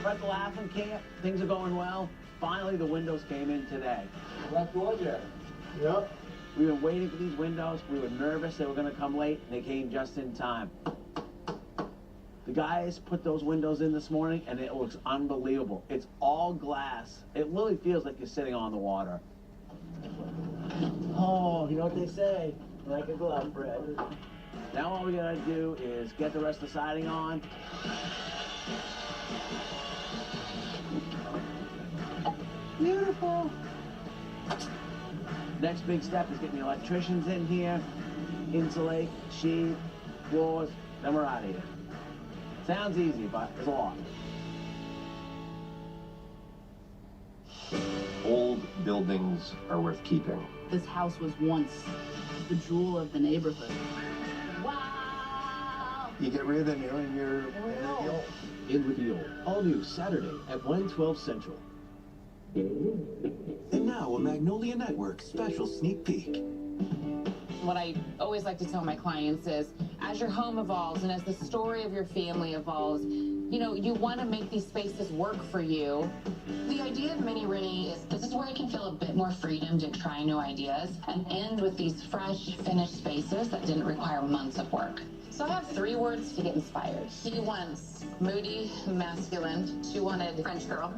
We're at the Laughlin camp. Things are going well. Finally, the windows came in today. Not good yet. Yep. We've been waiting for these windows. We were nervous they were going to come late, and they came just in time. The guys put those windows in this morning, and it looks unbelievable. It's all glass. It really feels like you're sitting on the water. Oh, you know what they say? Like a glove, Fred. Now all we gotta do is get the rest of the siding on. Beautiful. Next big step is getting the electricians in here, insulate, sheathe, floors, then we're out of here. Sounds easy, but it's a lot. Old buildings are worth keeping. This house was once the jewel of the neighborhood. You get rid of the new and you're in with the old. In with the old. All new Saturday at 1:12 Central. And now a Magnolia Network special sneak peek. What I always like to tell my clients is, as your home evolves and as the story of your family evolves, you know, you want to make these spaces work for you. The idea of Mini Rennie is this is where I can feel a bit more freedom to try new ideas and end with these fresh, finished spaces that didn't require months of work. So I have 3 words to get inspired. He wants moody, masculine. She wanted French girl.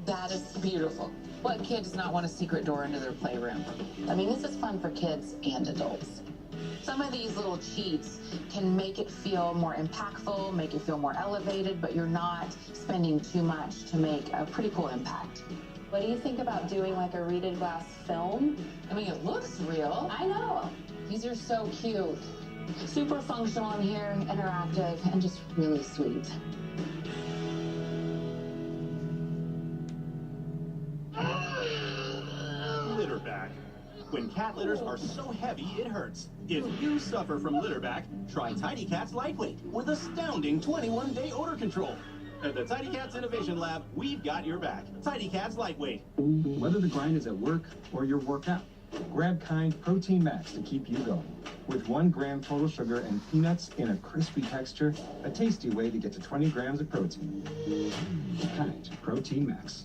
That is beautiful. What kid does not want a secret door into their playroom? I mean, this is fun for kids and adults. Some of these little cheats can make it feel more impactful, make it feel more elevated, but you're not spending too much to make a pretty cool impact. What do you think about doing like a readed glass film? I mean, it looks real. I know. These are so cute. Super functional in here, interactive, and just really sweet. Litterback. When cat litters are so heavy it hurts. If you suffer from litterback, try Tidy Cats Lightweight with astounding 21-day odor control. At the Tidy Cats Innovation Lab, we've got your back. Tidy Cats Lightweight. Whether the grind is at work or your workout, grab Kind Protein Max to keep you going. With 1 gram total sugar and peanuts in a crispy texture, a tasty way to get to 20 grams of protein. Kind Protein Max.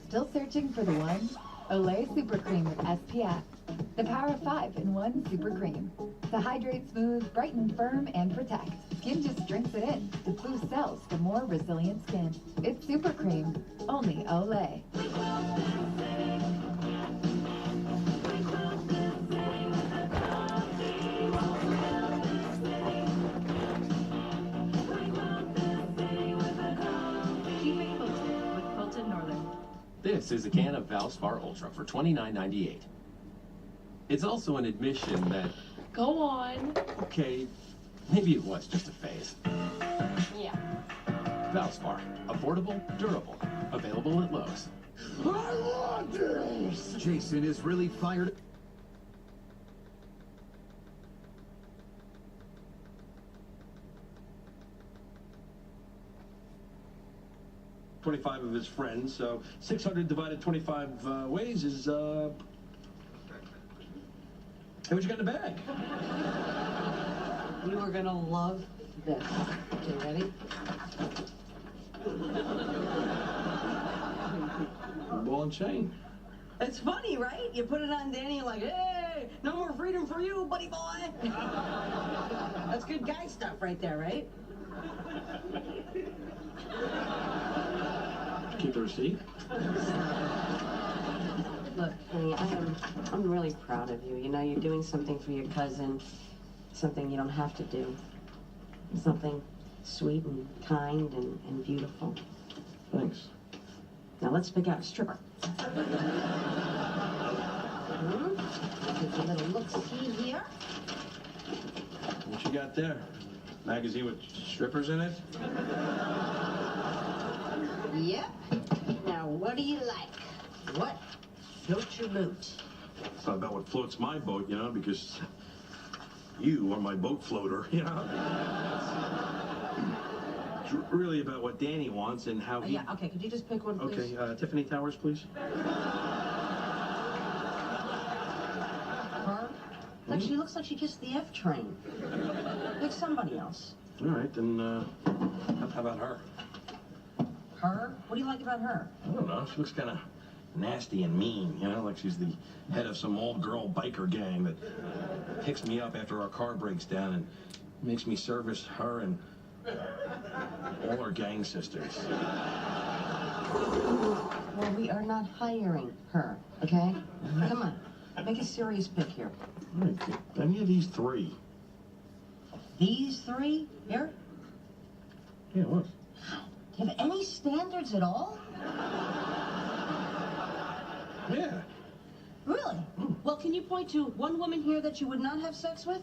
Still searching for the one? Olay Super Cream with SPF. The power of 5 in 1 super cream. To hydrate, smooth, brighten, firm, and protect. Skin just drinks it in to boost cells for more resilient skin. It's Super Cream. Only Olay. This is a can of Valspar Ultra for $29.98. It's also an admission that, Go on. okay, maybe it was just a phase. Yeah. Valspar, affordable, durable, available at Lowe's. I want this! Jason is really fired. 25 of his friends, so 600 divided 25 ways is, Hey, what you got in the bag? You are gonna love this. Okay, ready? Ball and chain. It's funny, right? You put it on Danny, you're like, hey, no more freedom for you, buddy boy. That's good guy stuff right there, right? Keep the receipt. Look, honey, I'm really proud of you. You know, you're doing something for your cousin, something you don't have to do. Something sweet and kind and beautiful. Thanks. Now let's pick out a stripper. Take a little look-see here. What you got there? Magazine with strippers in it? Yep. Now, what do you like? What floats your boat? It's not about what floats my boat, you know, because you are my boat floater, you know? It's really about what Danny wants and how he... Yeah, okay, could you just pick one, please? Okay, Tiffany Towers, please. Her? Like, she looks like she kissed the F train. Pick somebody else. All right, then, how about her? Her? What do you like about her? I don't know. She looks kind of nasty and mean, you know, like she's the head of some old girl biker gang that picks me up after our car breaks down and makes me service her and all her gang sisters. Well, we are not hiring her, okay? Come on, make a serious pick here. All right, any of these three? These three? Here? Yeah, what? Do you have any standards at all? Yeah. Really? Well, can you point to one woman here that you would not have sex with?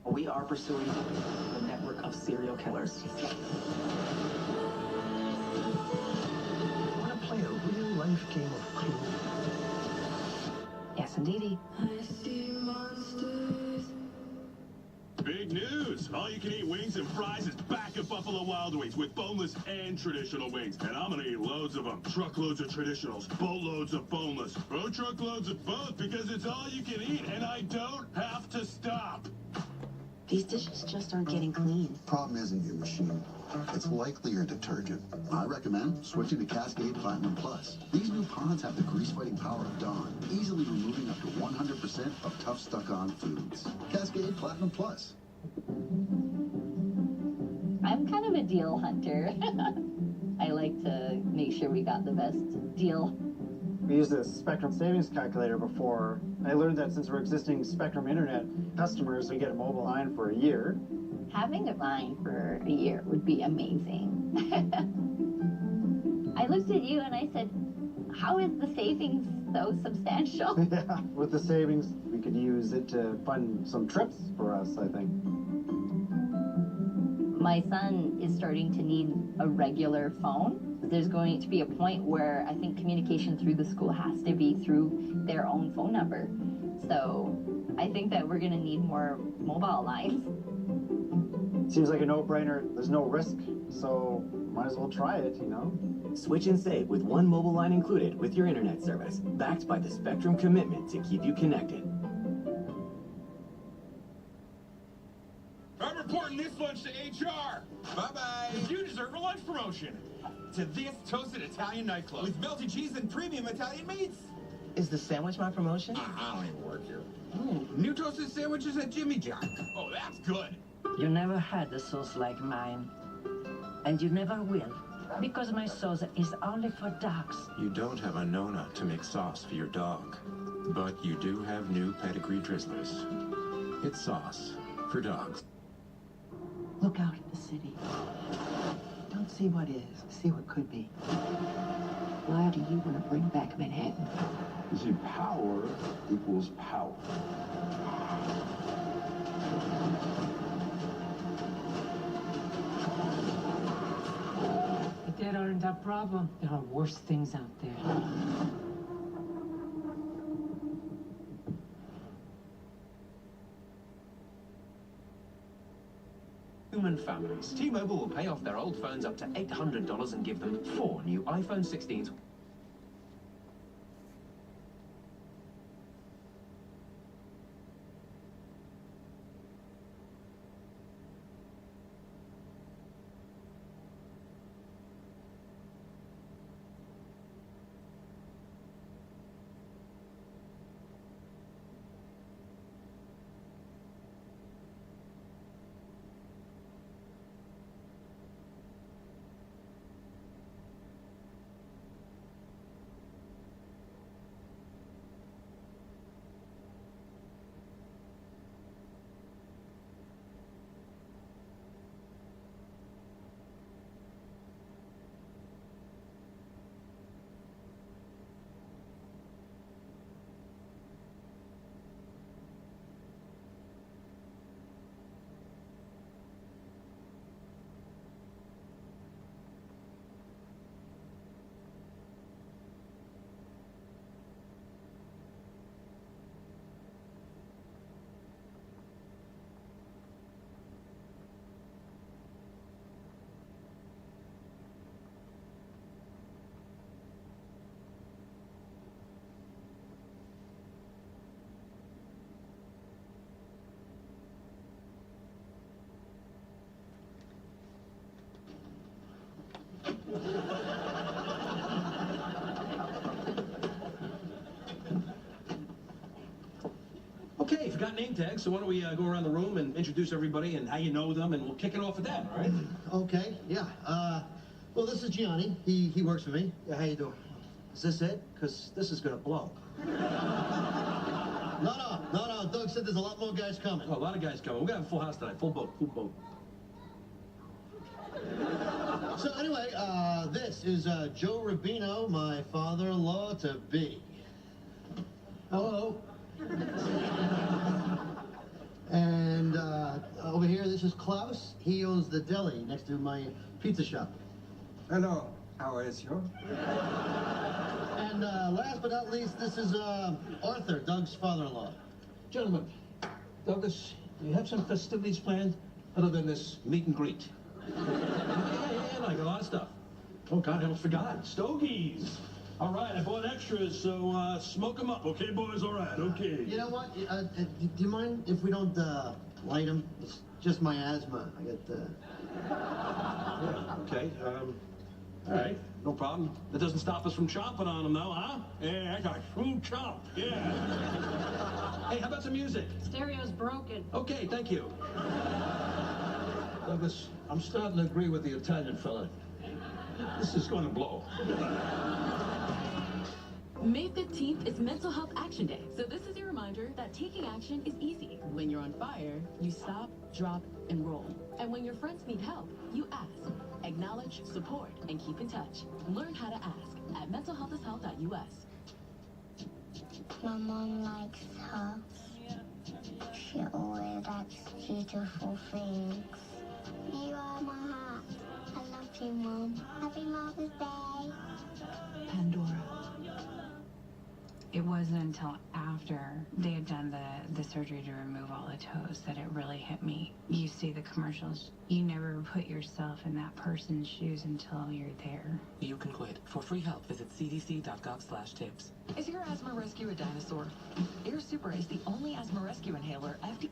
We are pursuing a network of serial killers. I want to play a real-life game of Clue. Yes, indeedy. Big news! All-you-can-eat wings and fries is back at Buffalo Wild Wings with boneless and traditional wings. And I'm gonna eat loads of them. Truckloads of traditionals, boatloads of boneless. Oh, truckloads of both because it's all you can eat and I don't have to stop. These dishes just aren't getting clean. Problem isn't your machine. It's likely your detergent. I recommend switching to Cascade Platinum Plus. These new pods have the grease-fighting power of Dawn, easily removing up to 100% of tough stuck-on foods. Cascade Platinum Plus. I'm kind of a deal hunter. I like to make sure we got the best deal. We used a Spectrum savings calculator before. I learned that since we're existing Spectrum Internet customers, we get a mobile line for a year. Having a line for a year would be amazing. I looked at you and I said, how is the savings so substantial? Yeah, with the savings, we could use it to fund some trips for us, I think. My son is starting to need a regular phone. There's going to be a point where I think communication through the school has to be through their own phone number. So I think that we're going to need more mobile lines. Seems like a no-brainer. There's no risk, so might as well try it, you know? Switch and save with one mobile line included with your internet service, backed by the Spectrum commitment to keep you connected. I'm reporting this lunch to HR. Bye-bye. You deserve a lunch promotion. To this toasted Italian nightclub with melted cheese and premium Italian meats. Is the sandwich my promotion? I don't even work here. Ooh, New toasted sandwiches at Jimmy John's. Oh, that's good. You never had a sauce like mine. And you never will. Because my sauce is only for dogs. You don't have a Nona to make sauce for your dog. But you do have new pedigree drizzlers. It's sauce for dogs. Look out at the city. Don't see what is, see what could be. Why do you want to bring back Manhattan? You see, power equals power. But that aren't our problem. There are worse things out there. Human families. T-Mobile will pay off their old phones up to $800 and give them 4 new iPhone 16s. Okay, you've got name tags, so why don't we go around the room and introduce everybody and how you know them, and we'll kick it off with that, all right? Okay, yeah. Well, this is Gianni. He works for me. Yeah, how you doing? Is this it? Because this is going to blow. No. Doug said there's a lot more guys coming. Oh, a lot of guys coming. We're going to have a full house tonight. Full boat. So anyway, this is Joe Rubino, my father-in-law-to-be. Hello. And over here, this is Klaus. He owns the deli next to my pizza shop. Hello. How is you? And last but not least, this is Arthur, Doug's father-in-law. Gentlemen, Douglas, do you have some festivities planned other than this meet and greet? Yeah, I got a lot of stuff. Oh, God, I almost forgot. Stogies. All right, I bought extras, so smoke them up, okay, boys? All right, okay. You know what? Do you mind if we don't light them? It's just my asthma. I got Yeah, okay, all right, no problem. That doesn't stop us from chomping on them, though, huh? Yeah, I got food chomp, yeah. Hey, how about some music? Stereo's broken. Okay, thank you. Douglas, I'm starting to agree with the Italian fella. This is going to blow. May 15th is Mental Health Action Day, so this is your reminder that taking action is easy. When you're on fire, you stop, drop, and roll. And when your friends need help, you ask, acknowledge, support, and keep in touch. Learn how to ask at mentalhealthishealth.us. My mom likes hugs. She always likes beautiful things. You are my heart. I love you, Mom. Happy Mother's Day. Pandora. It wasn't until after they had done the surgery to remove all the toes that it really hit me. You see the commercials. You never put yourself in that person's shoes until you're there. You can quit. For free help, visit cdc.gov/tips. Is your asthma rescue a dinosaur? Air Super is the only asthma rescue inhaler FDA.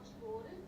what you've ordered?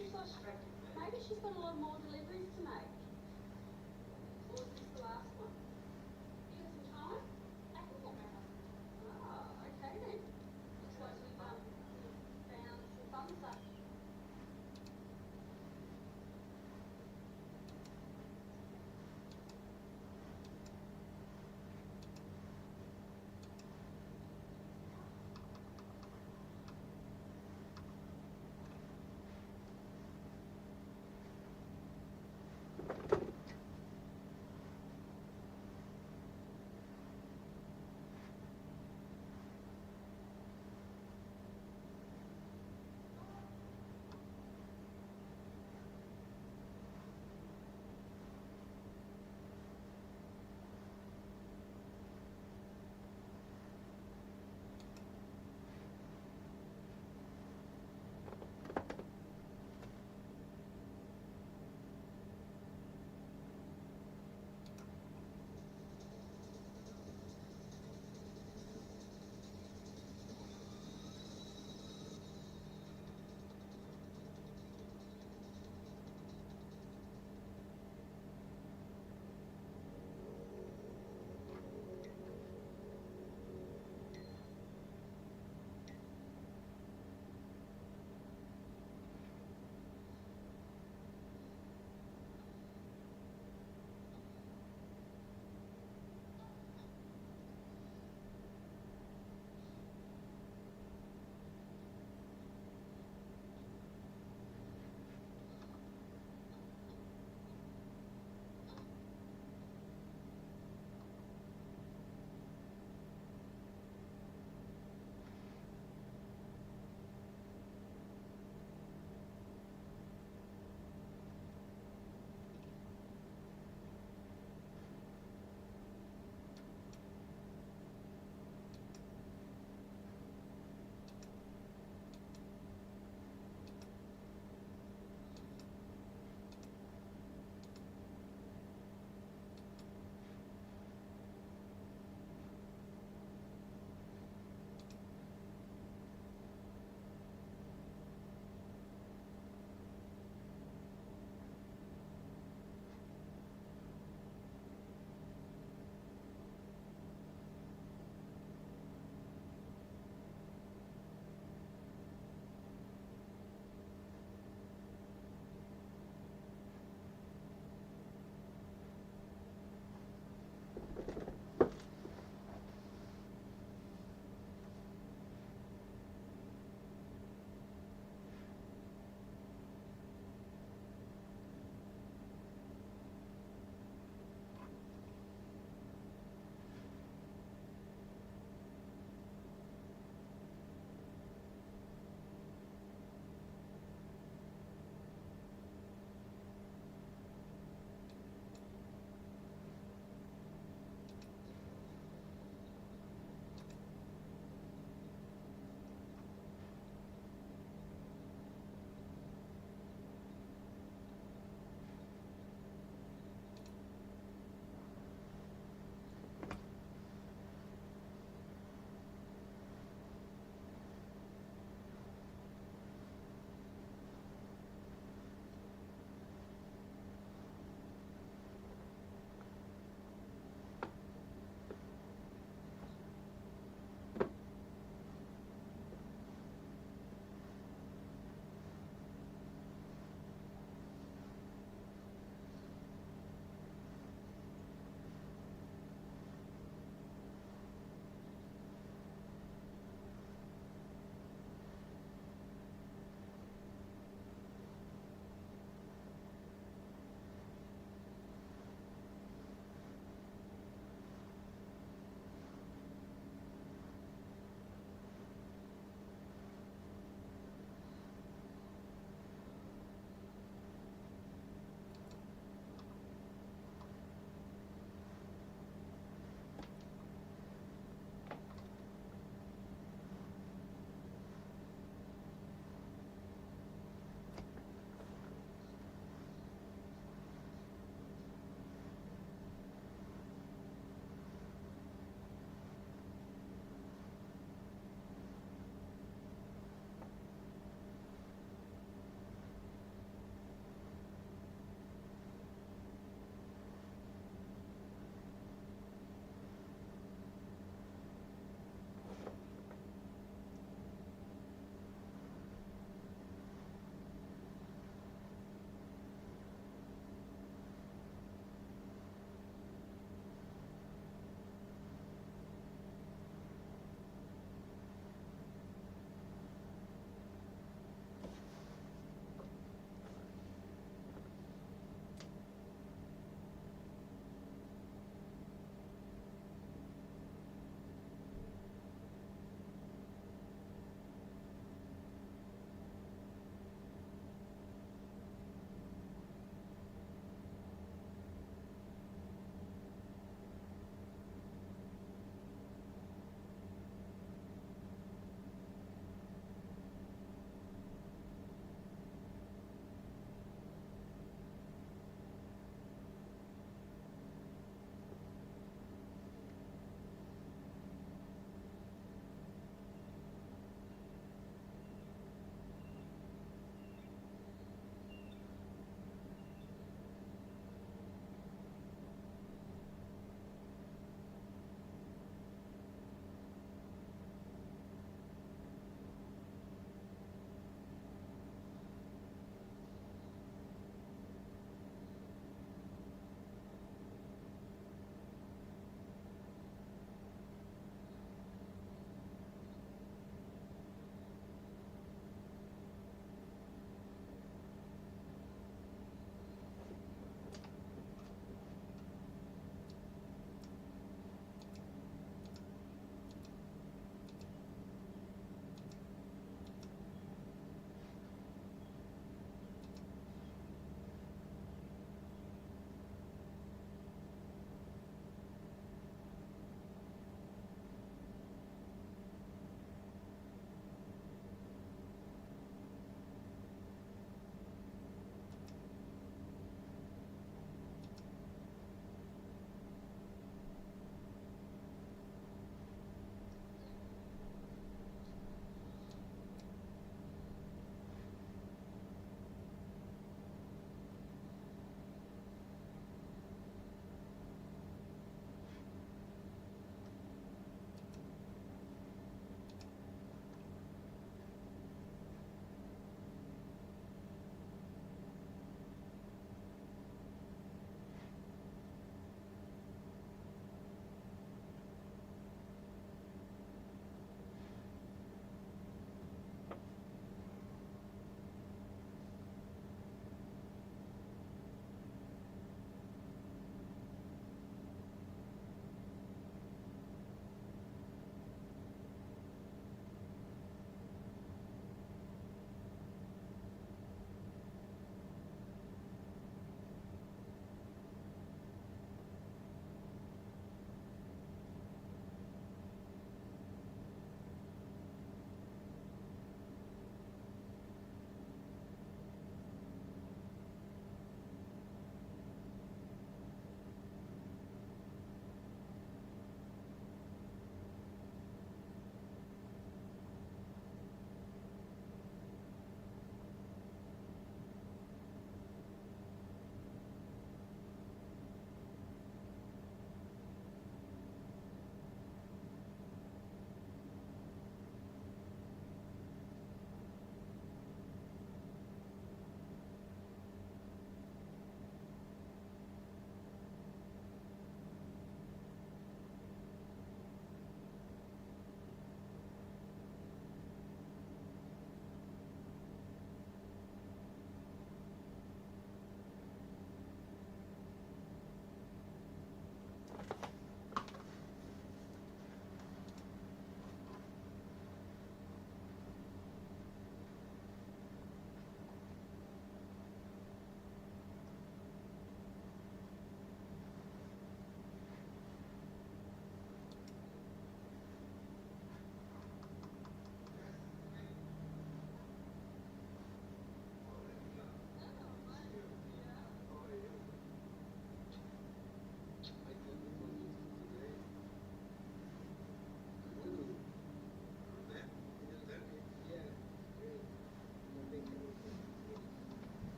She's not distracted. Maybe she's got a lot more deliveries to make. Or is this the last one? You got some time? I can get my husband. Ah, okay then. Looks like we've found some fun stuff.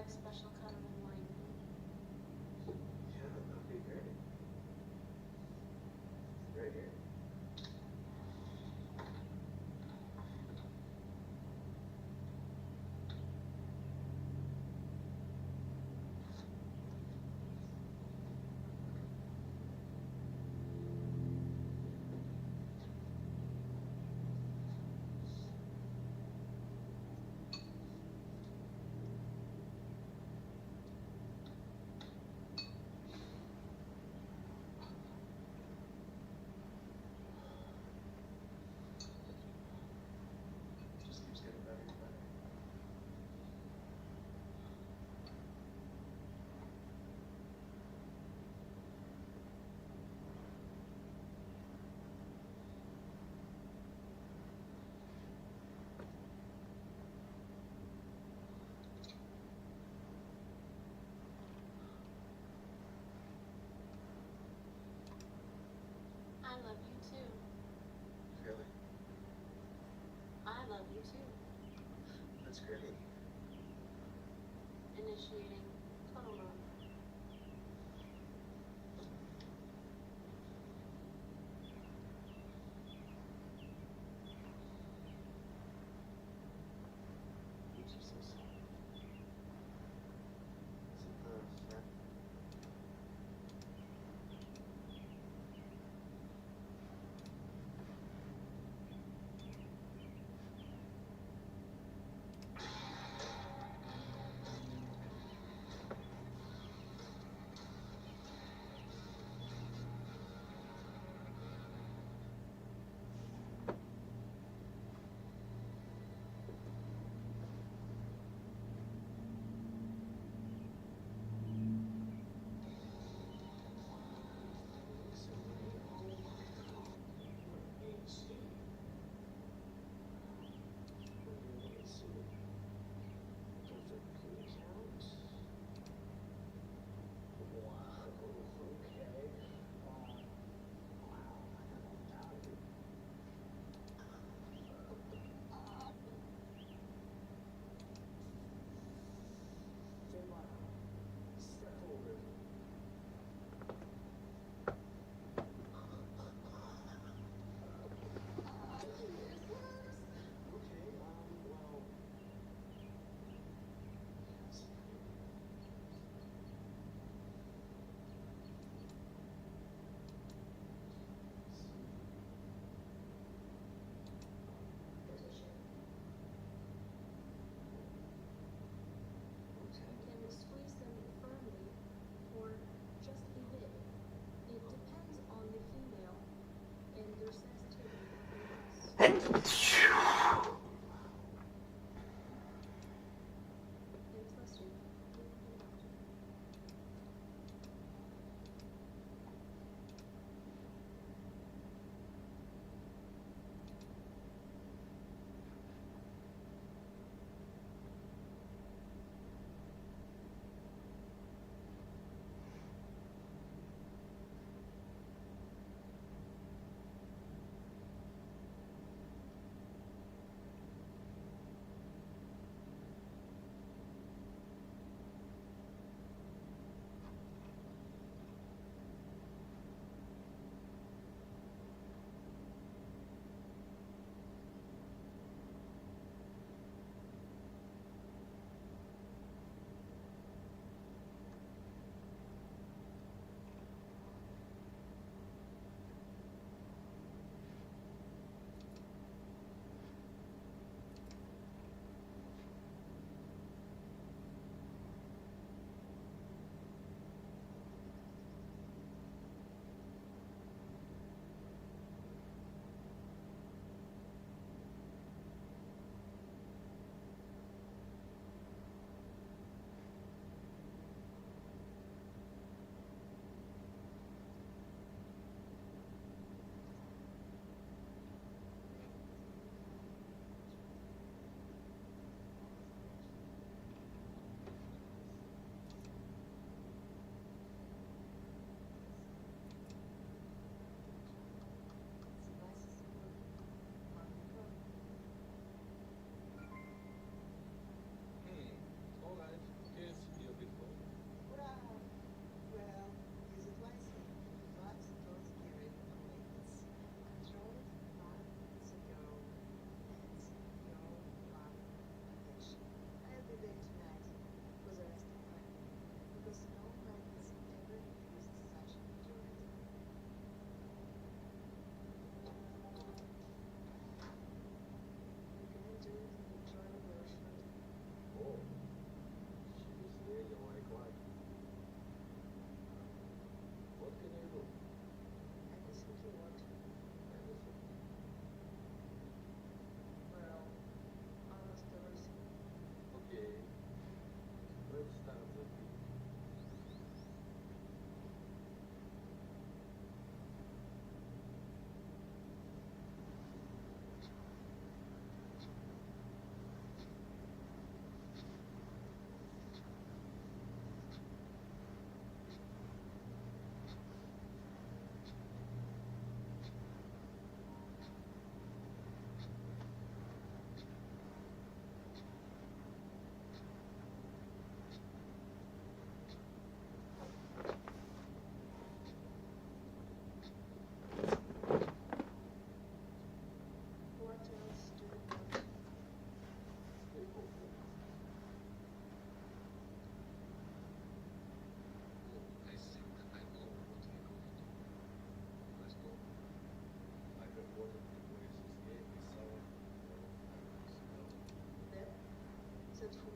like special cuddling line? Yeah, that'd be great. Right here. Just keeps getting better and better. I love you too. Really? I love you too. That's great. Initiating cuddle mode. Oops, you're so soft. Is it the front?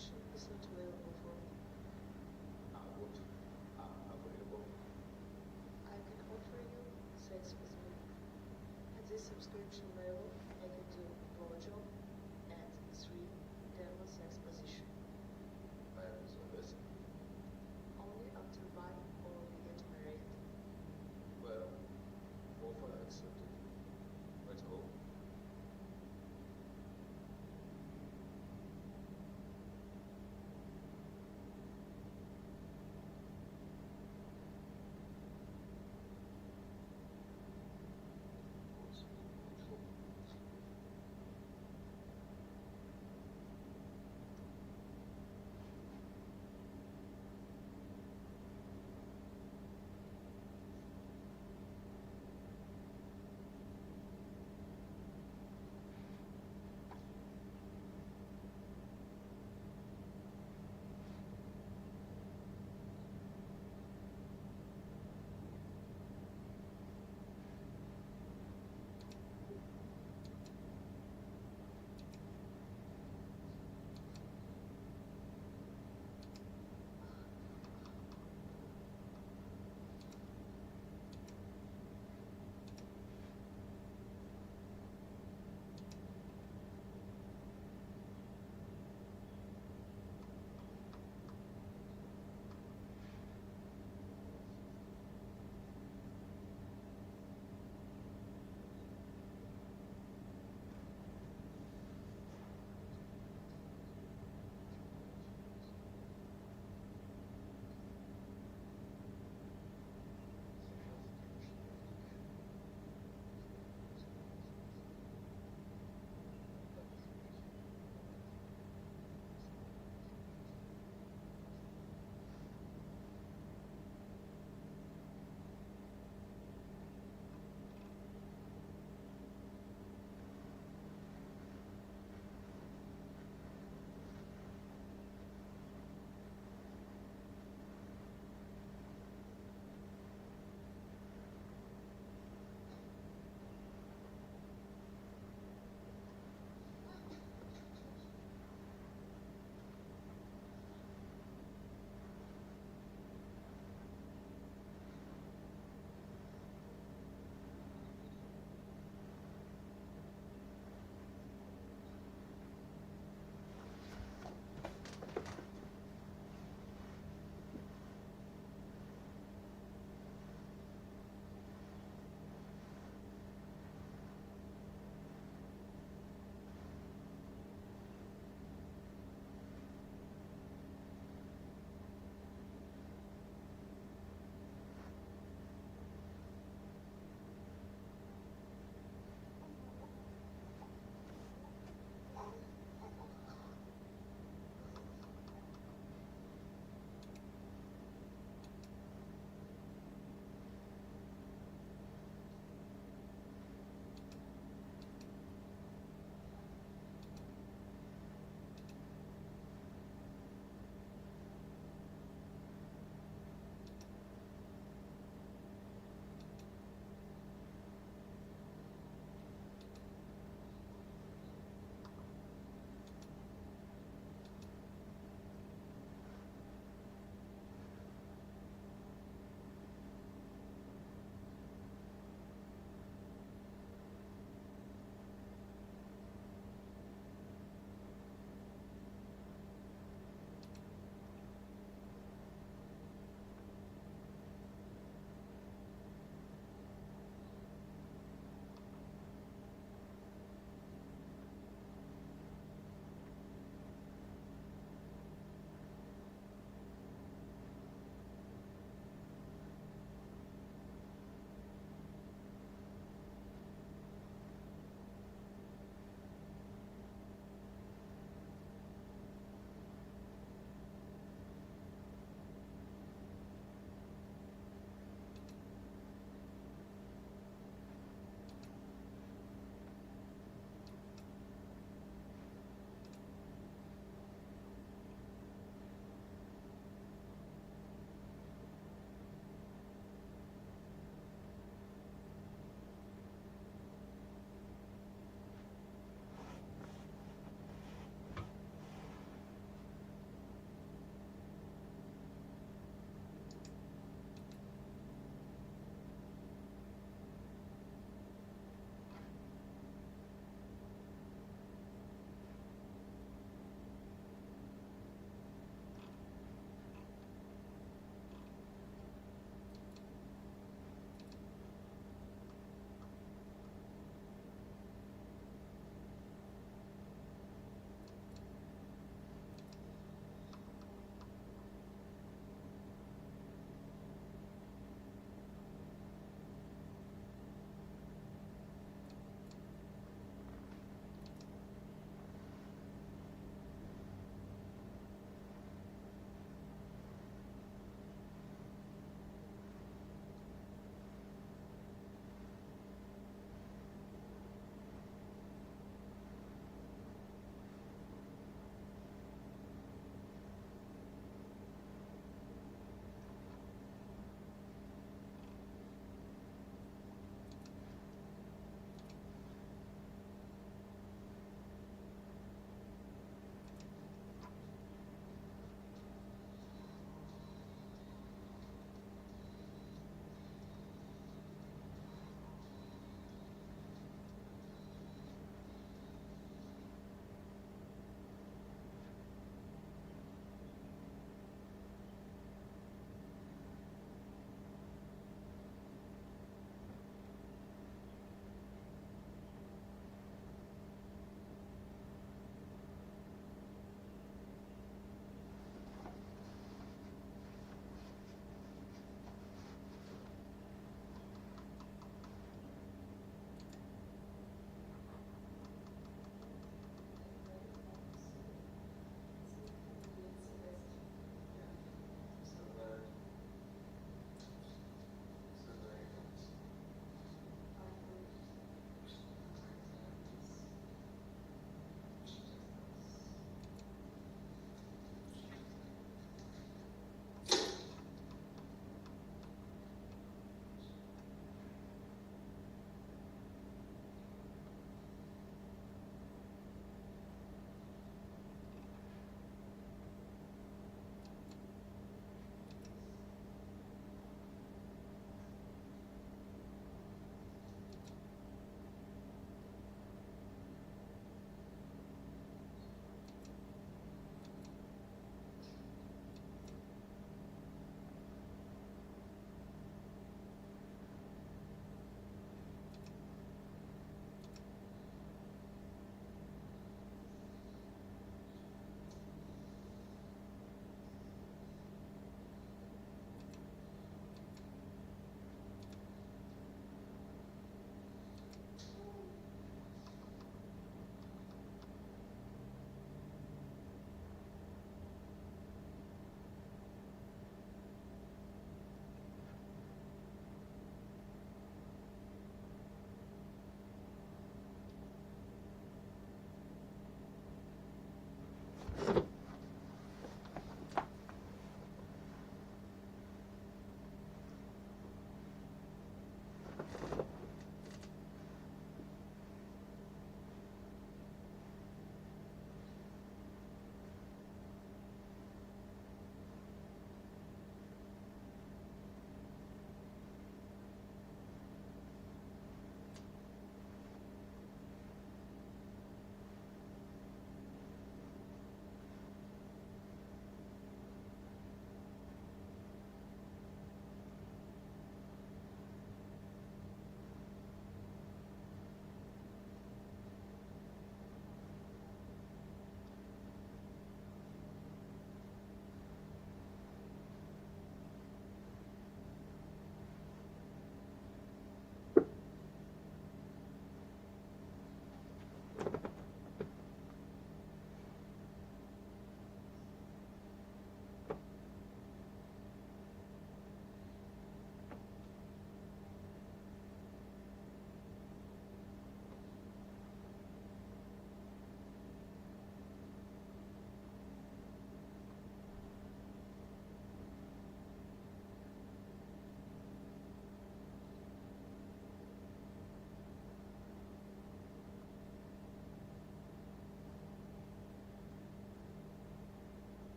subscription is not available for me. Available. I can offer you sex with me. At this subscription level, I can do blowjob and 3 demo sex position. Service. Only after buying or we get married. Well, offer accepted. Let's go.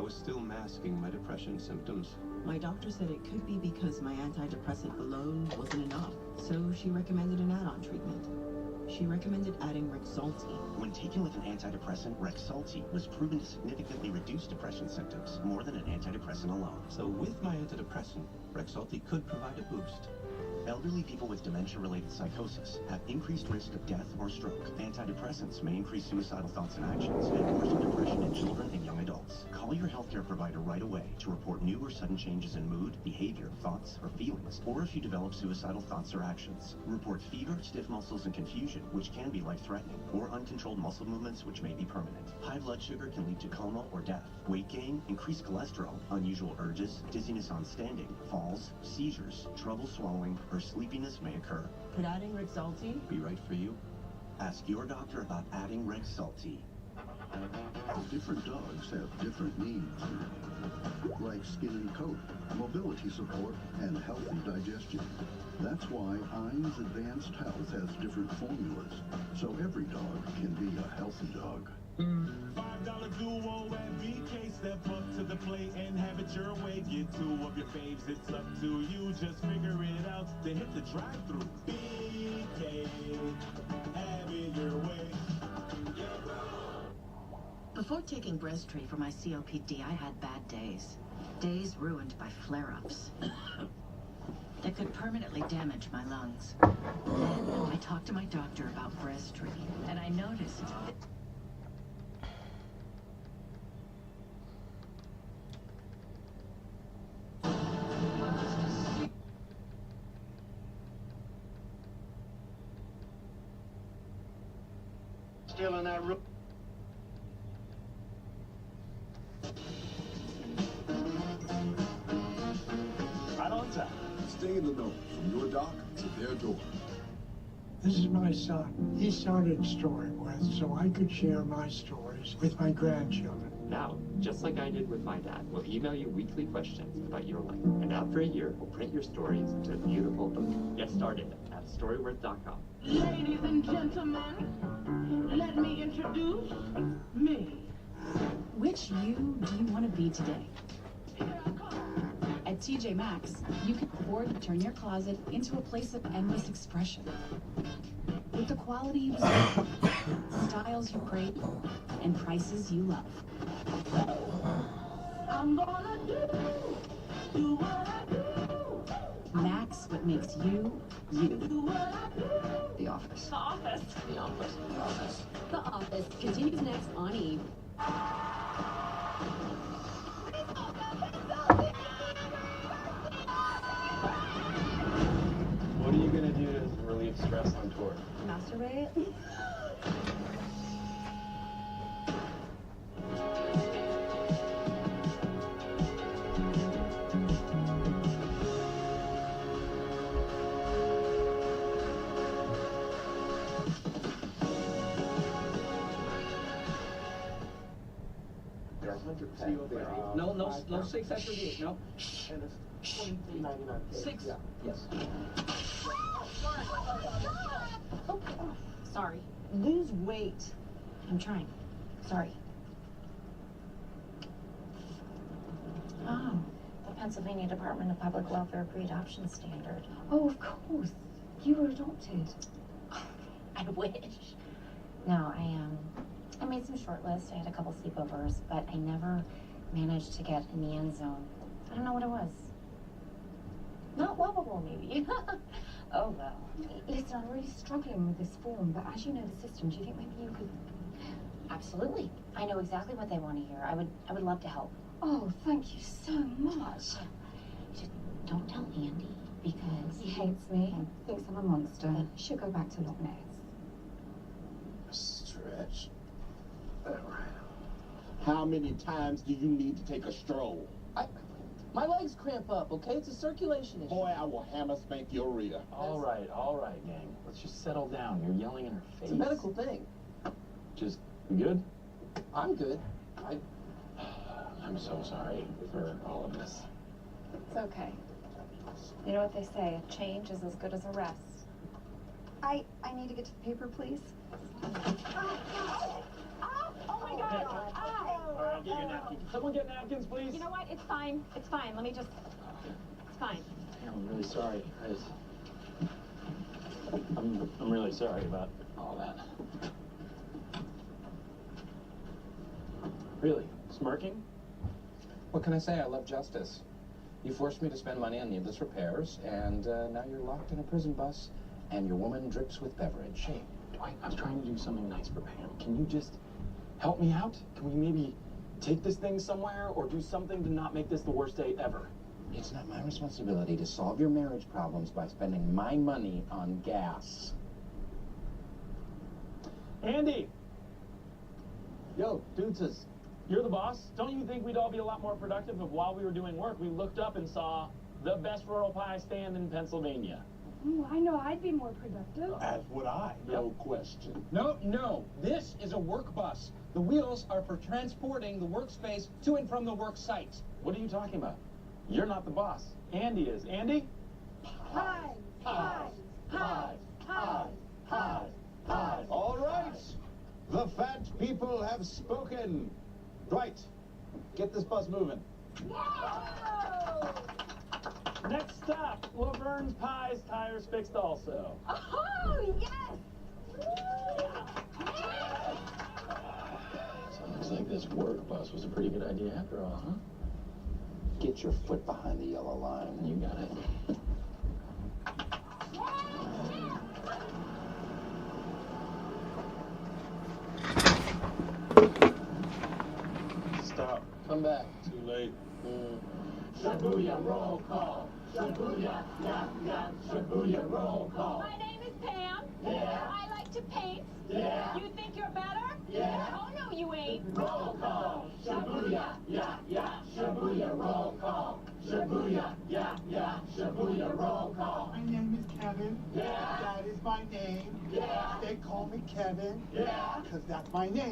was still masking my depression symptoms. My doctor said it could be because my antidepressant alone wasn't enough, so she recommended an add-on treatment. She recommended adding Rexulti. When taken with an antidepressant, Rexulti was proven to significantly reduce depression symptoms, more than an antidepressant alone. So with my antidepressant, Rexulti could provide a boost. Elderly people with dementia-related psychosis have increased risk of death or stroke. Antidepressants may increase suicidal thoughts and actions and worsen depression in children and young adults. Call your healthcare provider right away to report new or sudden changes in mood, behavior, thoughts, or feelings, or if you develop suicidal thoughts or actions. Report fever, stiff muscles, and confusion, which can be life-threatening, or uncontrolled muscle movements, which may be permanent. High blood sugar can lead to coma or death. Weight gain, increased cholesterol, unusual urges, dizziness on standing, falls, seizures, trouble swallowing, or sleepiness may occur. Could adding Rexulti Be right for you? Ask your doctor about adding Rexulti. Different dogs have different needs, like skin and coat, mobility support, and healthy digestion. That's why Heinz Advanced Health has different formulas, so every dog can be a healthy dog. $5 duo at BK. Step up to the plate and have it your way. Get two of your faves, it's up to you. Just figure it out, then hit the drive-thru. BK, have it your way. Before taking Breztri for my COPD, I had bad days. Days ruined by flare-ups that could permanently damage my lungs. Then I talked to my doctor about Breztri, and I noticed Still in that room. Right on time. Stay in the know from your doc to their door. This is my son. He started StoryWith so I could share my stories with my grandchildren. Now, just like I did with my dad, we'll email you weekly questions about your life. And after a year, we'll print your stories into a beautiful book. Get started at storyworth.com. Ladies and gentlemen, let me introduce me. Which you do you want to be today? At TJ Maxx, you can afford to turn your closet into a place of endless expression. With the quality you deserve, styles you crave, and prices you love. I'm gonna do what I do. Max, what makes you, you. Do what I do. The Office. The Office. The Office. The Office. The Office continues next on Eve. What are you gonna do to relieve stress on tour? Masturbate? No 6 after the 8, no. And it's 23.99. 6? Yes. Oh, sorry. Lose weight. I'm trying. Sorry. Oh, the Pennsylvania Department of Public Welfare pre-adoption standard. Oh, of course. You were adopted. I wish. No, I made some short lists. I had a couple sleepovers, but I never managed to get in the end zone. I don't know what it was. Not lovable, maybe. Oh, well. Listen, I'm really struggling with this form, but as you know the system, do you think maybe you could... Absolutely. I know exactly what they want to hear. I would love to help. Oh, thank you so much. Just don't tell Andy, because... He hates me, thinks I'm a monster. She'll go back to Loch Ness. Stretch. All right. How many times do you need to take a stroll? My legs cramp up, okay? It's a circulation issue. Boy, I will hammer spank your rear. All right, gang. Let's just settle down. You're yelling in her face. It's a medical thing. Just, you good? I'm good. I'm so sorry for all of this. It's okay. You know what they say, a change is as good as a rest. I need to get to the paper, please. Oh my God! All right, I'll get you now. napkins. Someone get napkins, please. You know what? It's fine. It's fine. Let me just... It's fine. I'm really sorry. I'm really sorry about all that. Really? Smirking? What can I say? I love justice. You forced me to spend money on needless repairs, and now you're locked in a prison bus, and your woman drips with beverage. Hey, Dwight, I was trying to do something nice for Pam. Can you just help me out? Can we maybe take this thing somewhere or do something to not make this the worst day ever? It's not my responsibility to solve your marriage problems by spending my money on gas. Andy! Yo, dudes, you're the boss. Don't you think we'd all be a lot more productive if while we were doing work, we looked up and saw the best rural pie stand in Pennsylvania? Ooh, I know I'd be more productive. As would I, no question. No. This is a work bus. The wheels are for transporting the workspace to and from the work site. What are you talking about? You're not the boss. Andy is. Andy? Pies, pies, pies, pies, pies, pies. All right. The fat people have spoken. Dwight, get this bus moving. Whoa! Next stop, Laverne's Pies Tires Fixed also. Oh, yes! So it looks like this work bus was a pretty good idea after all, huh? Get your foot behind the yellow line. You got it. Stop. Come back. Too late. Shibuya roll call. Shibuya, yap, yap, Shibuya roll call. My name is Pam. Yeah. I like to paint. Yeah. You think you're better? Yeah. Oh, no, you ain't. Roll call. Shibuya, yap, yap, Shibuya roll call. Shibuya, yap, yap, Shibuya roll call. My name is Kevin. Yeah. That is my name. Yeah. They call me Kevin. Yeah. Because that's my name.